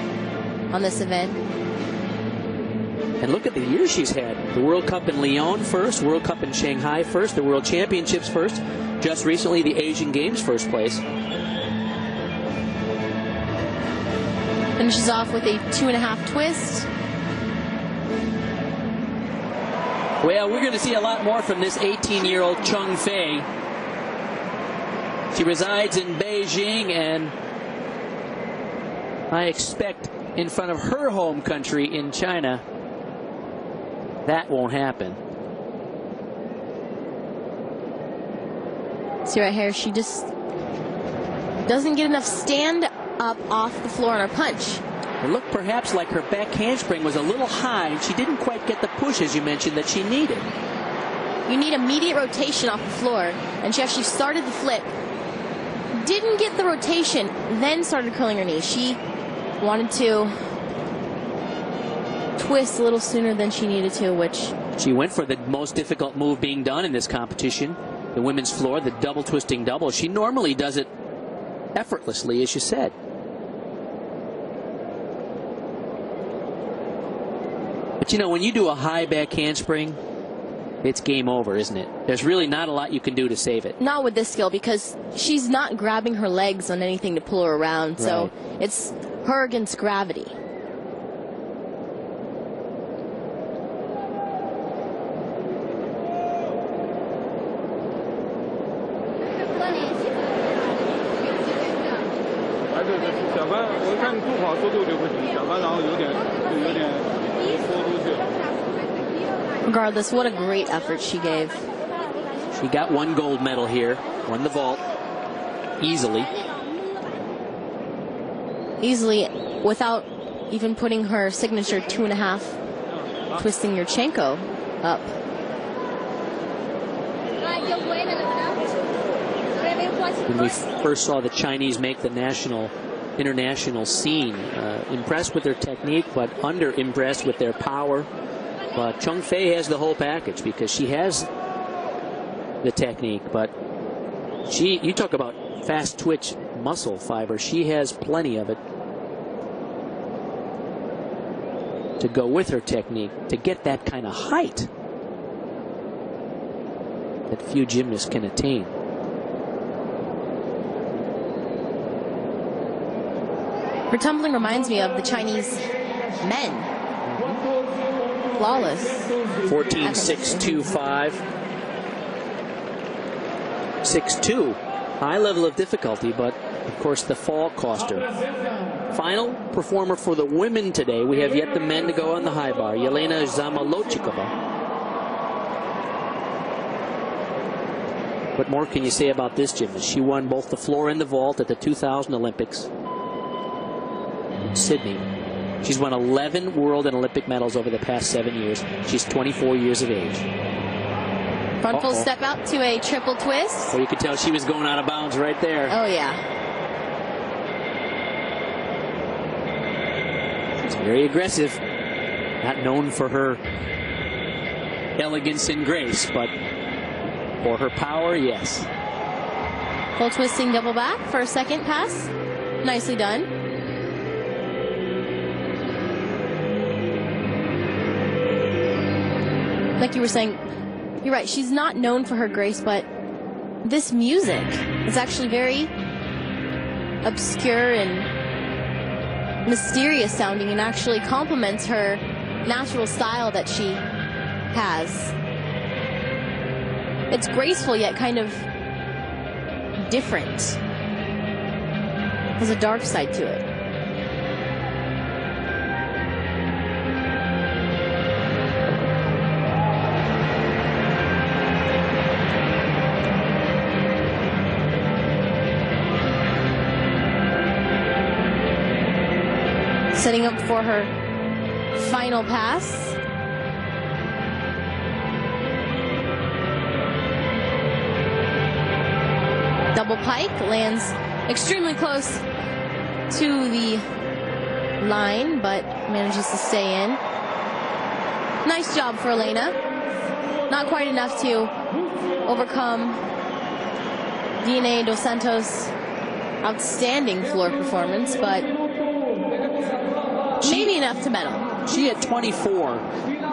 on this event. And look at the years she's had. The World Cup in Lyon first, World Cup in Shanghai first, the World Championships first, just recently the Asian Games first place. Finishes off with a 2.5 twist. Well, we're going to see a lot more from this 18-year-old Cheng Fei. She resides in Beijing, and I expect in front of her home country in China, that won't happen. See right here, she just doesn't get enough stand up off the floor on her punch. It looked perhaps like her back handspring was a little high. She didn't quite get the push, as you mentioned, that she needed. You need immediate rotation off the floor, and she actually started the flip, didn't get the rotation, then started curling her knees. She wanted to twist a little sooner than she needed to, which... She went for the most difficult move being done in this competition, the women's floor, the double twisting double. She normally does it effortlessly, as you said. But you know, when you do a high back handspring, it's game over, isn't it? There's really not a lot you can do to save it. Not with this skill, because she's not grabbing her legs on anything to pull her around. Right. So it's her against gravity. 我看助跑速度就会挺小，然后有点拖出去。 Regardless, what a great effort she gave. She got 1 gold medal here, won the vault easily. Easily, without even putting her signature 2.5 twisting Yurchenko up. When we first saw the Chinese make the international scene, impressed with their technique, but under-impressed with their power. But Chung Fei has the whole package because she has the technique, but you talk about fast twitch muscle fiber, she has plenty of it to go with her technique to get that kind of height that few gymnasts can attain. Her tumbling reminds me of the Chinese men. Flawless. 14.625. 6.2. High level of difficulty, but of course the fall cost her. Final performer for the women today. We have yet the men to go on the high bar. Yelena Zamolodchikova. What more can you say about this gymnast? She won both the floor and the vault at the 2000 Olympics in Sydney. She's won 11 world and Olympic medals over the past 7 years. She's 24 years of age. Front full step out to a triple twist. Well, you could tell she was going out of bounds right there. Oh, yeah. She's very aggressive. Not known for her elegance and grace, but for her power, yes. Full twisting double back for a second pass. Nicely done. Like you were saying, you're right, she's not known for her grace, but this music is actually very obscure and mysterious sounding and actually complements her natural style that she has. It's graceful yet kind of different. There's a dark side to it. Setting up for her final pass. Double pike lands extremely close to the line, but manages to stay in. Nice job for Elena. Not quite enough to overcome DNA Dos Santos' outstanding floor performance, but maybe enough to medal. She at 24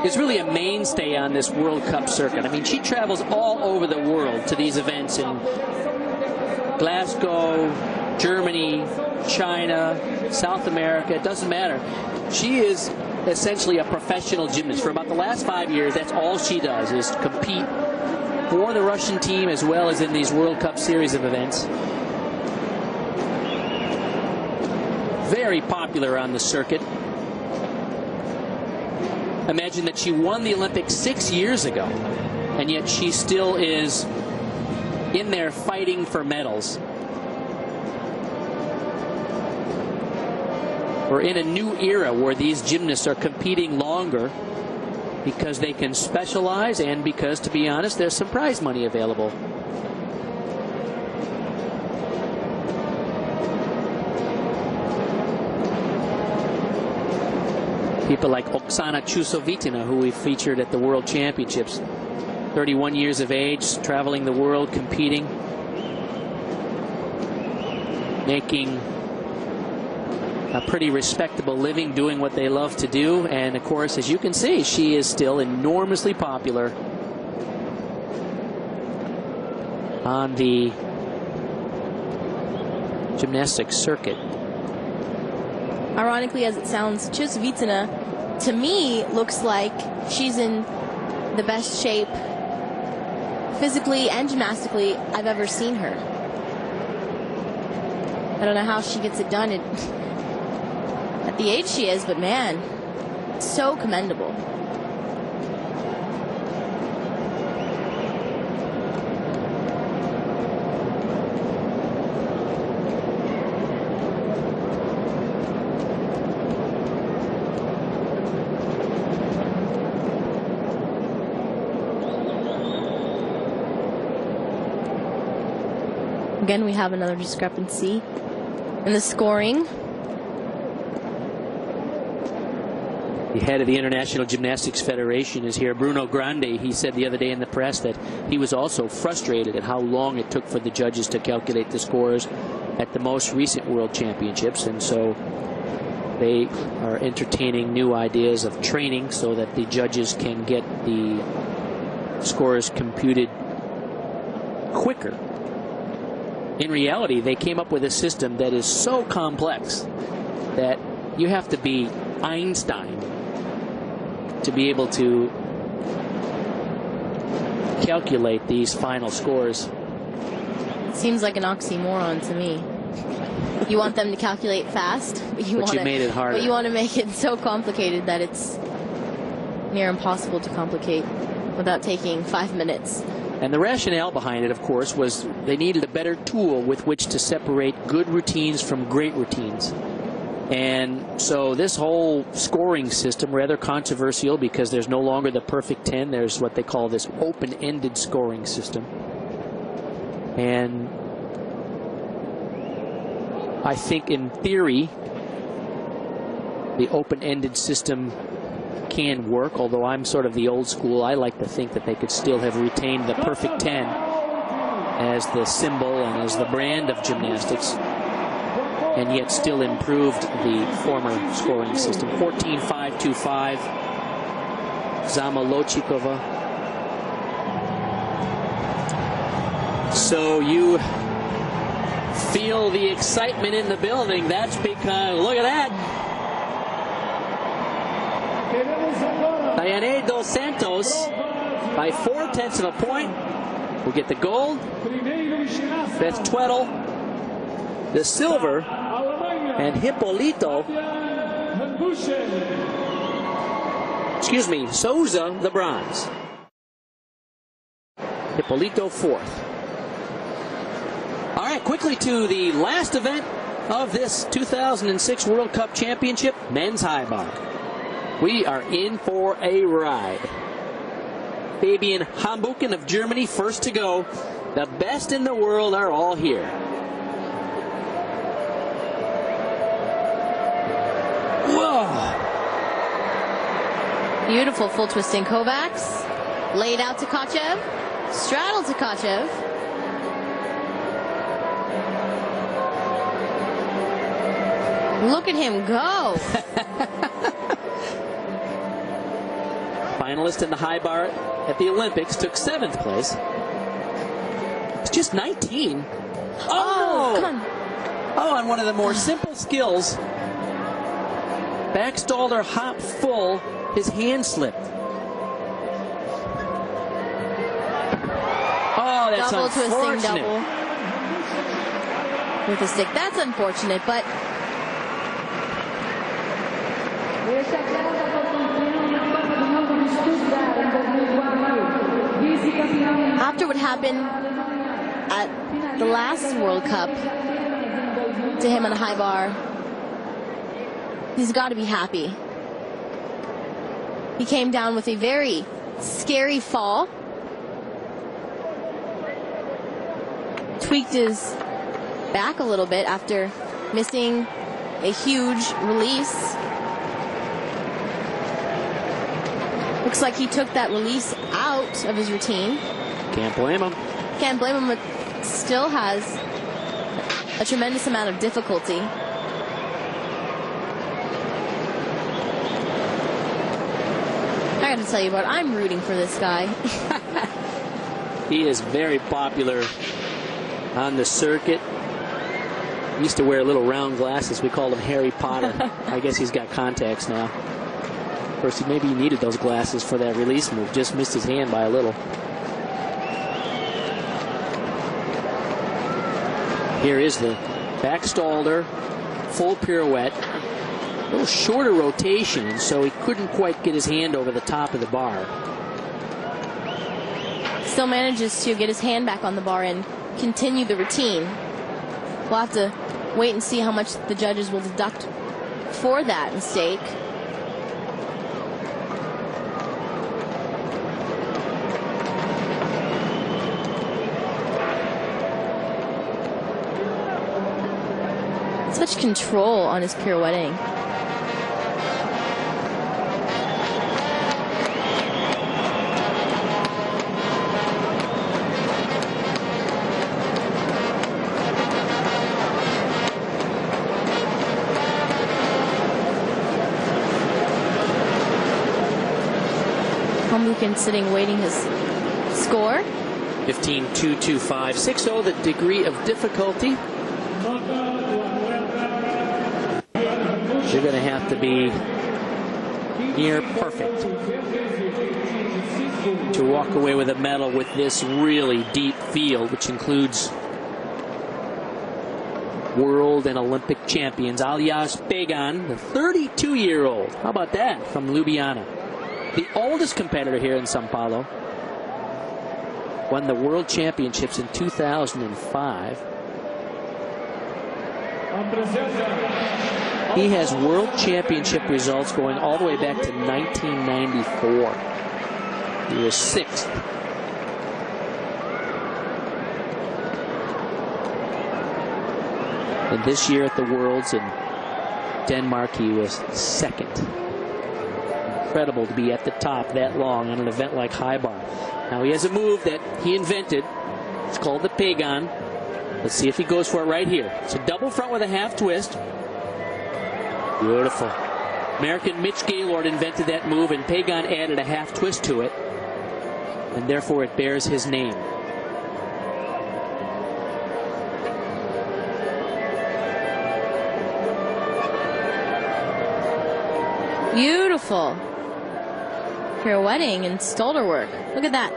is really a mainstay on this World Cup circuit. I mean, she travels all over the world to these events in Glasgow, Germany, China, South America. It doesn't matter. She is essentially a professional gymnast. For about the last 5 years, that's all she does is compete for the Russian team as well as in these World Cup series of events. Very popular on the circuit. Imagine that she won the Olympics 6 years ago, and yet she still is in there fighting for medals. We're in a new era where these gymnasts are competing longer because they can specialize and because, to be honest, there's some prize money available. People like Oksana Chusovitina, who we featured at the World Championships. 31 years of age, traveling the world, competing, making a pretty respectable living, doing what they love to do. And of course, as you can see, she is still enormously popular on the gymnastics circuit. Ironically, as it sounds, Chusovitina, to me, looks like she's in the best shape physically and gymnastically I've ever seen her. I don't know how she gets it done. at the age she is, but man, so commendable. Again, we have another discrepancy in the scoring. The head of the International Gymnastics Federation is here, Bruno Grande. He said the other day in the press that he was also frustrated at how long it took for the judges to calculate the scores at the most recent World Championships, and so they are entertaining new ideas of training so that the judges can get the scores computed quicker. In reality, they came up with a system that is so complex that you have to be Einstein to be able to calculate these final scores. Seems like an oxymoron to me. You want them to calculate fast, but you made it harder. But you want to make it so complicated that it's near impossible to complicate without taking 5 minutes. And the rationale behind it, of course, was they needed a better tool with which to separate good routines from great routines. And so this whole scoring system, rather controversial because there's no longer the perfect 10. There's what they call this open-ended scoring system. And I think in theory, the open-ended system can work, although I'm sort of the old school. I like to think that they could still have retained the perfect 10 as the symbol and as the brand of gymnastics, and yet still improved the former scoring system. 14.525, Zamolochikova. So you feel the excitement in the building. That's because, look at that. Diane Dos Santos, by 0.4 of a point, will get the gold. Beth Tweddle, the silver, and Souza, the bronze. Hippolito, fourth. All right, quickly to the last event of this 2006 World Cup Championship, men's high bar. We are in for a ride. Fabian Hambuchen of Germany, first to go. The best in the world are all here. Whoa! Beautiful full twisting Kovacs. Laid out to Tkachev. Straddle to Tkachev. Look at him go. Finalist in the high bar at the Olympics, took 7th place. It's just 19. Oh, come on. Oh, and one of the more simple skills. Backstalled her hop full. His hand slipped. Oh, that's double unfortunate. Twisting double with a stick. That's unfortunate, but after what happened at the last World Cup to him on a high bar, he's got to be happy. He came down with a very scary fall. Tweaked his back a little bit after missing a huge release. Looks like he took that release out of his routine. Can't blame him. Can't blame him, but still has a tremendous amount of difficulty. I got to tell you what, I'm rooting for this guy. He is very popular on the circuit. He used to wear little round glasses. We called him Harry Potter. I guess he's got contacts now. Of course, maybe he needed those glasses for that release move. Just missed his hand by a little. Here is the backstalder, full pirouette. A little shorter rotation, so he couldn't quite get his hand over the top of the bar. Still manages to get his hand back on the bar and continue the routine. We'll have to wait and see how much the judges will deduct for that mistake. Such control on his pirouetting. Hamlukin sitting waiting his score. 15-2-2-5, 6-0 the degree of difficulty. You're going to have to be near perfect to walk away with a medal with this really deep field, which includes world and Olympic champions. Aljaž Pegan, the 32-year-old. How about that from Ljubljana? The oldest competitor here in Sao Paulo. Won the World Championships in 2005. He has World Championship results going all the way back to 1994. He was 6th. And this year at the Worlds in Denmark, he was 2nd. Incredible to be at the top that long on an event like high bar. Now he has a move that he invented. It's called the Pegan. Let's see if he goes for it right here. It's a double front with a half twist. Beautiful. American Mitch Gaylord invented that move, and Pegan added a half twist to it, and therefore it bears his name. Beautiful pirouetting and stolder work. Look at that.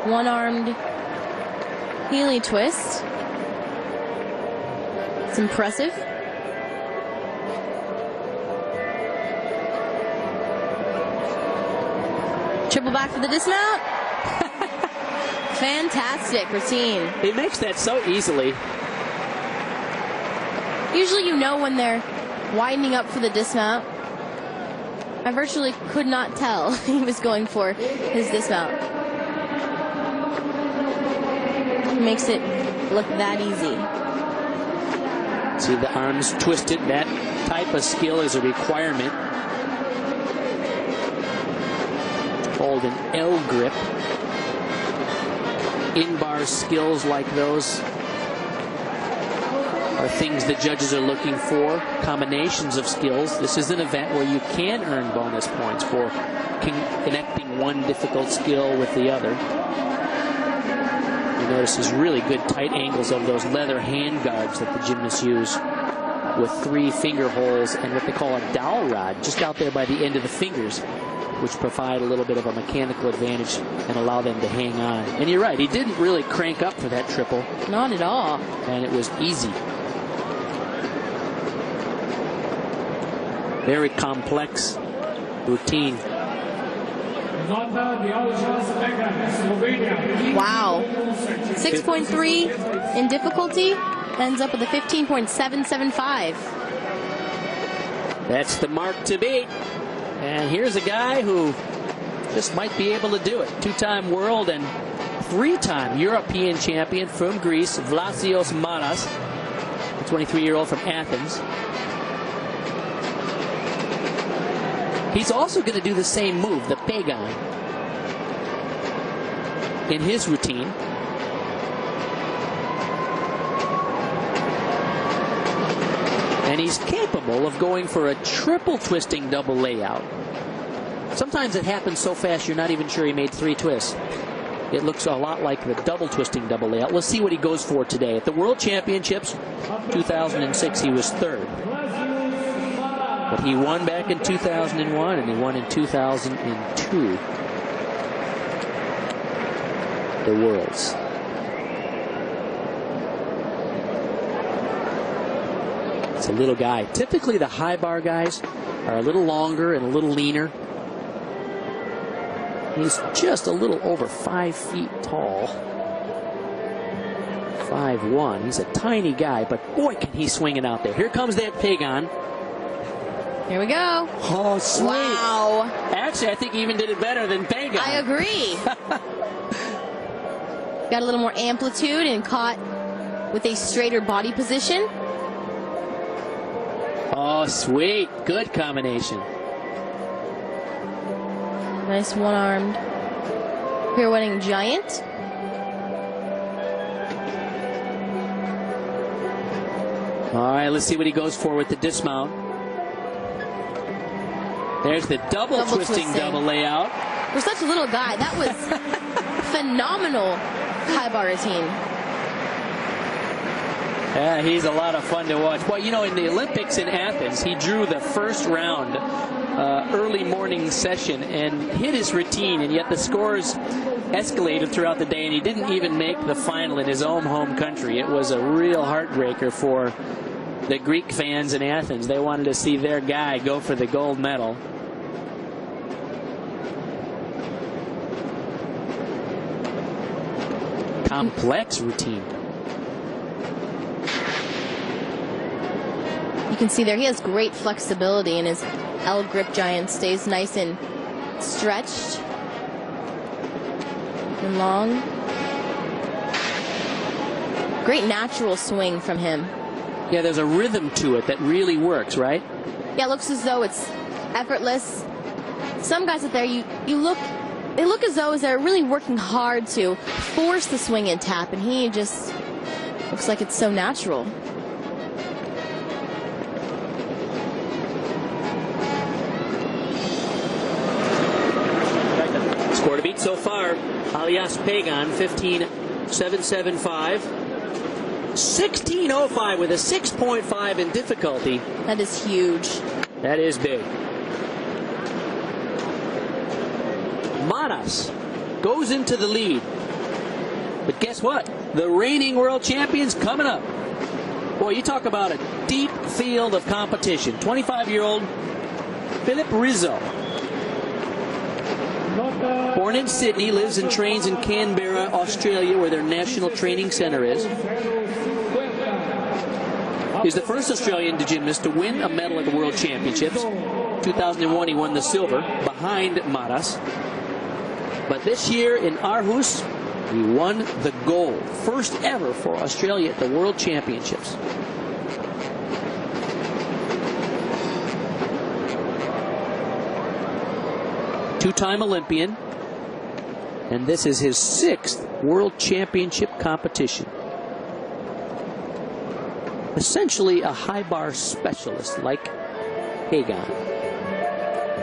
One-armed Healy twist. It's impressive. Triple back for the dismount. Fantastic routine. He makes that so easily. Usually you know when they're winding up for the dismount. I virtually could not tell he was going for his dismount. He makes it look that easy. See the arms twisted. That type of skill is a requirement. Called an L grip. In-bar skills like those are things the judges are looking for. Combinations of skills. This is an event where you can earn bonus points for connecting one difficult skill with the other. You notice his really good tight angles of those leather hand guards that the gymnasts use, with 3 finger holes and what they call a dowel rod just out there by the end of the fingers, which provide a little bit of a mechanical advantage and allow them to hang on. And you're right, he didn't really crank up for that triple. Not at all. And it was easy. Very complex routine. Wow. 6.3 in difficulty, ends up with a 15.775. That's the mark to beat. And here's a guy who just might be able to do it. 2-time world and 3-time European champion from Greece, Vlasios Maras, the 23-year-old from Athens. He's also going to do the same move, the Pegan, in his routine. And he's capable of going for a triple twisting double layout. Sometimes it happens so fast you're not even sure he made 3 twists. It looks a lot like the double twisting double layout. Let's see what he goes for today. At the World Championships 2006, he was 3rd. But he won back in 2001, and he won in 2002. The Worlds. It's a little guy. Typically, the high bar guys are a little longer and a little leaner. He's just a little over 5 feet tall. 5'1". He's a tiny guy, but boy, can he swing it out there. Here comes that Pagan. Here we go. Oh, sweet. Wow. Actually, I think he even did it better than Pagan. I agree. Got a little more amplitude and caught with a straighter body position. Oh, sweet. Good combination. Nice one-armed pirouetting giant. All right, let's see what he goes for with the dismount. There's the double twisting double layout. For such a little guy, that was phenomenal high bar routine. Yeah, he's a lot of fun to watch. Well, you know, in the Olympics in Athens, he drew the first round early morning session and hit his routine, and yet the scores escalated throughout the day, and he didn't even make the final in his own home country. It was a real heartbreaker for the Greek fans in Athens. They wanted to see their guy go for the gold medal. Complex routine. You can see there he has great flexibility, and his L grip giant stays nice and stretched and long. Great natural swing from him. Yeah, there's a rhythm to it that really works, right? Yeah, it looks as though it's effortless. Some guys out there, they look as though they're really working hard to force the swing and tap, and he just looks like it's so natural. Score to beat so far, Alias Pagan, 15.775. 16.05 with a 6.5 in difficulty. That is huge. That is big. Manas goes into the lead. But guess what? The reigning world champion's coming up. Boy, you talk about a deep field of competition. 25-year-old Philip Rizzo. Born in Sydney, lives and trains in Canberra, Australia, where their national training center is. He's the first Australian gymnast to win a medal at the World Championships. 2001, he won the silver behind Maras. But this year in Aarhus, he won the gold. First ever for Australia at the World Championships. Two-time Olympian. And this is his 6th World Championship competition. Essentially a high bar specialist like Pagan.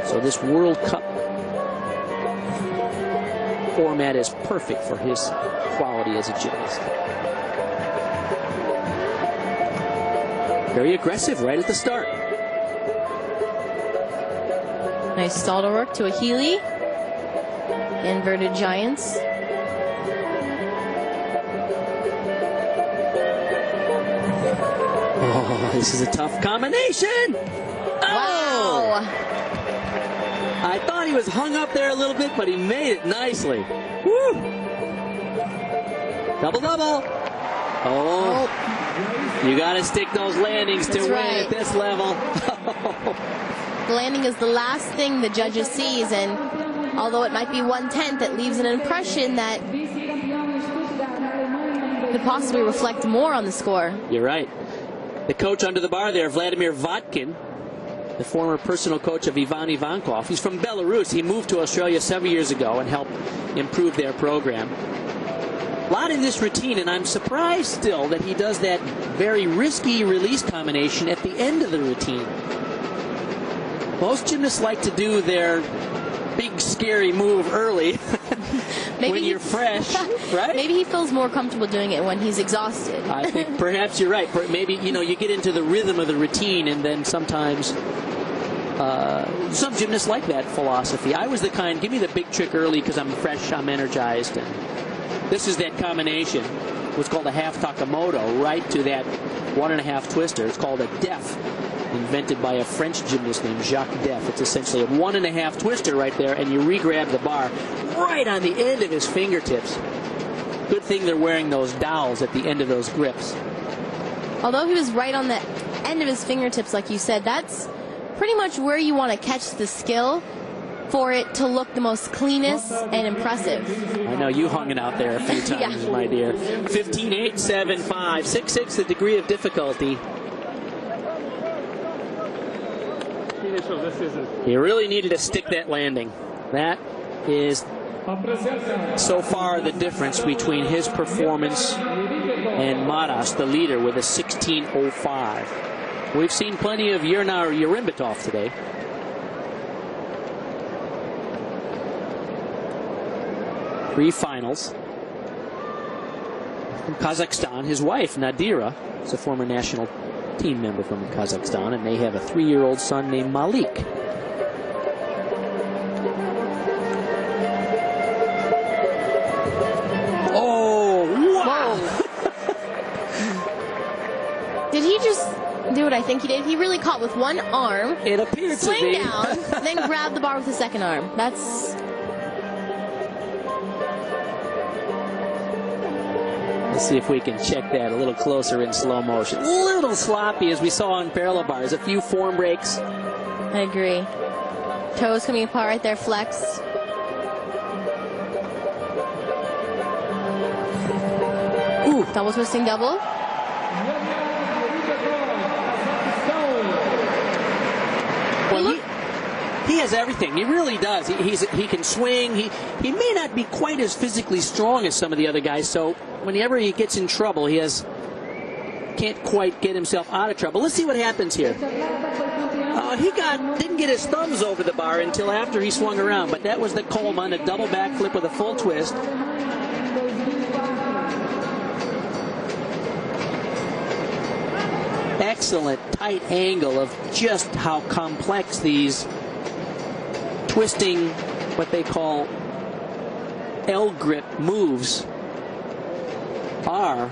So this World Cup format is perfect for his quality as a gymnast. Very aggressive right at the start. Nice stalder work to a Healy. Inverted giants. Oh, this is a tough combination. Wow. I thought he was hung up there a little bit, but he made it nicely. Woo! Double-double. Oh. You got to stick those landings to win at this level. The landing is the last thing the judges sees, and although it might be 1/10, it leaves an impression that could possibly reflect more on the score. You're right. The coach under the bar there, Vladimir Vatkin, the former personal coach of Ivan Ivankov. He's from Belarus. He moved to Australia several years ago and helped improve their program. A lot in this routine, and I'm surprised still that he does that very risky release combination at the end of the routine. Most gymnasts like to do their big scary move early when you're fresh, right? Maybe he feels more comfortable doing it when he's exhausted. I think perhaps you're right. Maybe, you get into the rhythm of the routine, and then sometimes some gymnasts like that philosophy. I was the kind, give me the big trick early because I'm fresh, I'm energized. And this is that combination, what's called a half Takamoto, right to that 1.5 twister. It's called a def, invented by a French gymnast named Jacques Def. It's essentially a 1.5 twister right there, and you re-grab the bar right on the end of his fingertips. Good thing they're wearing those dowels at the end of those grips. Although he was right on the end of his fingertips, like you said, that's pretty much where you want to catch the skill for it to look the most cleanest and impressive. I know you hung it out there a few times, my dear. 15-8, 7-5, 6-6 the degree of difficulty. He really needed to stick that landing. That is so far the difference between his performance and Maras, the leader, with a 16.05. We've seen plenty of Yernar Yurimbitov today. Three finals. From Kazakhstan, his wife Nadira is a former national team member from Kazakhstan, and they have a 3-year-old son named Malik. Oh, wow! Did he just do what I think he did? He really caught with one arm. It appeared to swing be. down, then grab the bar with the second arm. That's... Let's see if we can check that a little closer in slow motion. A little sloppy, as we saw on parallel bars. A few form breaks. I agree. Toes coming apart right there, flexed. Ooh. Double twisting double. Well, he has everything. He really does. He can swing. He may not be quite as physically strong as some of the other guys, so whenever he gets in trouble, can't quite get himself out of trouble. Let's see what happens here. He didn't get his thumbs over the bar until after he swung around, but that was the Coleman, a double backflip with a full twist. Excellent tight angle of just how complex these twisting, what they call L-grip moves are.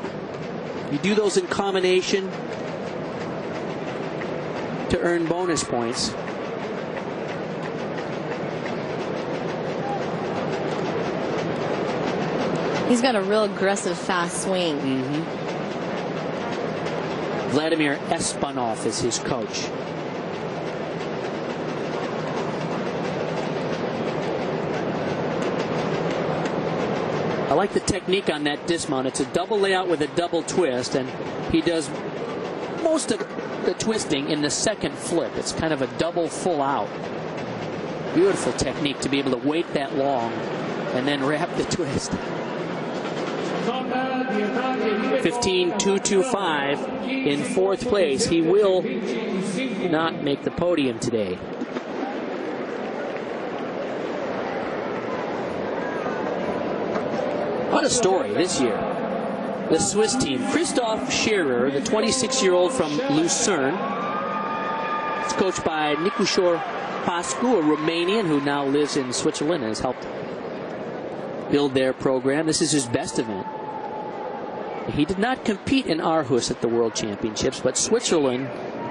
You do those in combination to earn bonus points. He's got a real aggressive, fast swing. Mm-hmm. Vladimir Espanov is his coach. I like the technique on that dismount. It's a double layout with a double twist, and he does most of the twisting in the second flip. It's kind of a double full out. Beautiful technique to be able to wait that long and then wrap the twist. 15.225 in fourth place. He will not make the podium today. What a story this year. The Swiss team. Christoph Scherer, the 26-year-old from Lucerne. It's coached by Nicușor Pascu, a Romanian who now lives in Switzerland and has helped build their program. This is his best event. He did not compete in Aarhus at the World Championships, but Switzerland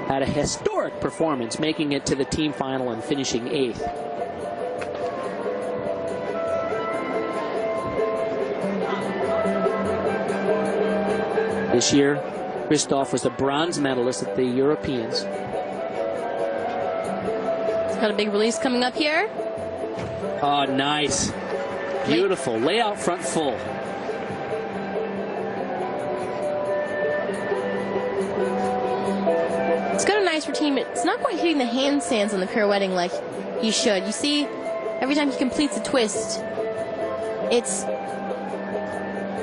had a historic performance, making it to the team final and finishing 8th. This year, Christoph was a bronze medalist at the Europeans. He's got a big release coming up here. Oh, nice. Beautiful. Layout front full. It's got a nice routine, but it's not quite hitting the handstands on the pirouetting like he should. You see, every time he completes a twist, it's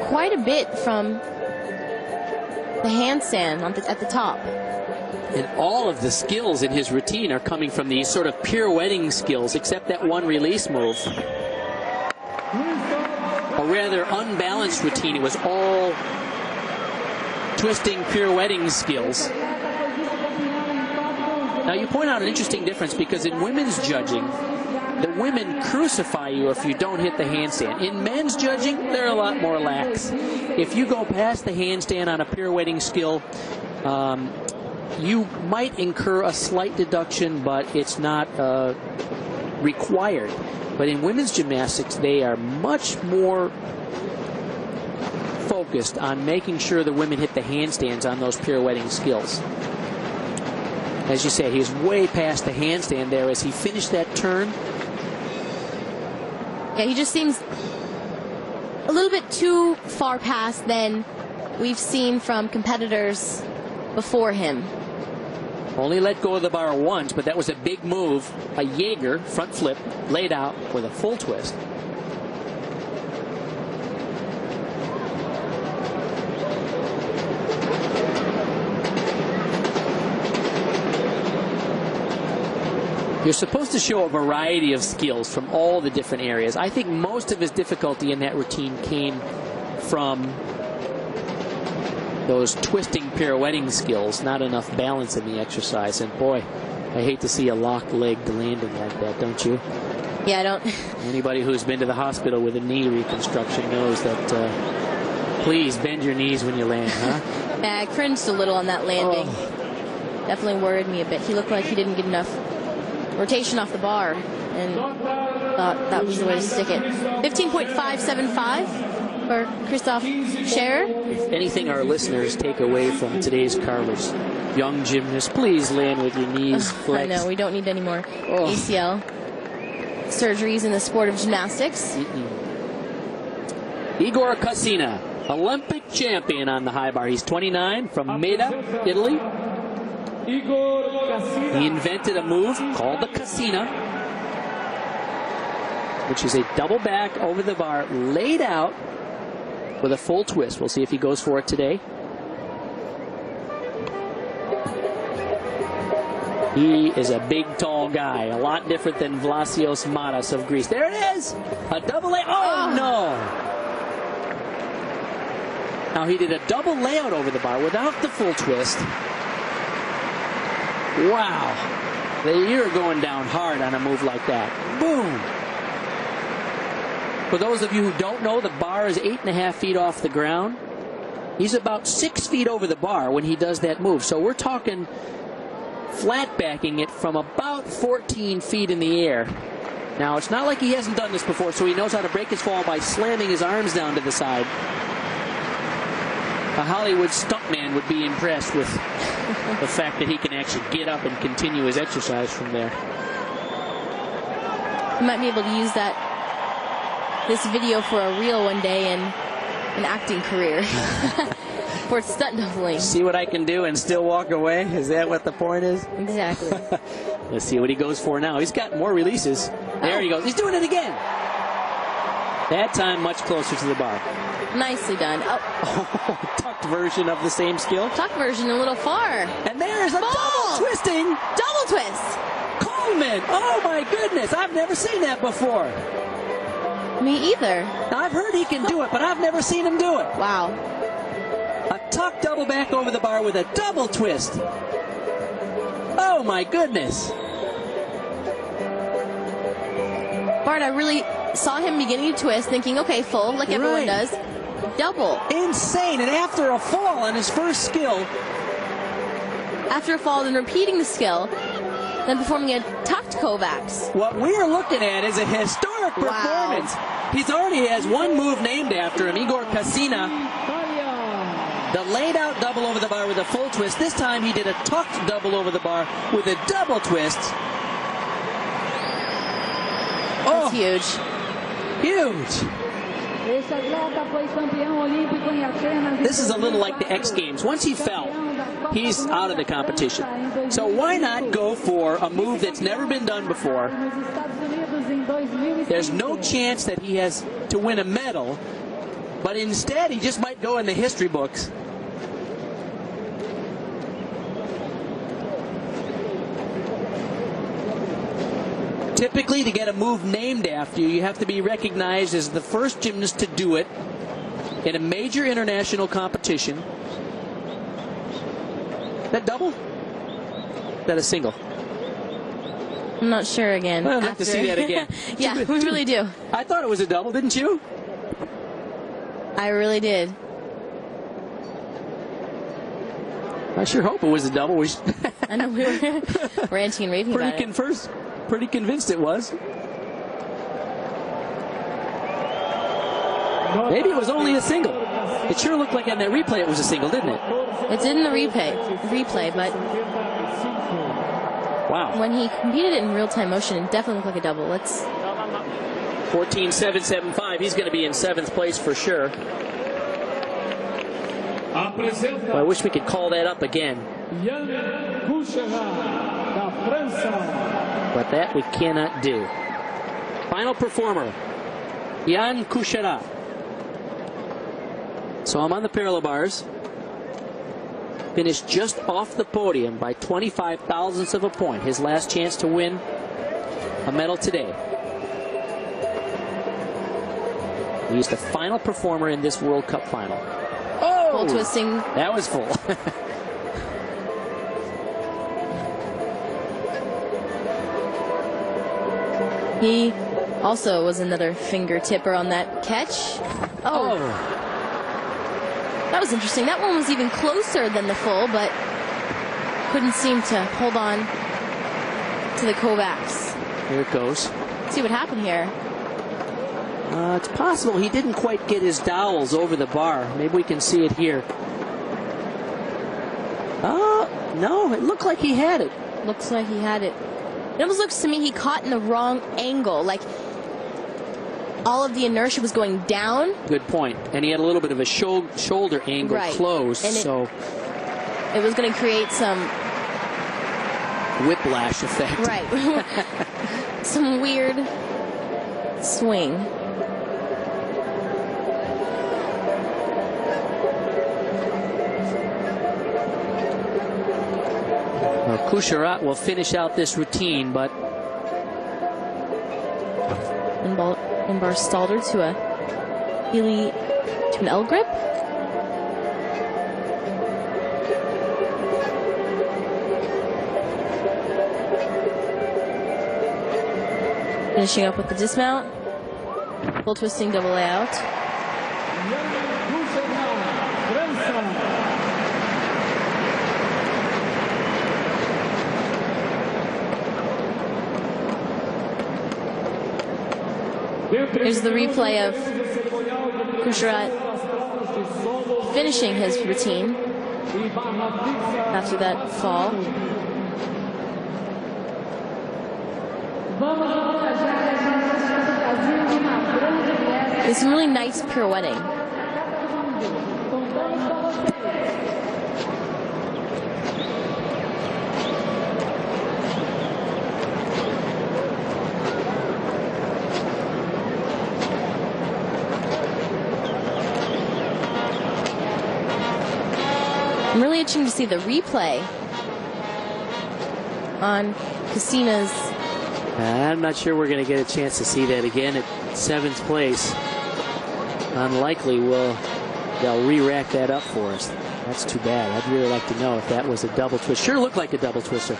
quite a bit from the handstand at the top. And all of the skills in his routine are coming from these sort of pirouetting skills, except that one release move. A rather unbalanced routine. It was all twisting, pirouetting skills. Now, you point out an interesting difference, because in women's judging, the women crucify you if you don't hit the handstand. In men's judging, they're a lot more lax. If you go past the handstand on a pirouetting skill, you might incur a slight deduction, but it's not required. But in women's gymnastics, they are much more focused on making sure the women hit the handstands on those pirouetting skills. As you say, he's way past the handstand there as he finished that turn. Yeah, he just seems a little bit too far past than we've seen from competitors before him. Only let go of the bar once, but that was a big move. A Jaeger front flip laid out with a full twist. You're supposed to show a variety of skills from all the different areas. I think most of his difficulty in that routine came from those twisting, pirouetting skills, not enough balance in the exercise. And boy, I hate to see a locked-legged landing like that, don't you? Yeah, I don't. Anybody who's been to the hospital with a knee reconstruction knows that, please bend your knees when you land, huh? Yeah, I cringed a little on that landing. Oh. Definitely worried me a bit. He looked like he didn't get enough rotation off the bar, and thought that was the way to stick it. 15.575 for Christoph Scherer. If anything our listeners take away from today's coverage, young gymnasts, please land with your knees flexed. I know, we don't need any more ACL surgeries in the sport of gymnastics. Igor Cassina, Olympic champion on the high bar. He's 29 from Meda, Italy. He invented a move called the Cassina, which is a double back over the bar, laid out with a full twist. We'll see if he goes for it today. He is a big, tall guy, a lot different than Vlasios Matas of Greece. There it is! A double lay. Oh, no! Now, he did a double layout over the bar without the full twist. Wow. You're going down hard on a move like that. Boom. For those of you who don't know, the bar is 8.5 feet off the ground. He's about 6 feet over the bar when he does that move. So we're talking flat backing it from about 14 feet in the air. Now, it's not like he hasn't done this before, so he knows how to break his fall by slamming his arms down to the side. A Hollywood stuntman would be impressed with the fact that he can actually get up and continue his exercise from there. You might be able to use this video for a reel one day in an acting career. For stunt doubling. See what I can do and still walk away? Is that what the point is? Exactly. Let's see what he goes for now. He's got more releases. There he goes. He's doing it again. That time much closer to the bar. Nicely done. Oh. Tucked version of the same skill. Tucked version a little far. And there's a double twisting. Double twist. Coleman. Oh my goodness. I've never seen that before. Me either. Now, I've heard he can do it, but I've never seen him do it. Wow. A tuck double back over the bar with a double twist. Oh my goodness. Bart, I really saw him beginning to twist, thinking, okay, full, like everyone does. Double. Insane. And after a fall on his first skill. After a fall, then repeating the skill, then performing a tucked Kovacs. What we're looking at is a historic performance. He already has one move named after him, Igor Cassina. The laid out double over the bar with a full twist. This time he did a tucked double over the bar with a double twist. That's huge. Huge. This is a little like the X Games. Once he fell, he's out of the competition. So why not go for a move that's never been done before? There's no chance that he has to win a medal, but instead he just might go in the history books. Typically, to get a move named after you, you have to be recognized as the first gymnast to do it in a major international competition. That double? That a single? I'm not sure again. I'd like to see that again. Yeah, we really do. I thought it was a double, didn't you? I really did. I sure hope it was a double. I know we were ranting and raving about it. Pretty convinced it was. Maybe it was only a single. It sure looked like on that replay it was a single, didn't it? It did in the replay, but wow. When he competed it in real-time motion, it definitely looked like a double. Let's 14.775. He's going to be in 7th place for sure. Well, I wish we could call that up again. But that we cannot do. Final performer, Jan Kuchera. So I'm on the parallel bars. Finished just off the podium by 25 thousandths of a point. His last chance to win a medal today. He's the final performer in this World Cup final. Oh! Full twisting. That was full. He also was another finger tipper on that catch. Oh. That was interesting. That one was even closer than the full, but couldn't seem to hold on to the Kovacs. Here it goes. Let's see what happened here. It's possible he didn't quite get his dowels over the bar. Maybe we can see it here. No, it looked like he had it. Looks like he had it. It almost looks to me he caught in the wrong angle. Like all of the inertia was going down. Good point. And he had a little bit of a shoulder angle closed. And so it was going to create some whiplash effect. Right. Some weird swing. Well, Kuchera will finish out this routine, but Inbar Stalder to a Healy to an L grip. Finishing up with the dismount. Full twisting double layout. Here's the replay of Kuchera finishing his routine after that fall. There's some really nice pirouetting. I'm really itching to see the replay on Casina's. I'm not sure we're going to get a chance to see that again at 7th place. Unlikely they'll re-rack that up for us. That's too bad. I'd really like to know if that was a double twist. Sure looked like a double twister.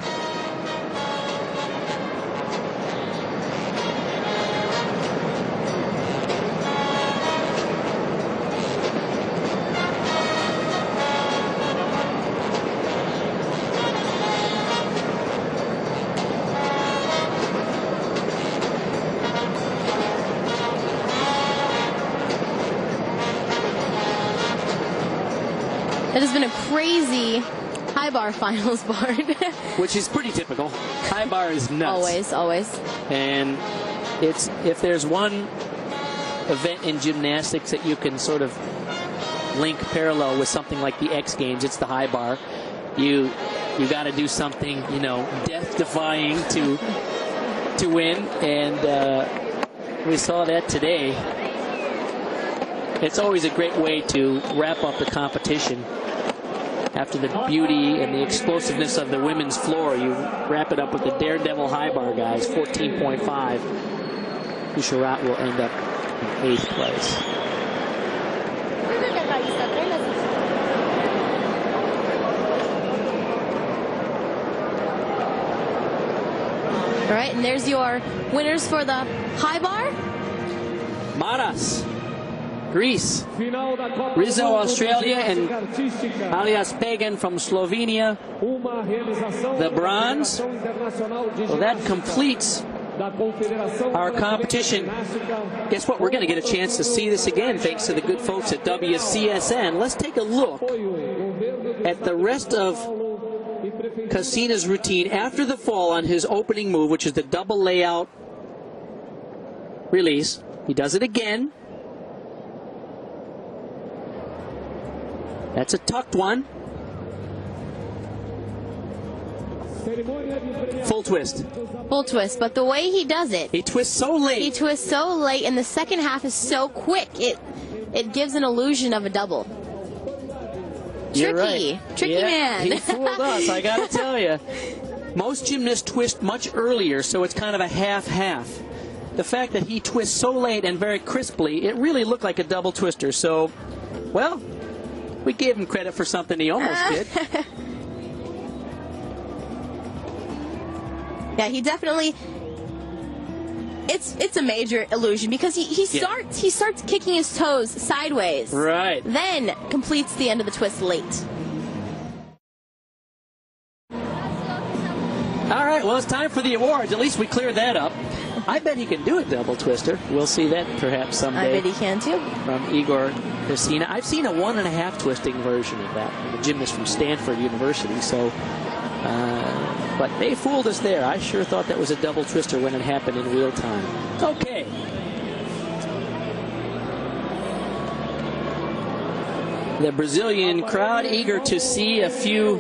It has been a crazy high bar finals, Bart. Which is pretty typical. High bar is nuts. Always, always. And it's if there's one event in gymnastics that you can sort of link parallel with something like the X Games, it's the high bar. You got to do something, death-defying to win, and we saw that today. It's always a great way to wrap up the competition. After the beauty and the explosiveness of the women's floor, you wrap it up with the daredevil high bar guys, 14.5. Kuchera will end up in 8th place. All right, and there's your winners for the high bar. Maras Greece. Rizzo, Australia, and Alias Pagan from Slovenia. The bronze. Well, that completes our competition. Guess what? We're going to get a chance to see this again thanks to the good folks at WCSN. Let's take a look at the rest of Cassina's routine after the fall on his opening move, which is the double layout release. He does it again. That's a tucked one. Full twist. Full twist, but the way he does it, he twists so late. He twists so late, and the second half is so quick. It gives an illusion of a double. You're Tricky, right. tricky man. He fooled us, I got to tell you. Most gymnasts twist much earlier, so it's kind of a half-half. The fact that he twists so late and very crisply, it really looked like a double twister. So, well, we gave him credit for something he almost did. Yeah, he definitely. It's a major illusion because he starts kicking his toes sideways. Right. Then completes the end of the twist late. All right, well, it's time for the awards. At least we cleared that up. I bet he can do a double twister. We'll see that perhaps someday. I bet he can too. From Igor Cassina. I've seen a 1.5 twisting version of that from a gymnast from Stanford University. So, but they fooled us there. I sure thought that was a double twister when it happened in real time. Okay. The Brazilian crowd eager to see a few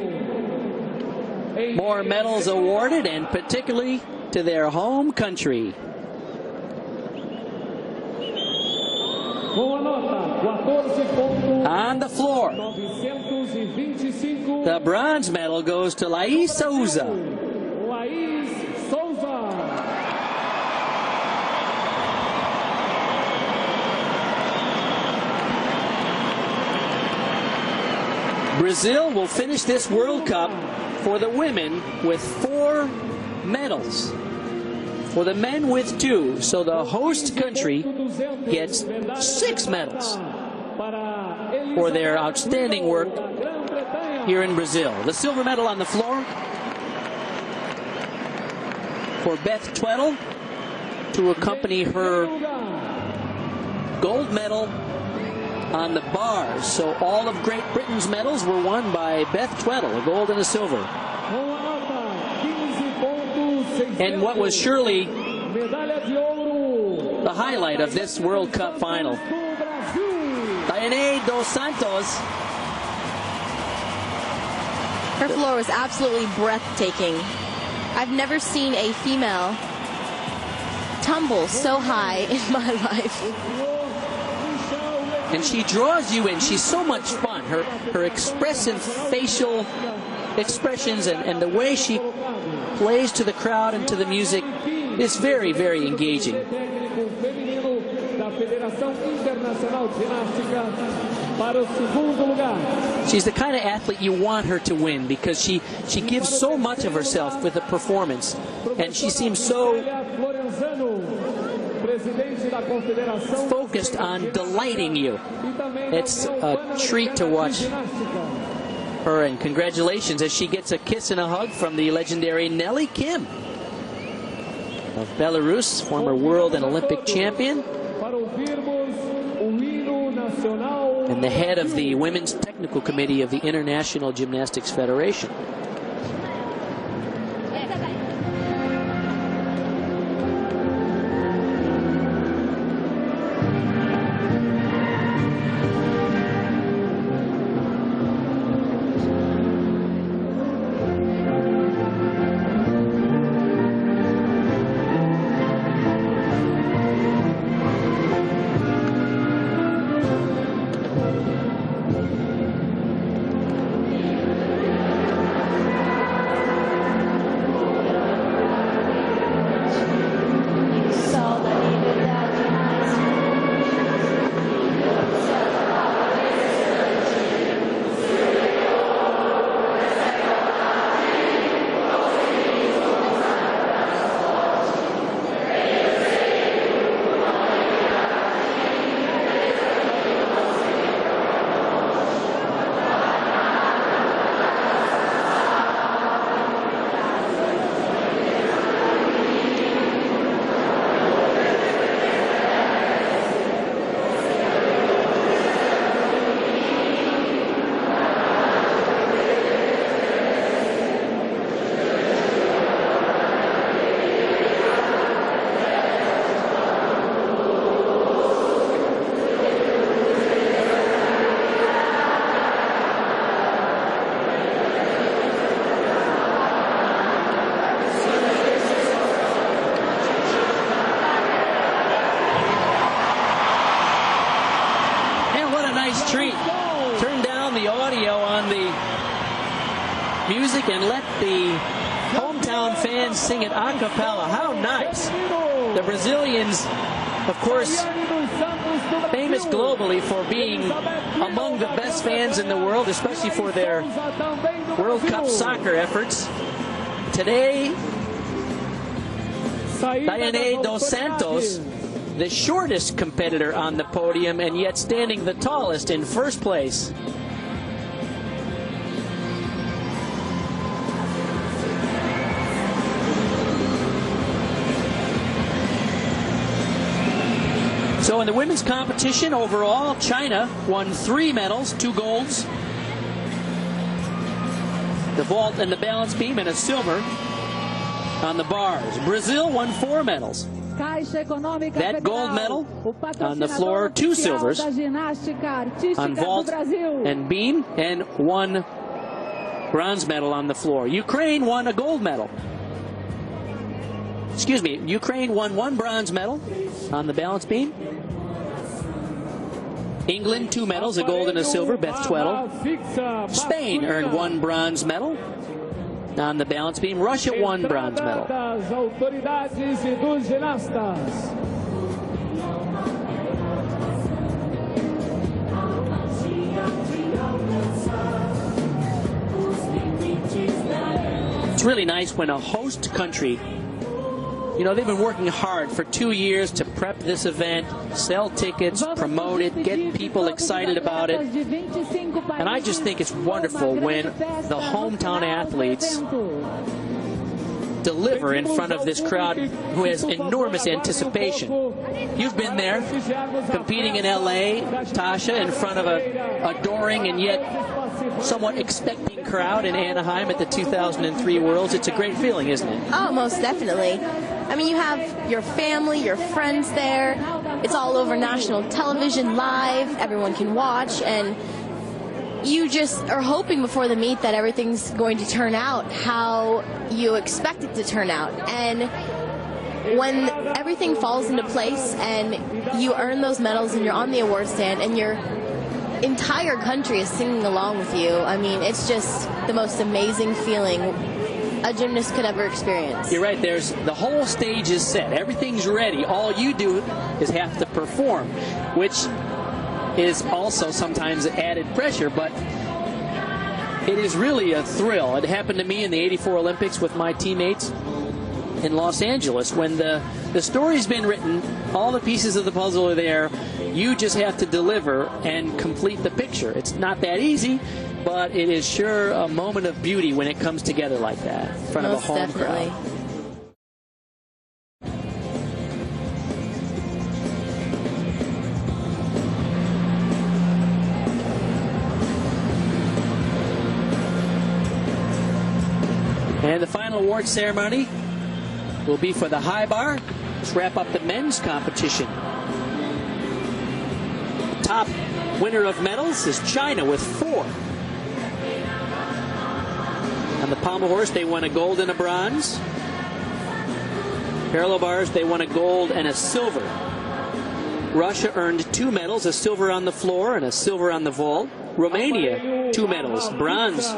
more medals awarded, and particularly to their home country. On the floor, the bronze medal goes to Laís Souza. Brazil will finish this World Cup for the women with 4 medals. For the men with 2. So the host country gets 6 medals for their outstanding work here in Brazil. The silver medal on the floor for Beth Tweddle to accompany her gold medal on the bars. So all of Great Britain's medals were won by Beth Tweddle, a gold and a silver. And what was surely the highlight of this World Cup final, Diane dos Santos. Her floor was absolutely breathtaking. I've never seen a female tumble so high in my life. And she draws you in. She's so much fun. Her expressive facial expressions and the way she plays to the crowd and to the music is very, very engaging. She's the kind of athlete you want her to win because she gives so much of herself with a performance, and she seems so focused on delighting you. It's a treat to watch her, and congratulations as she gets a kiss and a hug from the legendary Nelly Kim of Belarus, former world and Olympic champion, and the head of the Women's Technical Committee of the International Gymnastics Federation. music and let the hometown fans sing it a cappella. How nice. The Brazilians, of course, famous globally for being among the best fans in the world, especially for their World Cup soccer efforts. Today, Daiane dos Santos, the shortest competitor on the podium and yet standing the tallest in first place. So in the women's competition overall, China won 3 medals, 2 golds, the vault and the balance beam, and a silver on the bars. Brazil won 4 medals. That gold medal on the floor, 2 silvers on vault and beam, and 1 bronze medal on the floor. Ukraine won a gold medal. Excuse me, Ukraine won 1 bronze medal on the balance beam. England 2 medals, a gold and a silver, Beth Tweddle. Spain earned 1 bronze medal on the balance beam. Russia 1 bronze medal. It's really nice when a host country, you know, they've been working hard for 2 years to prep this event, sell tickets, promote it, get people excited about it. And I just think it's wonderful when the hometown athletes deliver in front of this crowd who has enormous anticipation. You've been there, competing in LA, Tasha, in front of a adoring and yet somewhat expecting crowd in Anaheim at the 2003 Worlds. It's a great feeling, isn't it? Oh, most definitely. I mean, you have your family, your friends there. It's all over national television, live. Everyone can watch, and you just are hoping before the meet that everything's going to turn out how you expect it to turn out. And when everything falls into place and you earn those medals and you're on the award stand and your entire country is singing along with you, I mean, it's just the most amazing feeling a gymnast could ever experience. You're right. There's the whole stage is set. Everything's ready. All you do is have to perform, which is also sometimes added pressure, but it is really a thrill. It happened to me in the '84 Olympics with my teammates in Los Angeles. When the story's been written, all the pieces of the puzzle are there. You just have to deliver and complete the picture. It's not that easy, but it is sure a moment of beauty when it comes together like that in front of a home crowd. And the final award ceremony will be for the high bar. Let's wrap up the men's competition. The top winner of medals is China with 4. On the pommel horse, they won a gold and a bronze. Parallel bars, they won a gold and a silver. Russia earned 2 medals, a silver on the floor and a silver on the vault. Romania, 2 medals, bronze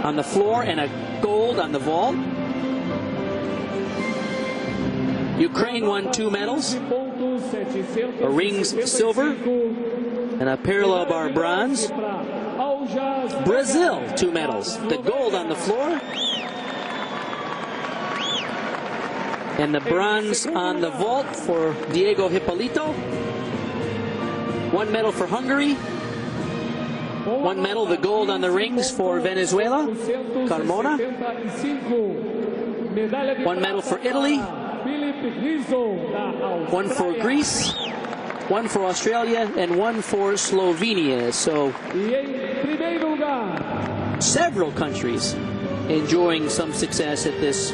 on the floor and a gold on the vault. Ukraine won 2 medals, a rings silver and a parallel bar bronze. Brazil, 2 medals, the gold on the floor and the bronze on the vault for Diego Hipólito. 1 medal for Hungary. 1 medal, the gold on the rings for Venezuela, Carmona. 1 medal for Italy. 1 for Greece. 1 for Australia and 1 for Slovenia. So several countries enjoying some success at this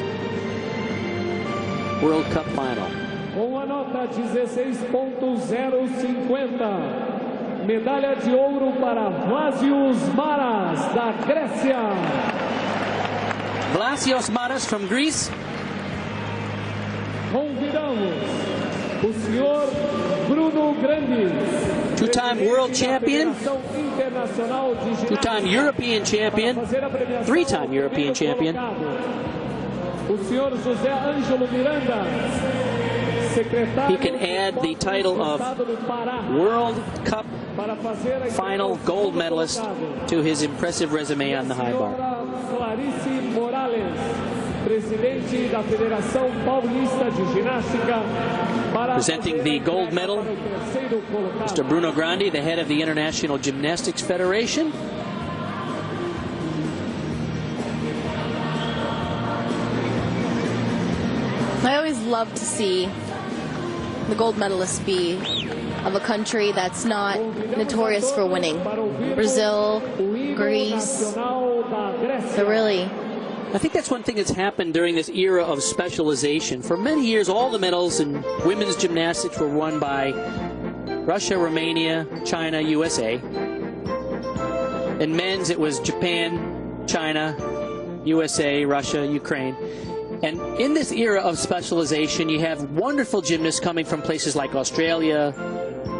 World Cup final. Com a nota 16.050. Medalha de ouro para Vlasios Maras, da Grécia. Vlasios Maras from Greece. Convidamos o senhor Bruno Grandi, two-time world champion, two-time European champion, three-time European champion. O senhor José Ângelo Miranda, He can add the title of World Cup final gold medalist to his impressive resume on the high bar. Presidente da Federação Paulista de Ginástica. Presenting the gold medal, Mr. Bruno Grandi, the head of the International Gymnastics Federation. I always love to see the gold medalists be of a country that's not notorious for winning. Brazil, Greece, they're really... I think that's one thing that's happened during this era of specialization. For many years, all the medals in women's gymnastics were won by Russia, Romania, China, USA. In men's, it was Japan, China, USA, Russia, Ukraine. And in this era of specialization, you have wonderful gymnasts coming from places like Australia,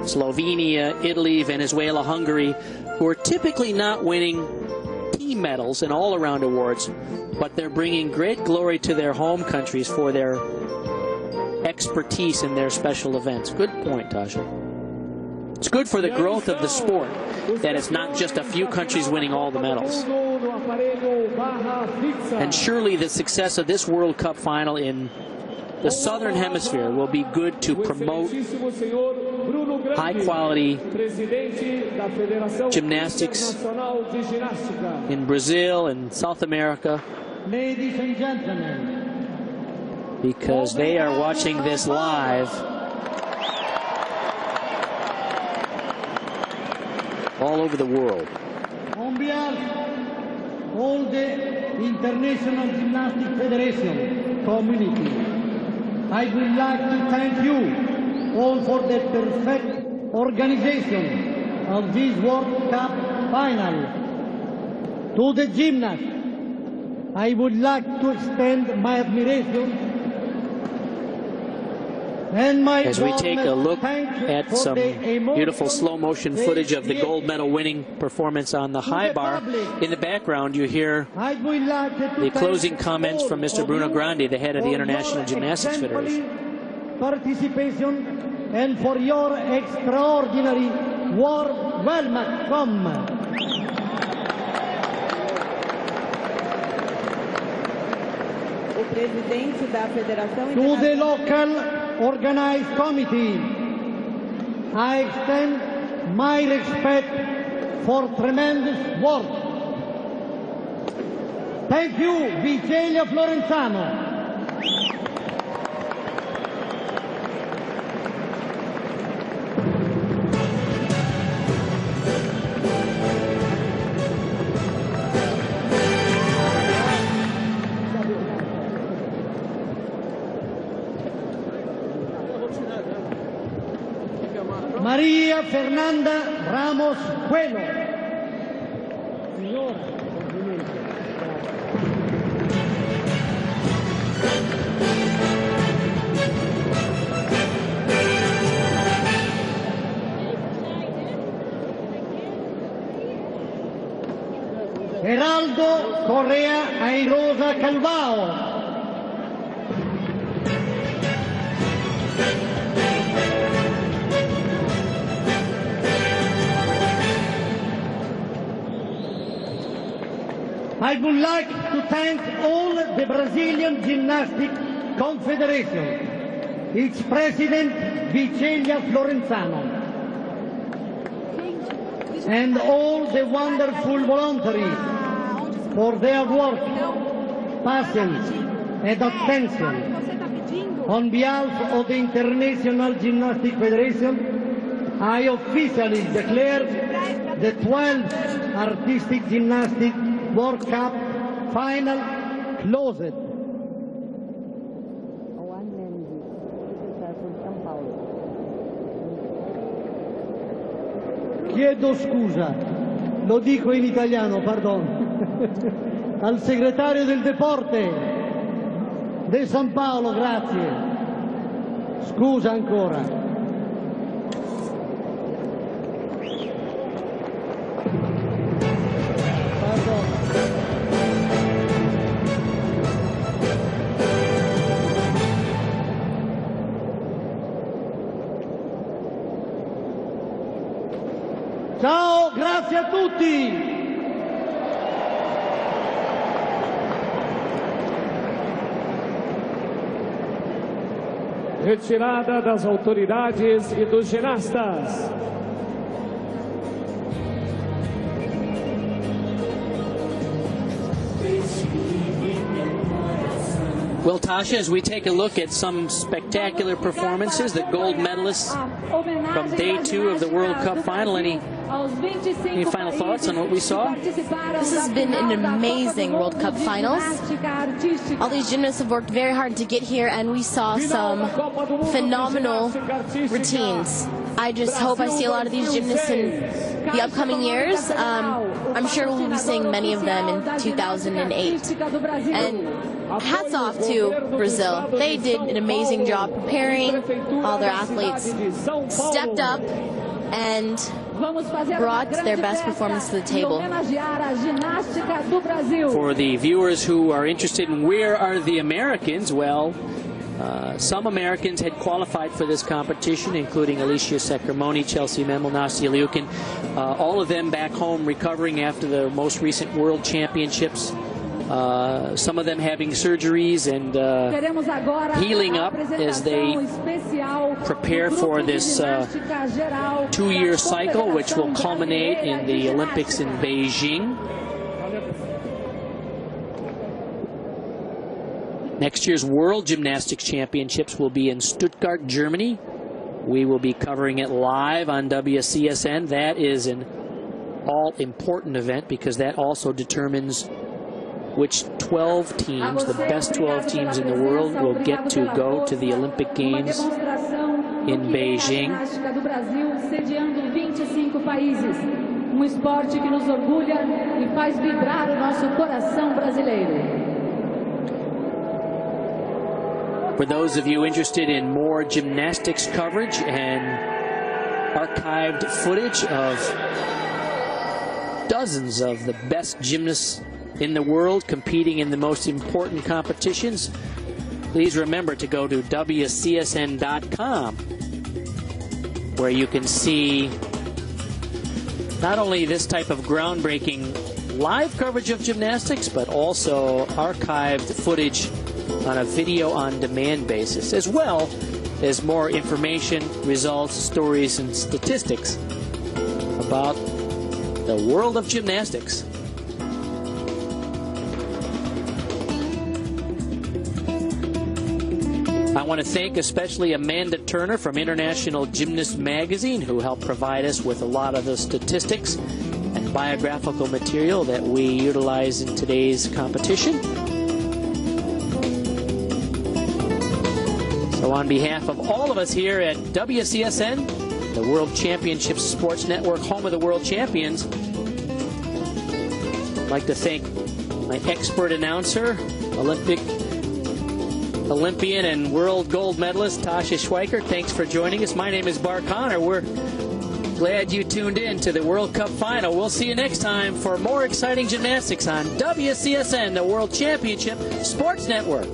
Slovenia, Italy, Venezuela, Hungary, who are typically not winning team medals and all-around awards, but they're bringing great glory to their home countries for their expertise in their special events. Good point, Tasha. It's good for the growth of the sport that it's not just a few countries winning all the medals. And surely the success of this World Cup final in the Southern Hemisphere will be good to promote high-quality gymnastics in Brazil and South America, Ladies and gentlemen, because they are watching this live all over the world. on behalf of all the International Gymnastics Federation community, I would like to thank you all for the perfect organization of this World Cup final. To the gymnasts, I would like to extend my admiration and my As we take a look thanks at for some the beautiful emotion slow motion they footage of the gold created. medal winning performance on the high bar, in the background you hear I would like to the thank closing comments from Mr. all Bruno of you Grandi, the head of the for International your Gymnastics exemplary Federation. participation and for your extraordinary warm welcome. To the local organized committee, I extend my respect for tremendous work. Thank you, Vicelia Florenzano. María Fernanda Ramos Cuelo. Signora, complimenti. Geraldo Correa Airosa Calvao. I would like to thank all the Brazilian Gymnastics Confederation, its president Vicelia Florenzano, and all the wonderful volunteers for their work, patience and attention. On behalf of the International Gymnastics Federation, I officially declare the 12th Artistic Gymnastics World Cup final closed. Chiedo scusa, lo dico in italiano, pardon, al segretario del Deporte de San Paolo, grazie. Scusa ancora. Ciao, grazie a tutti! Retirada das autoridades e dos ginastas. Well, Tasha, as we take a look at some spectacular performances, the gold medalists from day 2 of the World Cup final, any final thoughts on what we saw? This has been an amazing World Cup finals. All these gymnasts have worked very hard to get here, and we saw some phenomenal routines. I just hope I see a lot of these gymnasts in the upcoming years. I'm sure we'll be seeing many of them in 2008. And hats off to Brazil. They did an amazing job preparing. All their athletes stepped up and brought their best performance to the table. For the viewers who are interested in where are the Americans, well, some Americans had qualified for this competition, including Alicia Sacramone, Chelsea Memel, Nastia Liukin. All of them back home recovering after the most recent World Championships. Some of them having surgeries and healing up as they prepare for this 2-year cycle, which will culminate in the Olympics in Beijing. Next year's World Gymnastics Championships will be in Stuttgart, Germany. We will be covering it live on WCSN. That is an all-important event because that also determines which 12 teams, the best 12 teams in the world, will get to go to the Olympic Games in Beijing. Esporte que nos orgulha e faz vibrar o nosso coração brasileiro. For those of you interested in more gymnastics coverage and archived footage of dozens of the best gymnasts in the world competing in the most important competitions, please remember to go to WCSN.com, where you can see not only this type of groundbreaking live coverage of gymnastics, but also archived footage on a video-on-demand basis, as well as more information, results, stories, and statistics about the world of gymnastics. I want to thank especially Amanda Turner from International Gymnast Magazine, who helped provide us with a lot of the statistics and biographical material that we utilize in today's competition. So on behalf of all of us here at WCSN, the World Championships Sports Network, home of the world champions, I'd like to thank my expert announcer, Olympian and world gold medalist Tasha Schweiker. Thanks for joining us. My name is Bart Connor. We're glad you tuned in to the World Cup final. We'll see you next time for more exciting gymnastics on WCSN, the World Championship Sports Network.